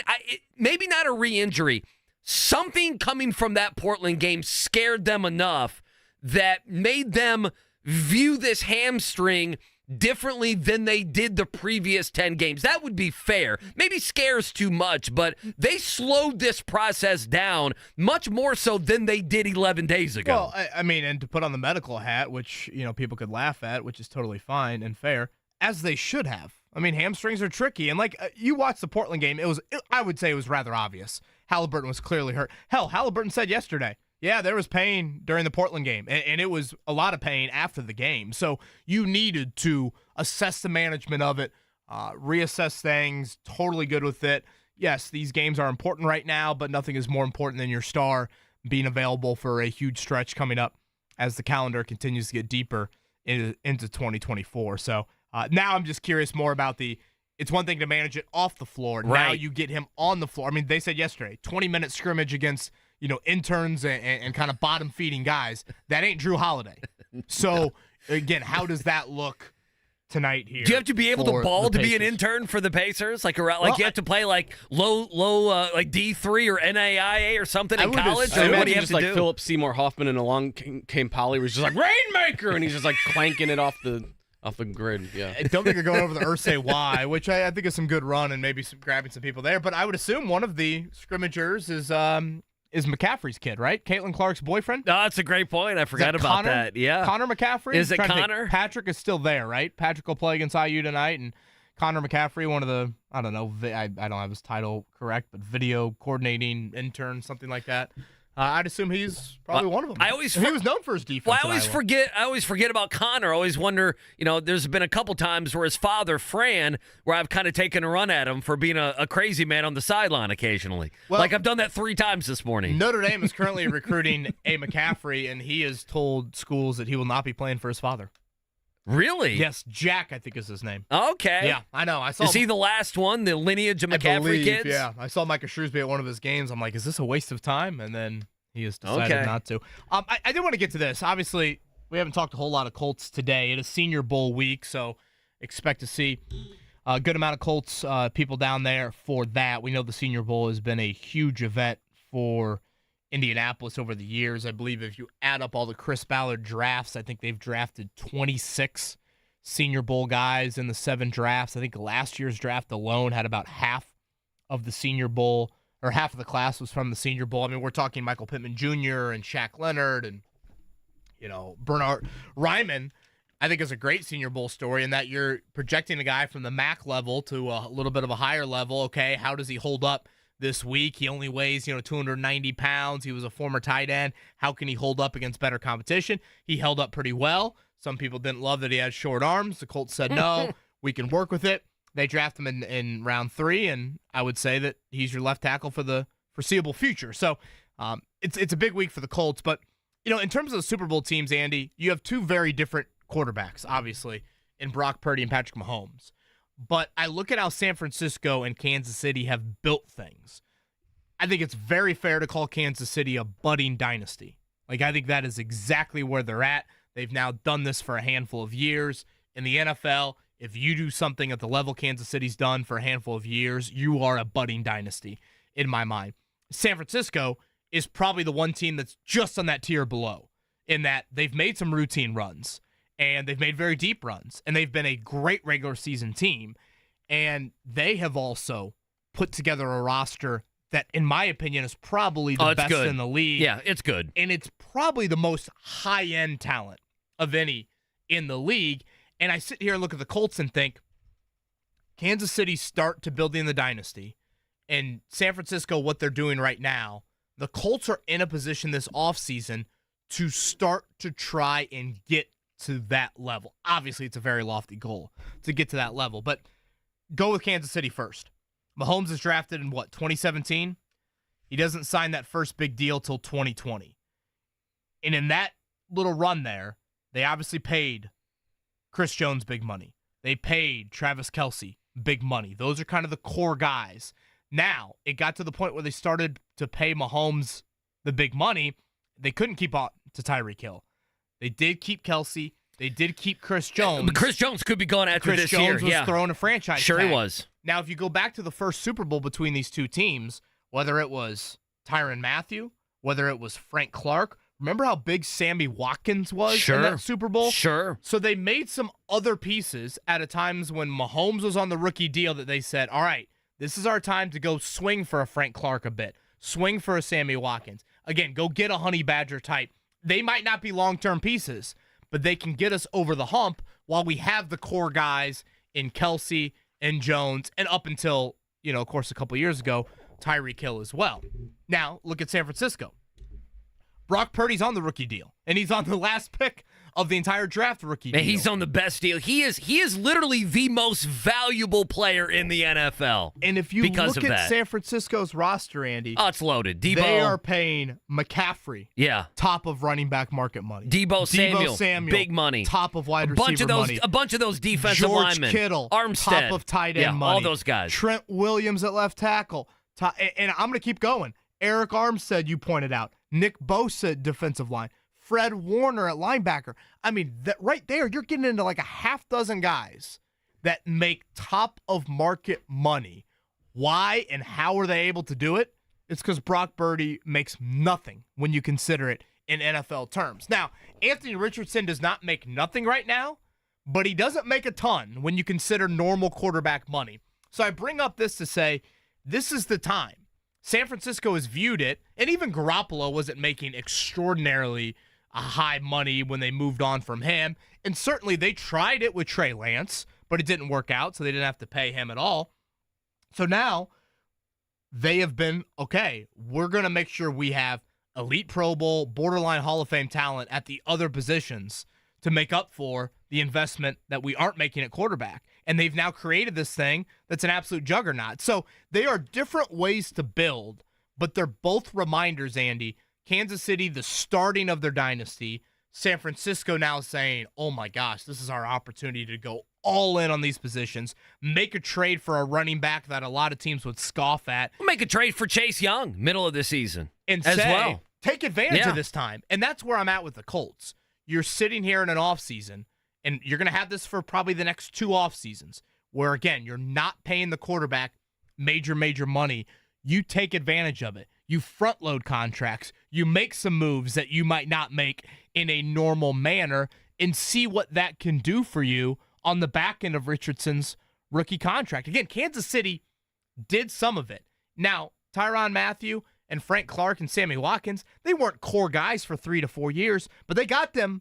maybe not a re-injury, something coming from that Portland game scared them enough that made them view this hamstring differently than they did the previous 10 games. That would be fair. Maybe scares too much, but they slowed this process down much more so than they did 11 days ago. Well, I mean, and to put on the medical hat, which, people could laugh at, which is totally fine and fair, as they should have. I mean, hamstrings are tricky. And you watched the Portland game, I would say it was rather obvious. Haliburton was clearly hurt. Hell, Haliburton said yesterday, yeah, there was pain during the Portland game, and it was a lot of pain after the game. So you needed to assess the management of it, reassess things, totally good with it. Yes, these games are important right now, but nothing is more important than your star being available for a huge stretch coming up as the calendar continues to get deeper into 2024. So now I'm just curious more about it's one thing to manage it off the floor. Right. Now you get him on the floor. I mean, they said yesterday, 20-minute scrimmage against interns and kind of bottom-feeding guys. That ain't Drew Holiday. So, again, how does that look tonight here? Do you have to be able to ball to be an intern for the Pacers? You have to play low like D3 or NAIA or something in college? I what do you have just to do? Philip Seymour Hoffman, and along came Polly, who's just like, Rainmaker! And he's just clanking it off the grid. Yeah. I don't think you're going over the Ursay Y, which I think is some good run and maybe grabbing some people there. But I would assume one of the scrimmagers is McCaffrey's kid, right? Caitlin Clark's boyfriend? No, that's a great point. I forgot about that. Yeah. Connor McCaffrey? Is it Connor? Patrick is still there, right? Patrick will play against IU tonight, and Connor McCaffrey, one of the, I don't know, I don't have his title correct, but video coordinating intern, something like that. I'd assume he's probably one of them. He was known for his defense. Well, I always forget about Connor. I always wonder, there's been a couple times where his father, Fran, where I've kind of taken a run at him for being a crazy man on the sideline occasionally. Well, like I've done that 3 times this morning. Notre Dame is currently recruiting a McCaffrey, and he has told schools that he will not be playing for his father. Really? Yes, Jack, I think is his name. Okay. Yeah, I know. Is he the last one, the lineage of McCaffrey kids? Yeah, I saw Micah Shrewsbury at one of his games. I'm like, is this a waste of time? And then he has decided not to. I did want to get to this. Obviously, we haven't talked a whole lot of Colts today. It is Senior Bowl week, so expect to see a good amount of Colts people down there for that. We know the Senior Bowl has been a huge event for Indianapolis over the years. I believe if you add up all the Chris Ballard drafts, I think they've drafted 26 Senior Bowl guys in the 7 drafts. I think last year's draft alone had about half of the Senior Bowl, or half of the class was from the Senior Bowl. I mean, we're talking Michael Pittman Jr. and Shaq Leonard and, Bernard Ryman, I think is a great Senior Bowl story in that you're projecting a guy from the MAC level to a little bit of a higher level. Okay, how does he hold up this week? He only weighs, 290 pounds. He was a former tight end. How can he hold up against better competition? He held up pretty well. Some people didn't love that he had short arms. The Colts said, no, we can work with it. They draft him in round 3, and I would say that he's your left tackle for the foreseeable future. So it's a big week for the Colts. But, in terms of the Super Bowl teams, Andy, you have 2 very different quarterbacks, obviously, in Brock Purdy and Patrick Mahomes. But I look at how San Francisco and Kansas City have built things. I think it's very fair to call Kansas City a budding dynasty. Like, I think that is exactly where they're at. They've now done this for a handful of years. In the NFL, if you do something at the level Kansas City's done for a handful of years, you are a budding dynasty, in my mind. San Francisco is probably the one team that's just on that tier below, in that they've made some routine runs, and they've made very deep runs, and they've been a great regular season team, and they have also put together a roster that, in my opinion, is probably the best in the league. Yeah, it's good. And it's probably the most high-end talent of any in the league. And I sit here and look at the Colts and think, Kansas City start to building the dynasty, and San Francisco, what they're doing right now, the Colts are in a position this offseason to start to try and get to that level. Obviously, it's a very lofty goal to get to that level, but go with Kansas City first. Mahomes is drafted in 2017? He doesn't sign that first big deal till 2020. And in that little run there, they obviously paid Chris Jones big money. They paid Travis Kelce big money. Those are kind of the core guys. Now, it got to the point where they started to pay Mahomes the big money. They couldn't keep on to Tyreek Hill. They did keep Kelce. They did keep Chris Jones. But Chris Jones could be gone after this year. Chris Jones was throwing a franchise Sure tag. He was. Now, if you go back to the first Super Bowl between these two teams, whether it was Tyrann Mathieu, whether it was Frank Clark, remember how big Sammy Watkins was in that Super Bowl? Sure. So they made some other pieces at a times when Mahomes was on the rookie deal that they said, all right, this is our time to go swing for a Frank Clark a bit, swing for a Sammy Watkins. Again, go get a Honey Badger type. They might not be long-term pieces, but they can get us over the hump while we have the core guys in Kelce and Jones, and up until, of course, a couple years ago, Tyreek Hill as well. Now, look at San Francisco. Brock Purdy's on the rookie deal, and he's on the last pick of the entire draft rookie deal. And he's on the best deal. He is literally the most valuable player in the NFL. And if you look at San Francisco's roster, Andy, oh, it's loaded. Debo, they are paying McCaffrey, top of running back market money. Debo Samuel, big money, top of wide receiver money. A bunch of those defensive George linemen, Kittle, Armstead, top of tight end money. All those guys. Trent Williams at left tackle, and I'm going to keep going. Eric Armstead, you pointed out. Nick Bosa, defensive line. Fred Warner at linebacker. I mean, that right there, you're getting into like a half dozen guys that make top of market money. Why and how are they able to do it? It's because Brock Purdy makes nothing when you consider it in NFL terms. Now, Anthony Richardson does not make nothing right now, but he doesn't make a ton when you consider normal quarterback money. So I bring up this to say, this is the time. San Francisco has viewed it, and even Garoppolo wasn't making extraordinarily high money when they moved on from him. And certainly they tried it with Trey Lance, but it didn't work out, so they didn't have to pay him at all. So now they have been, okay, we're going to make sure we have elite Pro Bowl, borderline Hall of Fame talent at the other positions to make up for the investment that we aren't making at quarterback. And they've now created this thing that's an absolute juggernaut. So they are different ways to build, but they're both reminders, Andy. Kansas City, the starting of their dynasty. San Francisco now saying, oh my gosh, this is our opportunity to go all in on these positions, make a trade for a running back that a lot of teams would scoff at. We'll make a trade for Chase Young, middle of the season, and as say, well. Take advantage of this time. And that's where I'm at with the Colts. You're sitting here in an offseason, and you're going to have this for probably the next 2 off seasons, where, again, you're not paying the quarterback major money. You take advantage of it. You front load contracts. You make some moves that you might not make in a normal manner and see what that can do for you on the back end of Richardson's rookie contract. Again, Kansas City did some of it. Now, Tyrann Mathieu and Frank Clark and Sammy Watkins, they weren't core guys for 3 to 4 years, but they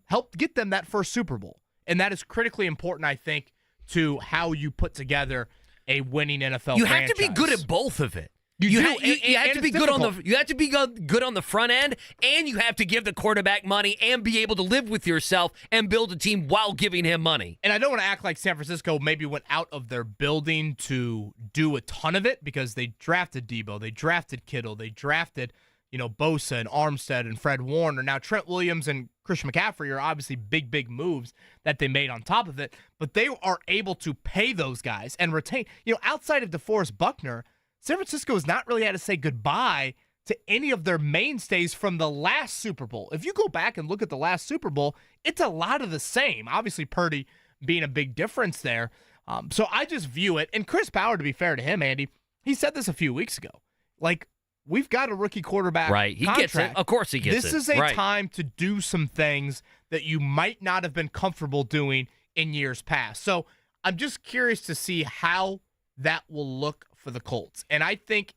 helped get them that first Super Bowl. And that is critically important, I think, to how you put together a winning NFL You franchise. have to be good at both of it. You have to be good difficult. on the front end, and you have to give the quarterback money and be able to live with yourself and build a team while giving him money. And I don't want to act like San Francisco maybe went out of their building to do a ton of it, because they drafted Debo, they drafted Kittle, they drafted, Bosa and Armstead and Fred Warner. Now Trent Williams and Christian McCaffrey are obviously big moves that they made on top of it, but they are able to pay those guys and retain. Outside of DeForest Buckner, San Francisco has not really had to say goodbye to any of their mainstays from the last Super Bowl. If you go back and look at the last Super Bowl, it's a lot of the same. Obviously, Purdy being a big difference there. So I just view it. And Chris Bauer, to be fair to him, Andy, he said this a few weeks ago. Like, we've got a rookie quarterback Right, he contract. gets it. Of course he gets it. This is a time to do some things that you might not have been comfortable doing in years past. So I'm just curious to see how that will look for the Colts. And I think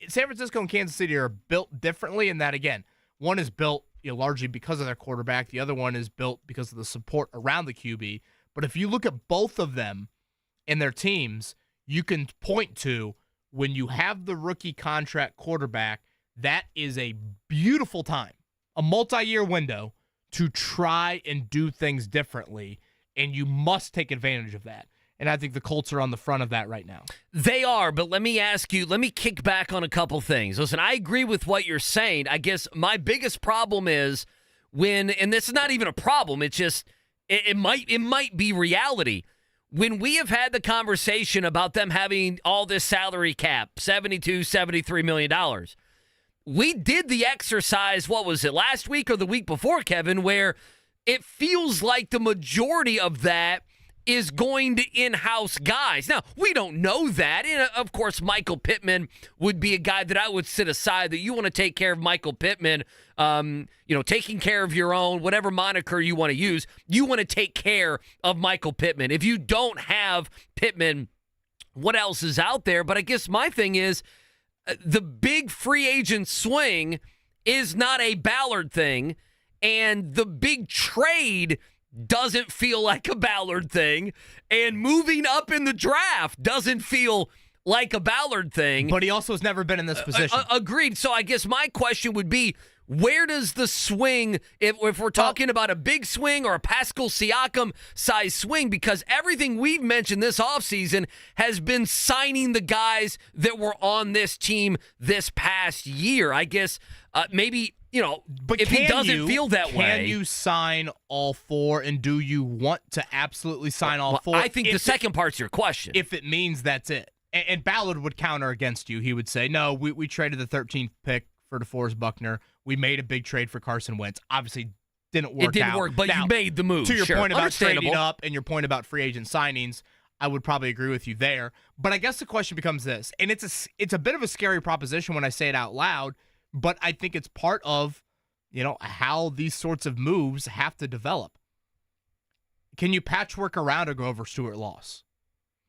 San Francisco and Kansas City are built differently in that, again, one is built largely because of their quarterback. The other one is built because of the support around the QB. But if you look at both of them and their teams, you can point to when you have the rookie contract quarterback, that is a beautiful time, a multi-year window to try and do things differently, and you must take advantage of that. And I think the Colts are on the front of that right now. They are, but let me kick back on a couple things. Listen, I agree with what you're saying. I guess my biggest problem is and this is not even a problem, it's just, it might be reality. When we have had the conversation about them having all this salary cap, $72, $73 million, we did the exercise, what was it, last week or the week before, Kevin, where it feels like the majority of that is going to in-house guys. Now, we don't know that. And of course, Michael Pittman would be a guy that I would sit aside, that you want to take care of Michael Pittman, taking care of your own, whatever moniker you want to use, you want to take care of Michael Pittman. If you don't have Pittman, what else is out there? But I guess my thing is, the big free agent swing is not a Ballard thing, and the big trade doesn't feel like a Ballard thing, and moving up in the draft doesn't feel like a Ballard thing. But he also has never been in this position. Agreed. So I guess my question would be, where does the swing, if we're talking about a big swing or a Pascal Siakam size swing, because everything we've mentioned this offseason has been signing the guys that were on this team this past year. I guess maybe, but if he doesn't feel that way. Can you sign all four, and do you want to absolutely sign all four? I think the second part's your question. If it means that's it. And Ballard would counter against you. He would say, no, we traded the 13th pick for DeForest Buckner. We made a big trade for Carson Wentz. Obviously, didn't work out. It didn't work, but now, you made the move. To your sure. point about trading up and your point about free agent signings, I would probably agree with you there. But I guess the question becomes this, and it's a bit of a scary proposition when I say it out loud, but I think it's part of, how these sorts of moves have to develop. Can you patchwork around a Grover Stewart loss?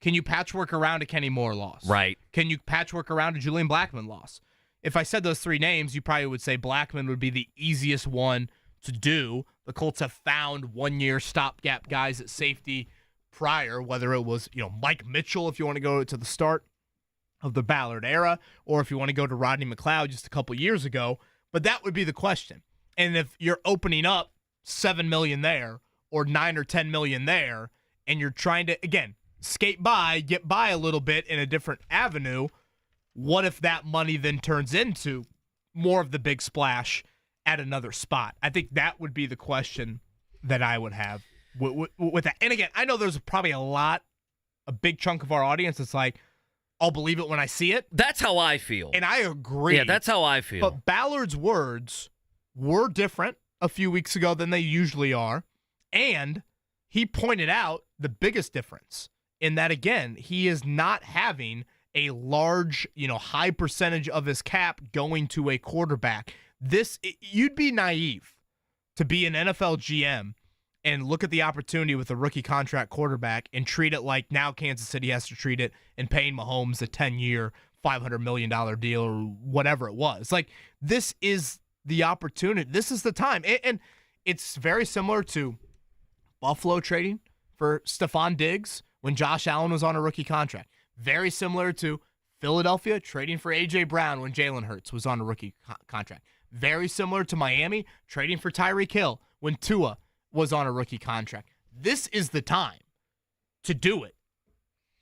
Can you patchwork around a Kenny Moore loss? Right. Can you patchwork around a Julian Blackmon loss? If I said those three names, you probably would say Blackmon would be the easiest one to do. The Colts have found one-year stopgap guys at safety prior, whether it was, Mike Mitchell, if you want to go to the start of the Ballard era, or if you want to go to Rodney McLeod just a couple years ago. But that would be the question. And if you're opening up $7 million there or $9 or $10 million there, and you're trying to, again, skate by, get by a little bit in a different avenue, what if that money then turns into more of the big splash at another spot? I think that would be the question that I would have with that. And again, I know there's probably a big chunk of our audience that's like, I'll believe it when I see it. That's how I feel. And I agree. Yeah, that's how I feel. But Ballard's words were different a few weeks ago than they usually are. And he pointed out the biggest difference in that, again, he is not having a large, high percentage of his cap going to a quarterback. You'd be naive to be an NFL GM and look at the opportunity with a rookie contract quarterback and treat it like now Kansas City has to treat it and paying Mahomes a 10-year, $500 million deal or whatever it was. Like, this is the opportunity. This is the time. And it's very similar to Buffalo trading for Stephon Diggs when Josh Allen was on a rookie contract. Very similar to Philadelphia trading for A.J. Brown when Jalen Hurts was on a rookie contract. Very similar to Miami trading for Tyreek Hill when Tua was on a rookie contract. This is the time to do it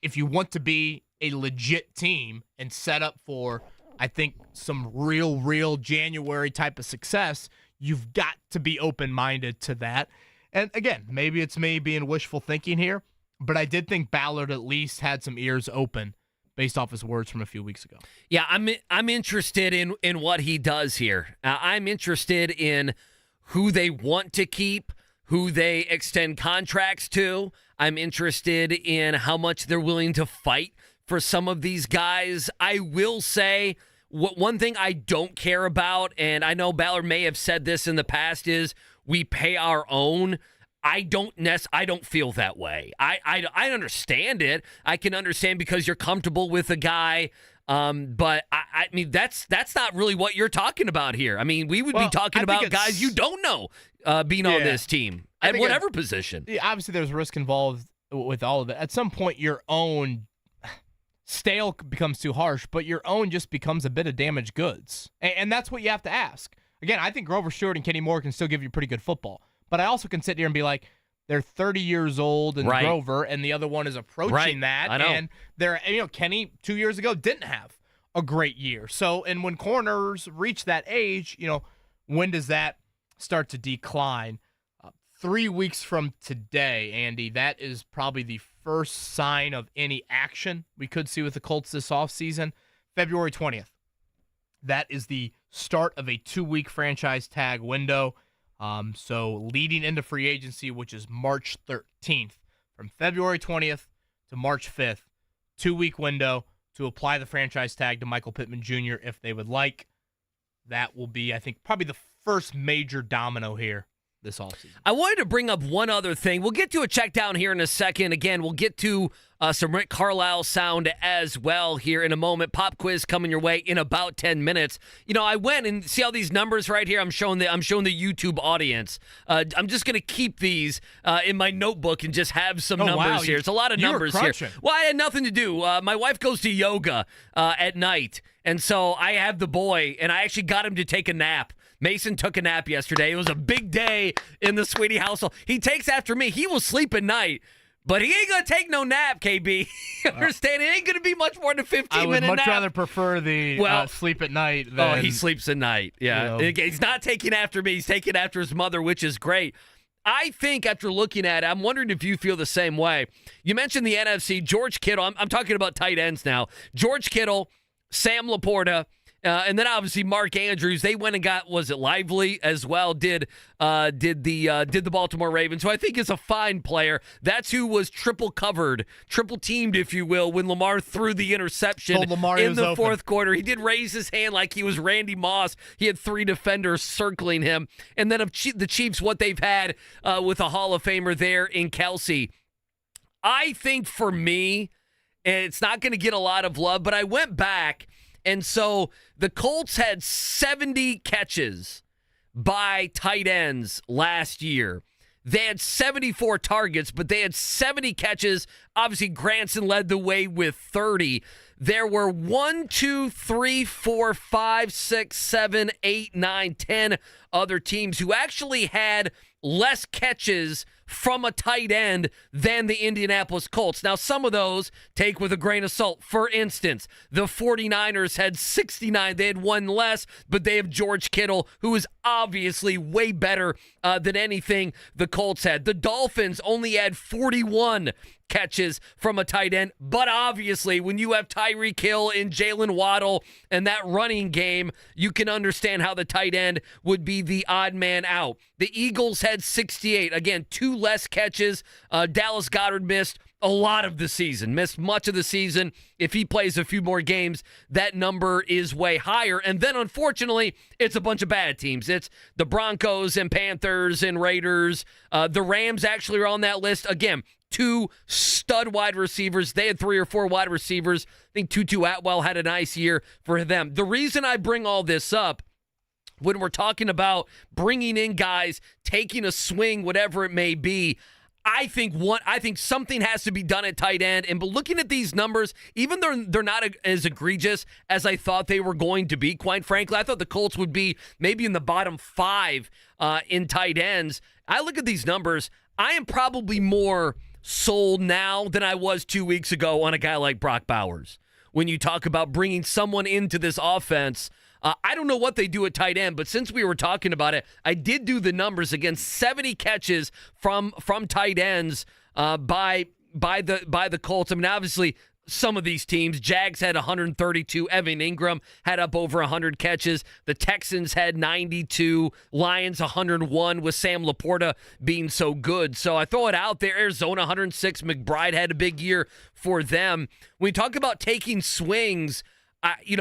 if you want to be a legit team and set up for, I think, some real January type of success. You've got to be open-minded to that. And again, maybe it's me being wishful thinking here, but I did think Ballard at least had some ears open based off his words from a few weeks ago. Yeah, I'm interested in what he does here. I'm interested in who they want to keep, who they extend contracts to. I'm interested in how much they're willing to fight for some of these guys. I will say one thing I don't care about, and I know Ballard may have said this in the past, is we pay our own. I don't feel that way. I understand it. I can understand because you're comfortable with a guy. But I mean, that's not really what you're talking about here. I mean, we would be talking about guys you don't know being on this team at whatever position. Obviously, there's risk involved with all of it. At some point, your own stale becomes too harsh, but your own just becomes a bit of damaged goods. And that's what you have to ask. Again, I think Grover Stewart and Kenny Moore can still give you pretty good football. But I also can sit here and be like, they're 30 years old and Grover, and the other one is approaching that. I know. And they're, Kenny 2 years ago didn't have a great year. So, and when corners reach that age, when does that start to decline? 3 weeks from today, Andy, that is probably the first sign of any action we could see with the Colts this offseason. February 20th. That is the start of a 2-week franchise tag window. So leading into free agency, which is March 13th, from February 20th to March 5th, 2-week window to apply the franchise tag to Michael Pittman Jr. if they would like. That will be, I think, probably the first major domino here this offseason. I wanted to bring up one other thing. We'll get to a check down here in a second. Again, we'll get to some Rick Carlisle sound as well here in a moment. Pop quiz coming your way in about 10 minutes. I went and see all these numbers right here. I'm showing the YouTube audience. I'm just going to keep these in my notebook and just have some numbers here. It's a lot of numbers here. Well, I had nothing to do. My wife goes to yoga at night, and so I have the boy, and I actually got him to take a nap. Mason took a nap yesterday. It was a big day in the Sweeney household. He takes after me. He will sleep at night, but he ain't going to take no nap, KB. Understand? It ain't going to be much more than a 15-minute nap. I would much rather prefer the sleep at night than... Oh, he sleeps at night. Yeah. He's not taking after me. He's taking after his mother, which is great. I think after looking at it, I'm wondering if you feel the same way. You mentioned the NFC. George Kittle. I'm talking about tight ends now. George Kittle, Sam Laporta, and then obviously Mark Andrews. They went and got, was it Lively as well? Did the Baltimore Ravens, who I think is a fine player. That's who was triple teamed, if you will, when Lamar threw the interception in the fourth quarter. He did raise his hand like he was Randy Moss. He had 3 defenders circling him. And then of the Chiefs, what they've had with a Hall of Famer there in Kelsey. I think for me, and it's not going to get a lot of love, but I went back. And so the Colts had 70 catches by tight ends last year. They had 74 targets, but they had 70 catches. Obviously, Granson led the way with 30. There were 1, 2, 3, 4, 5, 6, 7, 8, 9, 10 other teams who actually had less catches from a tight end than the Indianapolis Colts. Now, some of those take with a grain of salt. For instance, the 49ers had 69. They had one less, but they have George Kittle, who is obviously way better than anything the Colts had. The Dolphins only had 41 catches from a tight end, but obviously when you have Tyreek Hill and Jalen Waddle and that running game, you can understand how the tight end would be the odd man out. The Eagles had 68. Again, 2 less catches. Dallas Goedert missed a lot of the season, missed much of the season. If he plays a few more games, that number is way higher. And then, unfortunately, it's a bunch of bad teams. It's the Broncos and Panthers and Raiders. The Rams actually are on that list. Again, 2 stud wide receivers. They had 3 or 4 wide receivers. I think Tutu Atwell had a nice year for them. The reason I bring all this up when we're talking about bringing in guys, taking a swing, whatever it may be, I think something has to be done at tight end. And but looking at these numbers, even though they're not as egregious as I thought they were going to be, quite frankly, I thought the Colts would be maybe in the bottom 5 in tight ends. I look at these numbers, I am probably more sold now than I was 2 weeks ago on a guy like Brock Bowers. When you talk about bringing someone into this offense, I don't know what they do at tight end, but since we were talking about it, I did do the numbers again. 70 catches from tight ends by the Colts. I mean, obviously, some of these teams, Jags had 132. Evan Ingram had up over 100 catches. The Texans had 92. Lions 101 with Sam Laporta being so good. So I throw it out there. Arizona 106. McBride had a big year for them. When we talk about taking swings,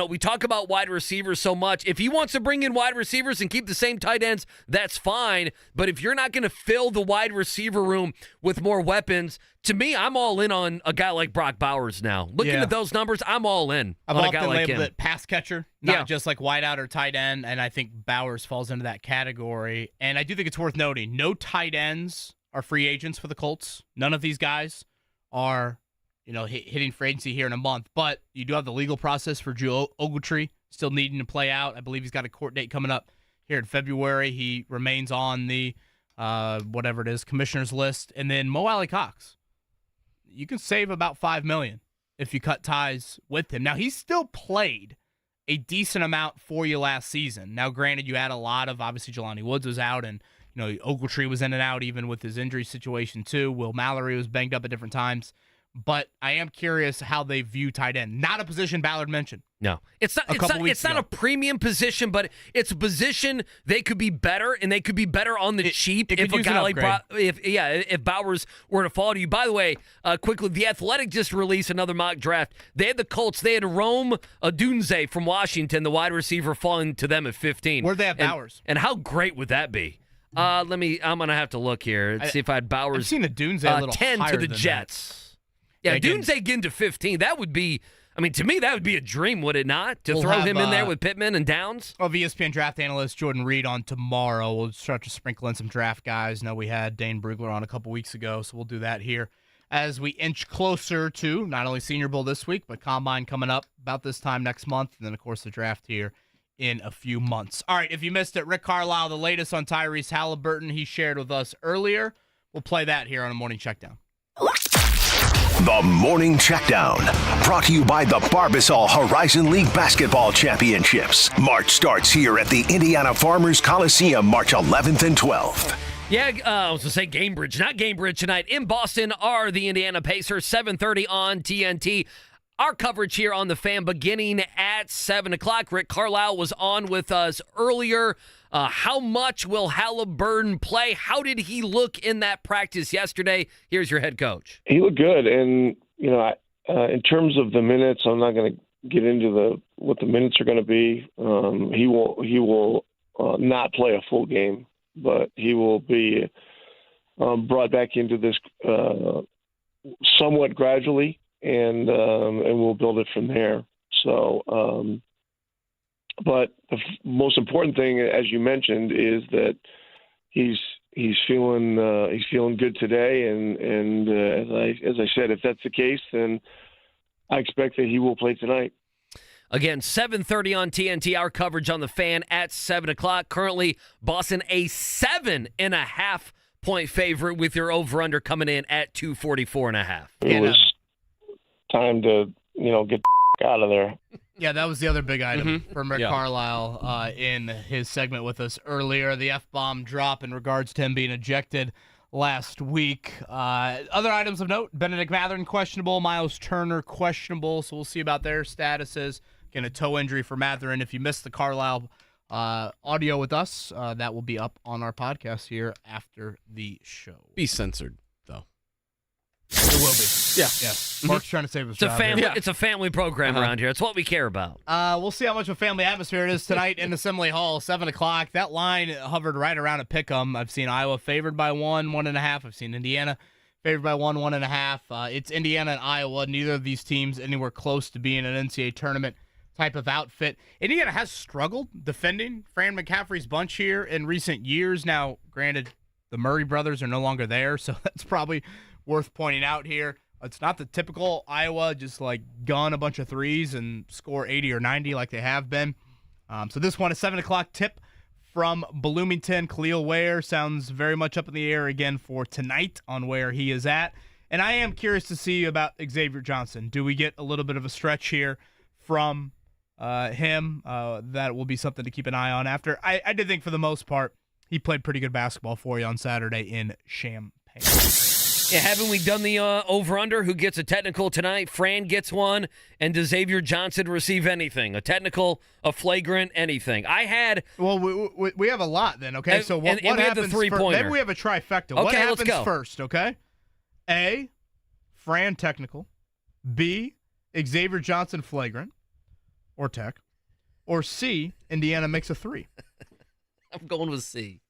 we talk about wide receivers so much. If he wants to bring in wide receivers and keep the same tight ends, that's fine. But if you're not going to fill the wide receiver room with more weapons, to me, I'm all in on a guy like Brock Bowers now. Looking at those numbers, I'm all in I've on a often guy like labeled him. it pass catcher, not just like wideout or tight end, and I think Bowers falls into that category. And I do think it's worth noting, no tight ends are free agents for the Colts. None of these guys are hitting free agency here in a month. But you do have the legal process for Drew Ogletree still needing to play out. I believe he's got a court date coming up here in February. He remains on the, whatever it is, commissioner's list. And then Mo Alley Cox. You can save about $5 million if you cut ties with him. Now, he still played a decent amount for you last season. Now, granted, you had a lot of, obviously, Jelani Woods was out, and Ogletree was in and out even with his injury situation too. Will Mallory was banged up at different times. But I am curious how they view tight end. Not a position Ballard mentioned. No, it's not a premium position, but it's a position they could be better, and they could be better on the cheap if a guy like if Bowers were to fall to you. By the way, quickly, The Athletic just released another mock draft. They had the Colts. They had Rome Odunze from Washington, the wide receiver, falling to them at 15. Where'd they have Bowers? And how great would that be? I'm gonna have to look here and see if I had Bowers. I've seen Odunze a little 10 higher to the than Jets. That. Yeah, Dunze getting to 15, that would be, to me, that would be a dream, would it not? To throw him in there with Pittman and Downs? Well, ESPN draft analyst Jordan Reed on tomorrow. We'll start to sprinkle in some draft guys. I know we had Dane Brugler on a couple weeks ago, so we'll do that here as we inch closer to not only Senior Bowl this week, but Combine coming up about this time next month, and then, of course, the draft here in a few months. All right, if you missed it, Rick Carlisle, the latest on Tyrese Haliburton, he shared with us earlier. We'll play that here on a Morning Checkdown. The Morning Checkdown, brought to you by the Barbasol Horizon League Basketball Championships. March starts here at the Indiana Farmers Coliseum, March 11th and 12th. Yeah, I was going to say Gamebridge, not Gamebridge tonight. In Boston are the Indiana Pacers, 7:30 on TNT. Our coverage here on The Fan beginning at 7 o'clock. Rick Carlisle was on with us earlier. How much will Haliburton play? How did he look in that practice yesterday? Here's your head coach. He looked good, and in terms of the minutes, I'm not going to get into what the minutes are going to be. He will not play a full game, but he will be brought back into this somewhat gradually, and we'll build it from there. So. But the most important thing, as you mentioned, is that he's he's feeling good today, and as I said, if that's the case, then I expect that he will play tonight. Again, 7:30 on TNT. Our coverage on the Fan at 7 o'clock. Currently, Boston a 7.5 point favorite with your over/under coming in at 244.5. It was time to get the out of there. Yeah, that was the other big item from Rick Carlisle in his segment with us earlier. The F-bomb drop in regards to him being ejected last week. Other items of note: Benedict Mathurin questionable, Miles Turner questionable. So we'll see about their statuses. Again, a toe injury for Mathurin. If you missed the Carlisle audio with us, that will be up on our podcast here after the show. Be censored, though. It will be. Yeah. Mark's trying to save his job. It's a family program around here. It's what we care about. We'll see how much of a family atmosphere it is tonight in Assembly Hall, 7 o'clock. That line hovered right around a pick'em. I've seen Iowa favored by 1.5. I've seen Indiana favored by 1.5. It's Indiana and Iowa. Neither of these teams anywhere close to being an NCAA tournament type of outfit. Indiana has struggled defending Fran McCaffrey's bunch here in recent years. Now, granted, the Murray brothers are no longer there, so that's probably worth pointing out here. It's not the typical Iowa just like gun a bunch of threes and score 80 or 90 like they have been. So this one, a 7 o'clock tip from Bloomington. Khalil Ware sounds very much up in the air again for tonight on where he is at. And I am curious to see about Xavier Johnson. Do we get a little bit of a stretch here from him? That will be something to keep an eye on after. I did think for the most part he played pretty good basketball for you on Saturday in Champaign. Yeah, haven't we done the over-under? Who gets a technical tonight? Fran gets one. And does Xavier Johnson receive anything? A technical, a flagrant, anything? I had... Well, we have a lot then, okay? So what happens first? Maybe we have a trifecta. Okay, what happens let's go. first, okay? A, Fran technical. B, Xavier Johnson flagrant or tech. Or C, Indiana makes a 3. I'm going with C.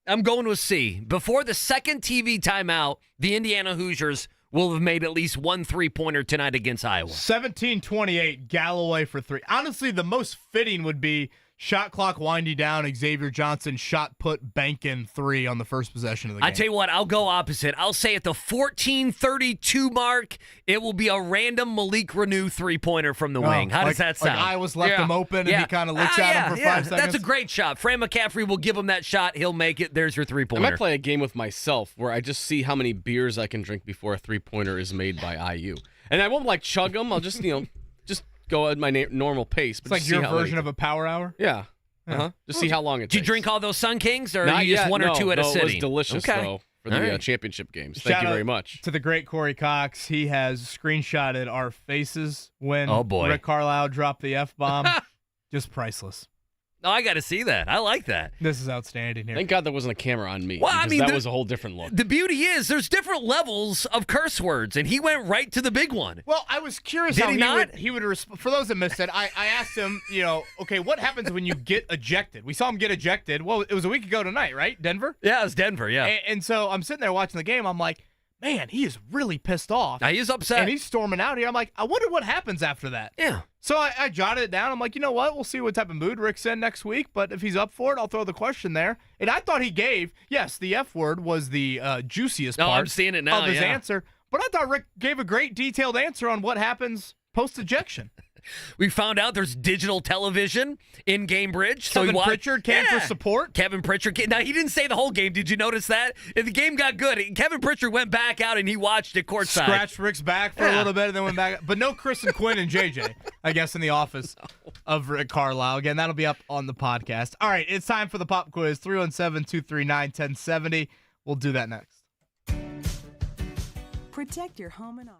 I'm going with C. Before the second TV timeout, the Indiana Hoosiers will have made at least one three-pointer tonight against Iowa. 17-28, Galloway for 3. Honestly, the most fitting would be shot clock winding down, Xavier Johnson shot put banking 3 on the first possession of the game. I tell you what, I'll go opposite. I'll say at the 14:32 mark, it will be a random Malik Renew three-pointer from the wing. How does that sound? Like Iowa's left him open and he kind of looks at him for 5 seconds. That's a great shot. Fran McCaffrey will give him that shot. He'll make it. There's your three-pointer. I might play a game with myself where I just see how many beers I can drink before a three-pointer is made by IU. And I won't chug them. I'll just, just go at my normal pace. It's like your version of a power hour? Yeah. Just see how long it takes. Did you drink all those Sun Kings, or Not you just yet, one or two at a sitting? It was delicious, though, for the championship games. Thank you very much. To the great Corey Cox. He has screenshotted our faces when Rick Carlisle dropped the F-bomb. Just priceless. Oh, I got to see that. I like that. This is outstanding here. Thank God there wasn't a camera on me. Well, I mean, that was a whole different look. The beauty is there's different levels of curse words, and he went right to the big one. Well, I was curious Did how he not? he would respond. For those that missed it, I asked him, okay, what happens when you get ejected? We saw him get ejected. Well, it was a week ago tonight, right? Denver? Yeah, it was Denver, yeah. And so I'm sitting there watching the game. I'm like, man, he is really pissed off. Now, he is upset. And he's storming out here. I'm like, I wonder what happens after that. Yeah. So I jotted it down. I'm like, you know what? We'll see what type of mood Rick's in next week. But if he's up for it, I'll throw the question there. And I thought he gave, yes, the F word was the juiciest part I'm seeing it now, of his answer. But I thought Rick gave a great detailed answer on what happens post-ejection. We found out there's digital television in Gainbridge. Kevin Pritchard came for support. Kevin Pritchard came. Now, he didn't say the whole game. Did you notice that? If the game got good, Kevin Pritchard went back out and he watched it courtside. Scratched Rick's back for a little bit and then went back. But no Chris and Quinn and JJ, I guess, in the office of Rick Carlisle. Again, that'll be up on the podcast. All right, it's time for the pop quiz. 317-239-1070. We'll do that next. Protect your home and auto.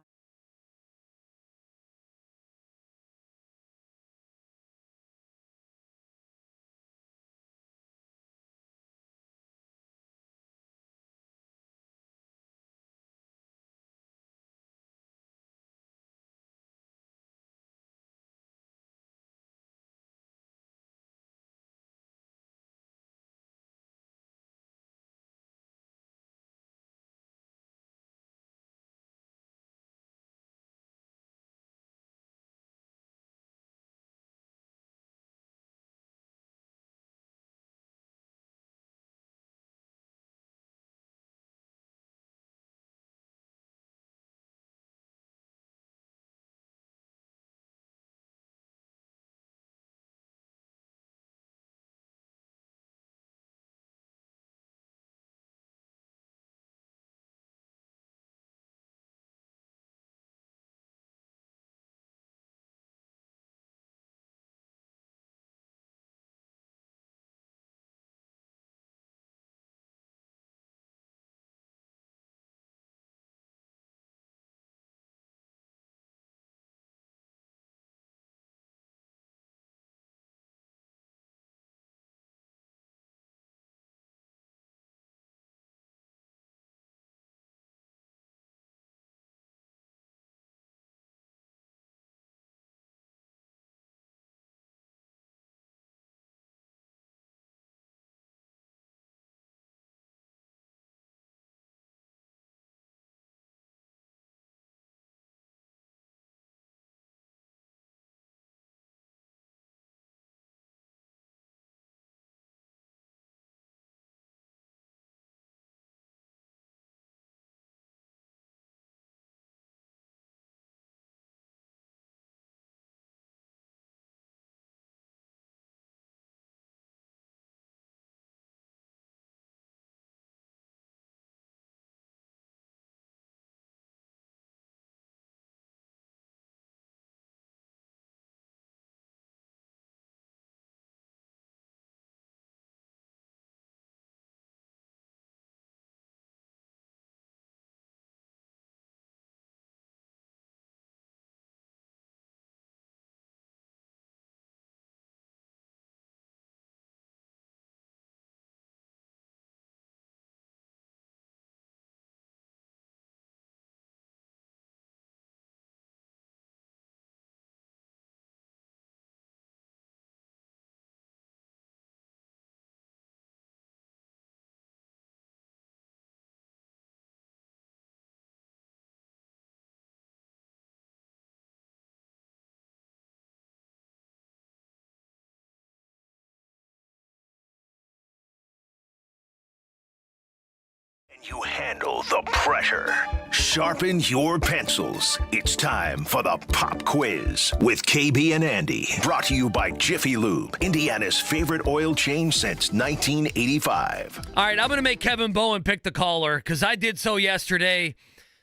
You handle the pressure. Sharpen your pencils. It's time for the Pop Quiz with KB and Andy. Brought to you by Jiffy Lube, Indiana's favorite oil change since 1985. All right, I'm going to make Kevin Bowen pick the caller because I did so yesterday.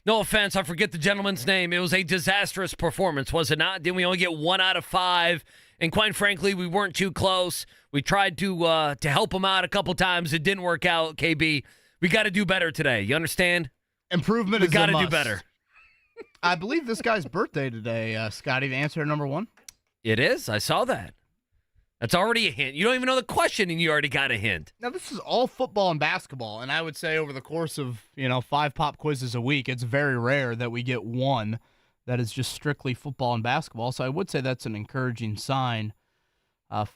No offense, I forget the gentleman's name. It was a disastrous performance, was it not? Didn't we only get 1 out of 5? And quite frankly, we weren't too close. We tried to help him out a couple times. It didn't work out, KB. We got to do better today. You understand? Improvement we is got a to do must. better. I believe this guy's birthday today, Scotty. The answer number 1. It is. I saw that. That's already a hint. You don't even know the question, and you already got a hint. Now, this is all football and basketball, and I would say over the course of 5 pop quizzes a week, it's very rare that we get one that is just strictly football and basketball. So I would say that's an encouraging sign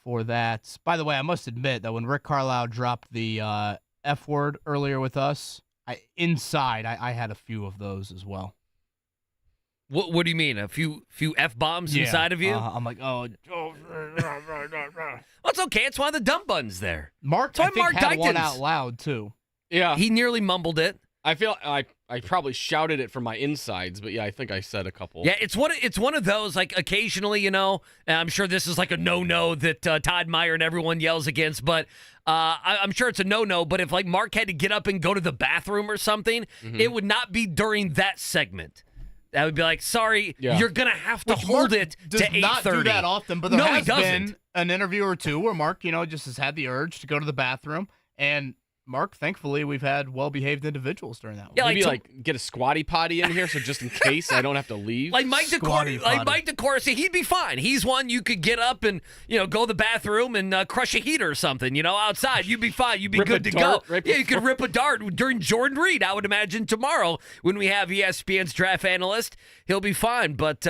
for that. By the way, I must admit that when Rick Carlisle dropped the F word earlier with us, I had a few of those as well. What do you mean? A few F-bombs inside of you? I'm like, oh. Well, it's okay. It's one of the dumb buns there. Mark, I think, had one out loud, too. Yeah. He nearly mumbled it. I feel I probably shouted it from my insides, but yeah, I think I said a couple. Yeah, it's one of those, like, occasionally, and I'm sure this is like a no-no that Todd Meyer and everyone yells against, but I'm sure it's a no-no, but if, like, Mark had to get up and go to the bathroom or something, it would not be during that segment. That would be like, sorry, you're going to have to hold it to 8:30. Does not do that often, but there has he been doesn't. an interview or two where Mark, just has had the urge to go to the bathroom. And Mark, thankfully, we've had well-behaved individuals during that one. Yeah, Maybe get a squatty potty in here, so just in case I don't have to leave. Like Mike DeCourcy, he'd be fine. He's one you could get up and go to the bathroom and crush a heater or something. Outside, you'd be fine. You'd be good to go. Yeah, you could rip a dart during Jordan Reed. I would imagine tomorrow when we have ESPN's draft analyst, he'll be fine. But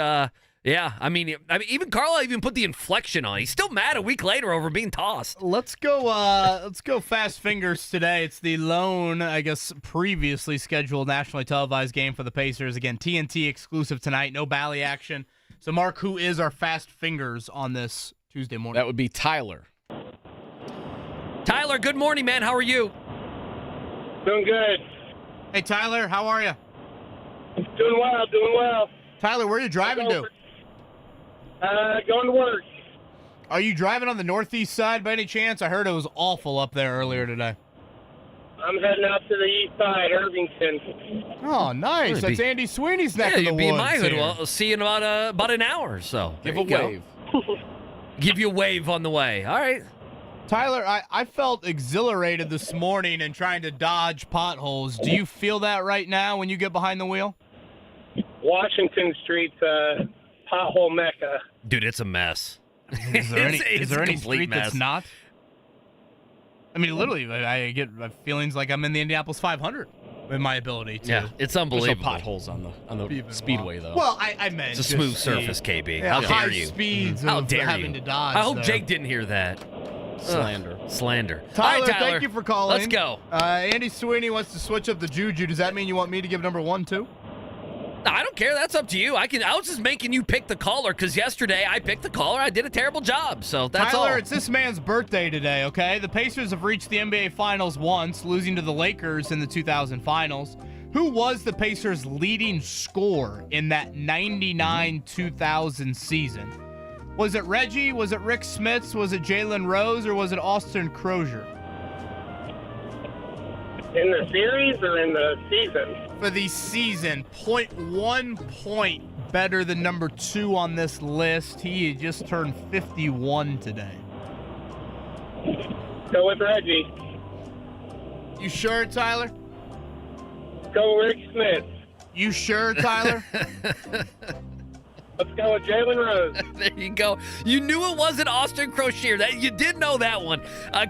yeah, I mean, even Carlisle even put the inflection on. He's still mad a week later over being tossed. Let's go fast fingers today. It's the lone, I guess, previously scheduled nationally televised game for the Pacers. Again, TNT exclusive tonight. No Bally action. So, Mark, who is our fast fingers on this Tuesday morning? That would be Tyler. Tyler, good morning, man. How are you? Doing good. Hey, Tyler, how are you? Doing well. Tyler, where are you driving to? Going to work. Are you driving on the northeast side by any chance? I heard it was awful up there earlier today. I'm heading out to the east side, Irvington. Oh, nice. That's Andy Sweeney's neck of the you'll woods. be in my hood. Here. Well, I'll see you in about an hour or so. Give a wave. Give you a wave on the way. All right. Tyler, I felt exhilarated this morning in trying to dodge potholes. Do you feel that right now when you get behind the wheel? Washington Street's pothole mecca. Dude, it's a mess. Is there any street mess. that's not? I mean, literally, I get feelings like I'm in the Indianapolis 500 with my ability to. Yeah, it's There's no unbelievable. potholes on the speedway, though. Well, I meant It's a smooth surface, KB. Yeah, How dare high you? speeds How of dare having you? to dodge. I hope there. Jake didn't hear that. Slander. Slander. Tyler, All right, Tyler, thank you for calling. Let's go. Andy Sweeney wants to switch up the juju. Does that mean you want me to give number 1 too? No, I don't care. That's up to you. I was just making you pick the caller because yesterday I picked the caller. I did a terrible job, so that's Tyler, all. it's this man's birthday today, okay? The Pacers have reached the NBA Finals once, losing to the Lakers in the 2000 Finals. Who was the Pacers' leading scorer in that 99-2000 season? Was it Reggie? Was it Rick Smits? Was it Jalen Rose? Or was it Austin Crozier? In the series or in the season? For the season, 0.1 point better than number 2 on this list. He just turned 51 today. Go with Reggie. You sure, Tyler? Go with Rick Smith. You sure, Tyler? Let's go with Jalen Rose. There you go. You knew it wasn't Austin Crozier. You did know that one.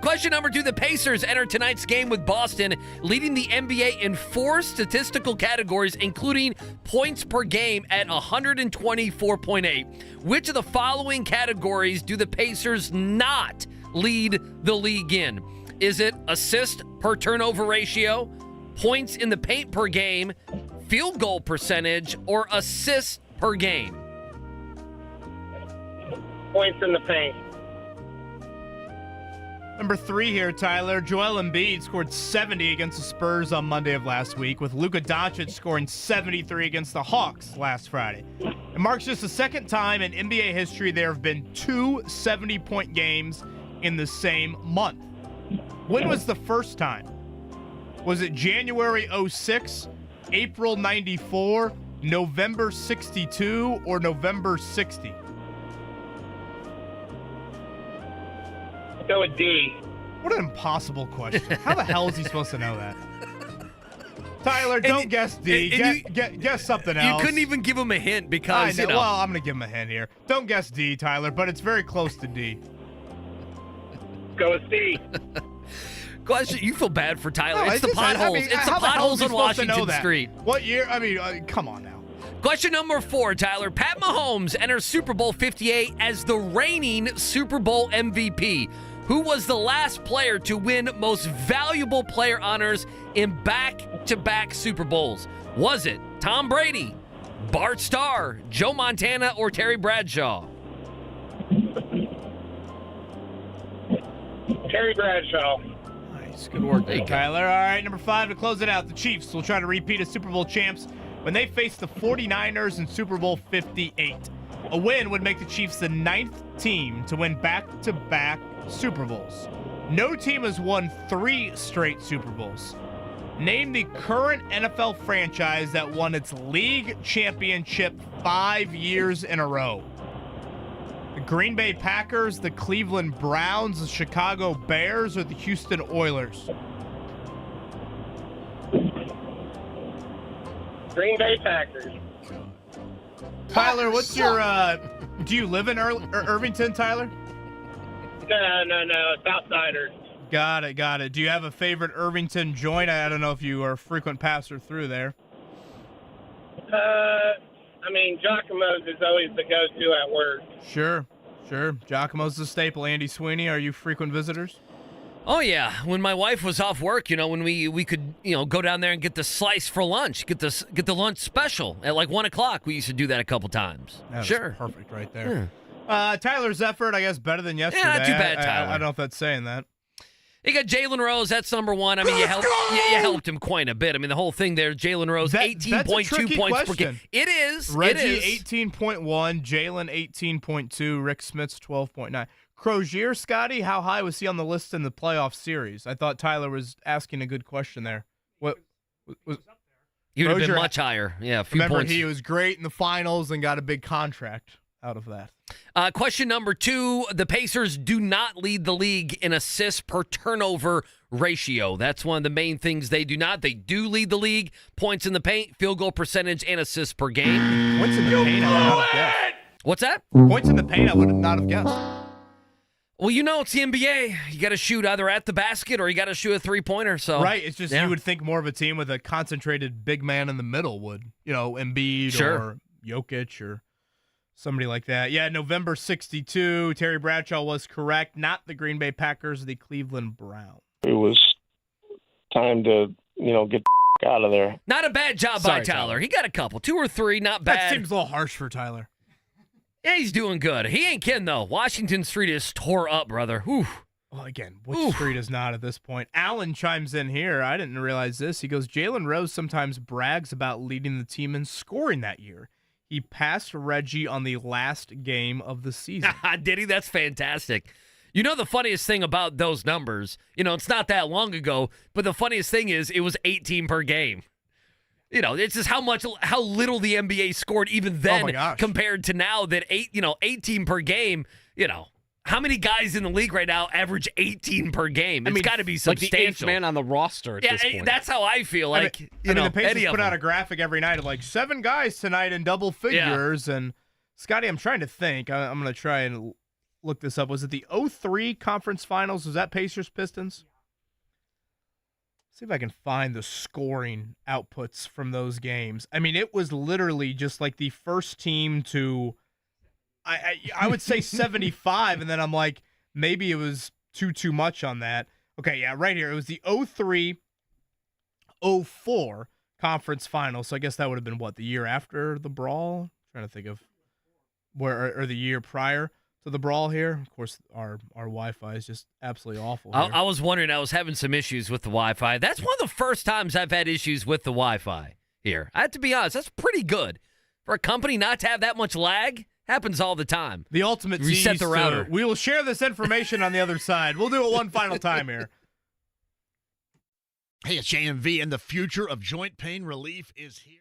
Question number 2. The Pacers enter tonight's game with Boston, leading the NBA in 4 statistical categories, including points per game at 124.8. Which of the following categories do the Pacers not lead the league in? Is it assist per turnover ratio, points in the paint per game, field goal percentage, or assists per game? Points in the paint. Number 3 here, Tyler. Joel Embiid scored 70 against the Spurs on Monday of last week, with Luka Doncic scoring 73 against the Hawks last Friday. It marks just the second time in NBA history there have been 2 70-point games in the same month. When was the first time? Was it January 06, April 94, November 62, or November 60? Go with D. What an impossible question. How the hell is he supposed to know that? Tyler, don't guess D. Guess something else. You couldn't even give him a hint because, you know. Well, I'm going to give him a hint here. Don't guess D, Tyler, but it's very close to D. Go with C. Question, you feel bad for Tyler. No, it's the potholes. It's the potholes on Washington Street. What year? I mean, come on now. Question number 4, Tyler. Pat Mahomes enters Super Bowl 58 as the reigning Super Bowl MVP. Who was the last player to win Most Valuable Player honors in back-to-back Super Bowls? Was it Tom Brady, Bart Starr, Joe Montana, or Terry Bradshaw? Terry Bradshaw. Nice. Good work there, Tyler. All right, number 5 to close it out. The Chiefs will try to repeat as Super Bowl champs when they face the 49ers in Super Bowl 58. A win would make the Chiefs the 9th team to win back-to-back Super Bowls. No team has won 3 straight Super Bowls. Name the current NFL franchise that won its league championship 5 years in a row. The Green Bay Packers, the Cleveland Browns, the Chicago Bears, or the Houston Oilers? Green Bay Packers. Tyler, what's your, do you live in Irvington, Tyler? No, it's outsider. Got it. Do you have a favorite Irvington joint? I don't know if you are a frequent passer through there. I mean, Giacomo's is always the go-to at work. Sure. Giacomo's the staple. Andy Sweeney, are you frequent visitors? Oh, yeah. When my wife was off work, when we could, go down there and get the slice for lunch, get the lunch special at like 1 o'clock. We used to do that a couple times. That's sure. Perfect right there. Tyler's effort, I guess, better than yesterday. Yeah, not too bad, Tyler. I don't know if that's saying that. You got Jalen Rose, that's number 1. I mean, you helped him quite a bit. I mean, the whole thing there, Jalen Rose, 18.2 points per game. It is. Reggie, 18.1. Jalen, 18.2. Rick Smith's 12.9. Crozier, Scotty, how high was he on the list in the playoff series? I thought Tyler was asking a good question there. What was he would have been much higher. Yeah, a few remember, points. He was great in the finals and got a big contract out of that. Question number 2, the Pacers do not lead the league in assists per turnover ratio. That's one of the main things they do not. They do lead the league, points in the paint, field goal percentage, and assists per game. Points in the paint, I would not have guessed. What's that? Points in the paint, I would not have guessed. Well, it's the NBA. You got to shoot either at the basket or you got to shoot a three-pointer. So right, it's just you would think more of a team with a concentrated big man in the middle would, Embiid or Jokic or somebody like that. Yeah, November 62, Terry Bradshaw was correct. Not the Green Bay Packers, the Cleveland Browns. It was time to, get the out of there. Not a bad job by Tyler. He got a couple, 2 or 3, not bad. That seems a little harsh for Tyler. Yeah, he's doing good. He ain't kidding, though. Washington Street is tore up, brother. Whew. Well, again, which street is not at this point? Alan chimes in here. I didn't realize this. He goes, Jalen Rose sometimes brags about leading the team in scoring that year. He passed Reggie on the last game of the season. Did he? That's fantastic. The funniest thing about those numbers, it's not that long ago, but the funniest thing is it was 18 per game. It's just how little the NBA scored even then compared to now that 18 per game, how many guys in the league right now average 18 per game? It's got to be substantial. Like the 8th man on the roster at this point. That's how I feel. The Pacers put out a graphic every night of 7 guys tonight in double figures. Yeah. And Scotty, I'm trying to think. I'm going to try and look this up. Was it the 03 conference finals? Was that Pacers Pistons? See if I can find the scoring outputs from those games. I mean, it was literally just like the first team to, I would say 75, and then I'm like, maybe it was too much on that. Okay, yeah, right here. It was the 03-04 conference finals. So I guess that would have been, the year after the brawl? I'm trying to think of or the year prior. to the brawl here. Of course, our Wi-Fi is just absolutely awful here. I was wondering, I was having some issues with the Wi-Fi. That's one of the first times I've had issues with the Wi-Fi here. I have to be honest, that's pretty good. For a company not to have that much lag, happens all the time. The ultimate Reset tease the router. We will share this information on the other side. We'll do it one final time here. Hey, it's JMV, and the future of joint pain relief is here.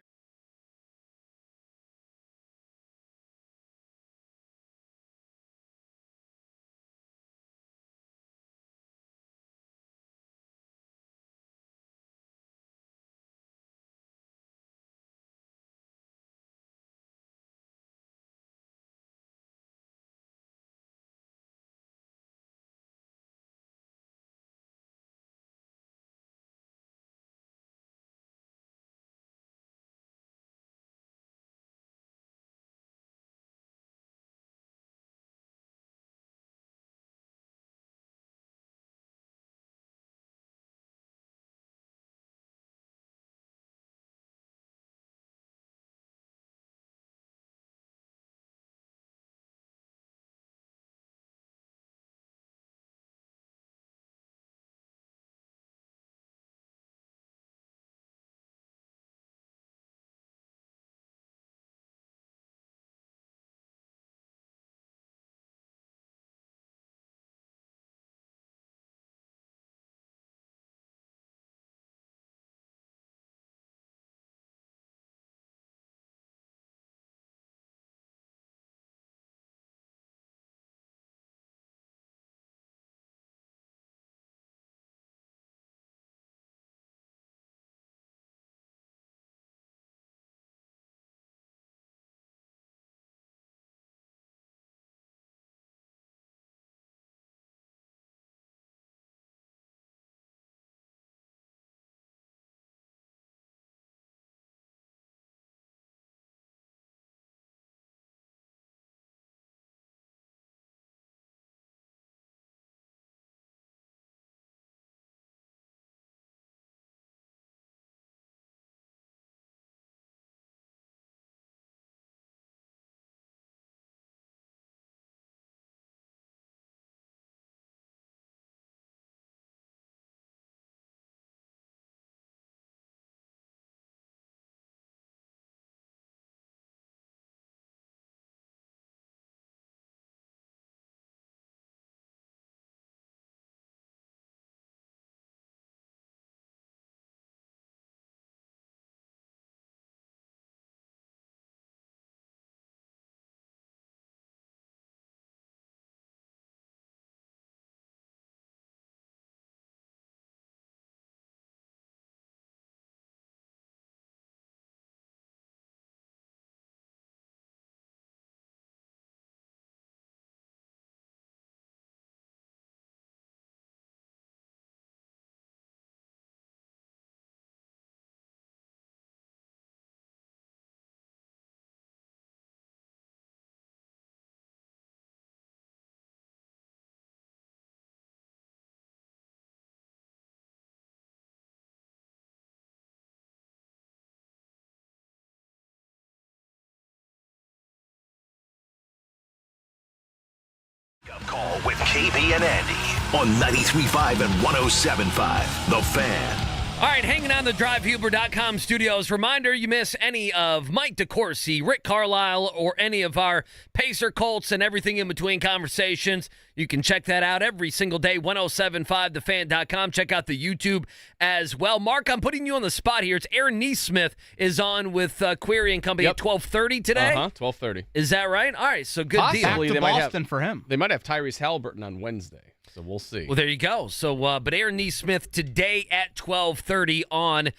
Call with KB and Andy on 93.5 and 107.5. The Fan. All right, hanging on the DriveHuber.com studios. Reminder, you miss any of Mike DeCourcy, Rick Carlisle, or any of our Pacer, Colts, and everything in between conversations. You can check that out every single day, 1075thefan.com. Check out the YouTube as well. Mark, I'm putting you on the spot here. It's Aaron Neesmith is on with Query and Company at 12:30 today. 12:30. Is that right? All right, so good deal. Back to Boston for him. They might have Tyrese Haliburton on Wednesday, so we'll see. Well, there you go. So, but Aaron Neesmith today at 12:30 on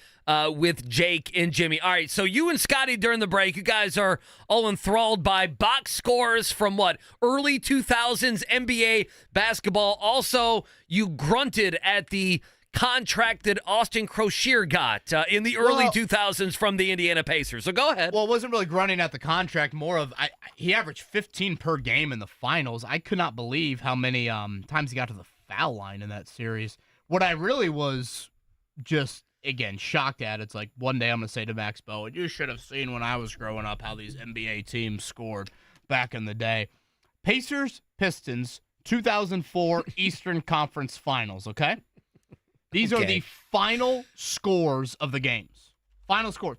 with Jake and Jimmy. All right, so you and Scotty during the break, you guys are all enthralled by box scores from what? Early 2000s NBA basketball. Also, you grunted at the contract that Austin Crocier got in the early 2000s from the Indiana Pacers. So go ahead. Well, it wasn't really grunting at the contract. More of he averaged 15 per game in the finals. I could not believe how many times he got to the foul line in that series. What I really was just, again, shocked at, it's like one day I'm going to say to Max Bowen, you should have seen when I was growing up how these NBA teams scored back in the day. Pacers, Pistons, 2004 Eastern Conference Finals, okay? These are the final scores of the games. Final scores.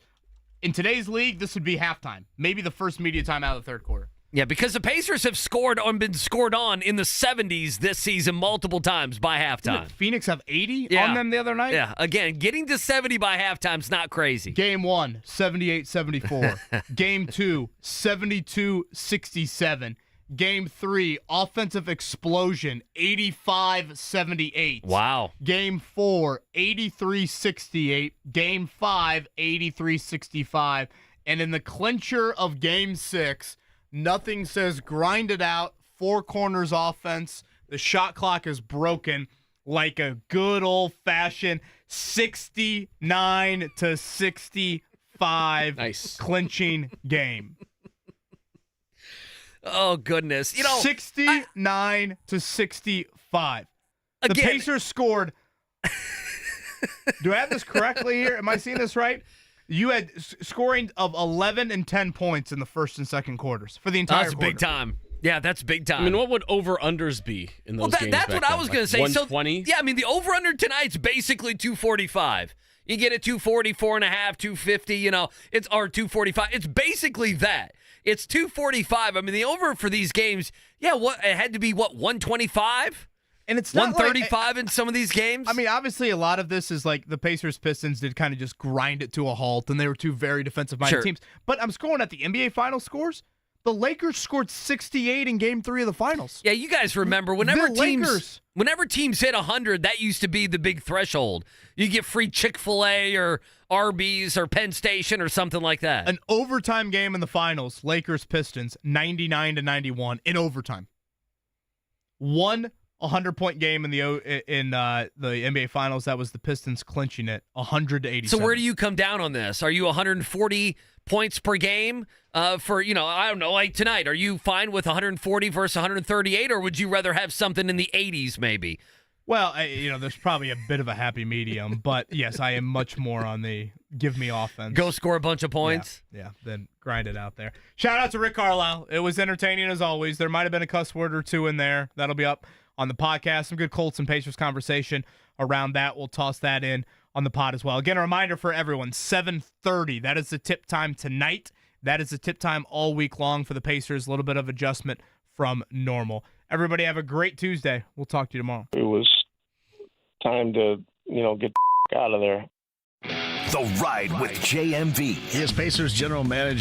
In today's league, this would be halftime. Maybe the first media time out of the third quarter. Yeah, because the Pacers have scored or been scored on in the 70s this season multiple times by halftime. Did Phoenix have 80 on them the other night? Yeah, again, getting to 70 by halftime is not crazy. Game 1, 78-74. Game 2, 72-67. Game 3, offensive explosion, 85-78. Wow. Game 4, 83-68. Game 5, 83-65. And in the clincher of Game 6, nothing says grind it out, four corners offense. The shot clock is broken like a good old-fashioned 69-65 clinching game. Oh, goodness. 69-65. The Again- Pacers scored. Do I have this correctly here? Am I seeing this right? You had scoring of 11 and 10 points in the first and second quarters for the entire That's quarter. big time. Yeah, that's big time. I mean, what would over-unders be in those games? That's back what I then? was going to Like say. 120? So, yeah, I mean, the over-under tonight's basically 245. You get a 244.5, 250, it's or 245. It's basically that. It's 245. I mean, the over for these games, it had to be, 125? And it's not 135 in some of these games? I mean, obviously, a lot of this is like the Pacers-Pistons did kind of just grind it to a halt, and they were two very defensive-minded teams. But I'm scrolling at the NBA final scores. The Lakers scored 68 in Game 3 of the finals. Yeah, you guys remember whenever teams hit 100, that used to be the big threshold. You get free Chick-fil-A or Arby's or Penn Station or something like that. An overtime game in the finals, Lakers-Pistons, 99-91 in overtime. One 100-point game in the NBA Finals. That was the Pistons clinching it, 100-87. So where do you come down on this? Are you 140 points per game for, I don't know, like tonight? Are you fine with 140 versus 138, or would you rather have something in the 80s maybe? Well, there's probably a bit of a happy medium, but yes, I am much more on the give me offense. Go score a bunch of points? Yeah, then grind it out there. Shout out to Rick Carlisle. It was entertaining as always. There might have been a cuss word or two in there. That'll be up on the podcast. Some good Colts and Pacers conversation around that. We'll toss that in on the pod as well. Again, a reminder for everyone, 7:30. That is the tip time tonight. That is the tip time all week long for the Pacers. A little bit of adjustment from normal. Everybody have a great Tuesday. We'll talk to you tomorrow. It was time to, get out of there. The Ride with JMV. He is Pacers general manager.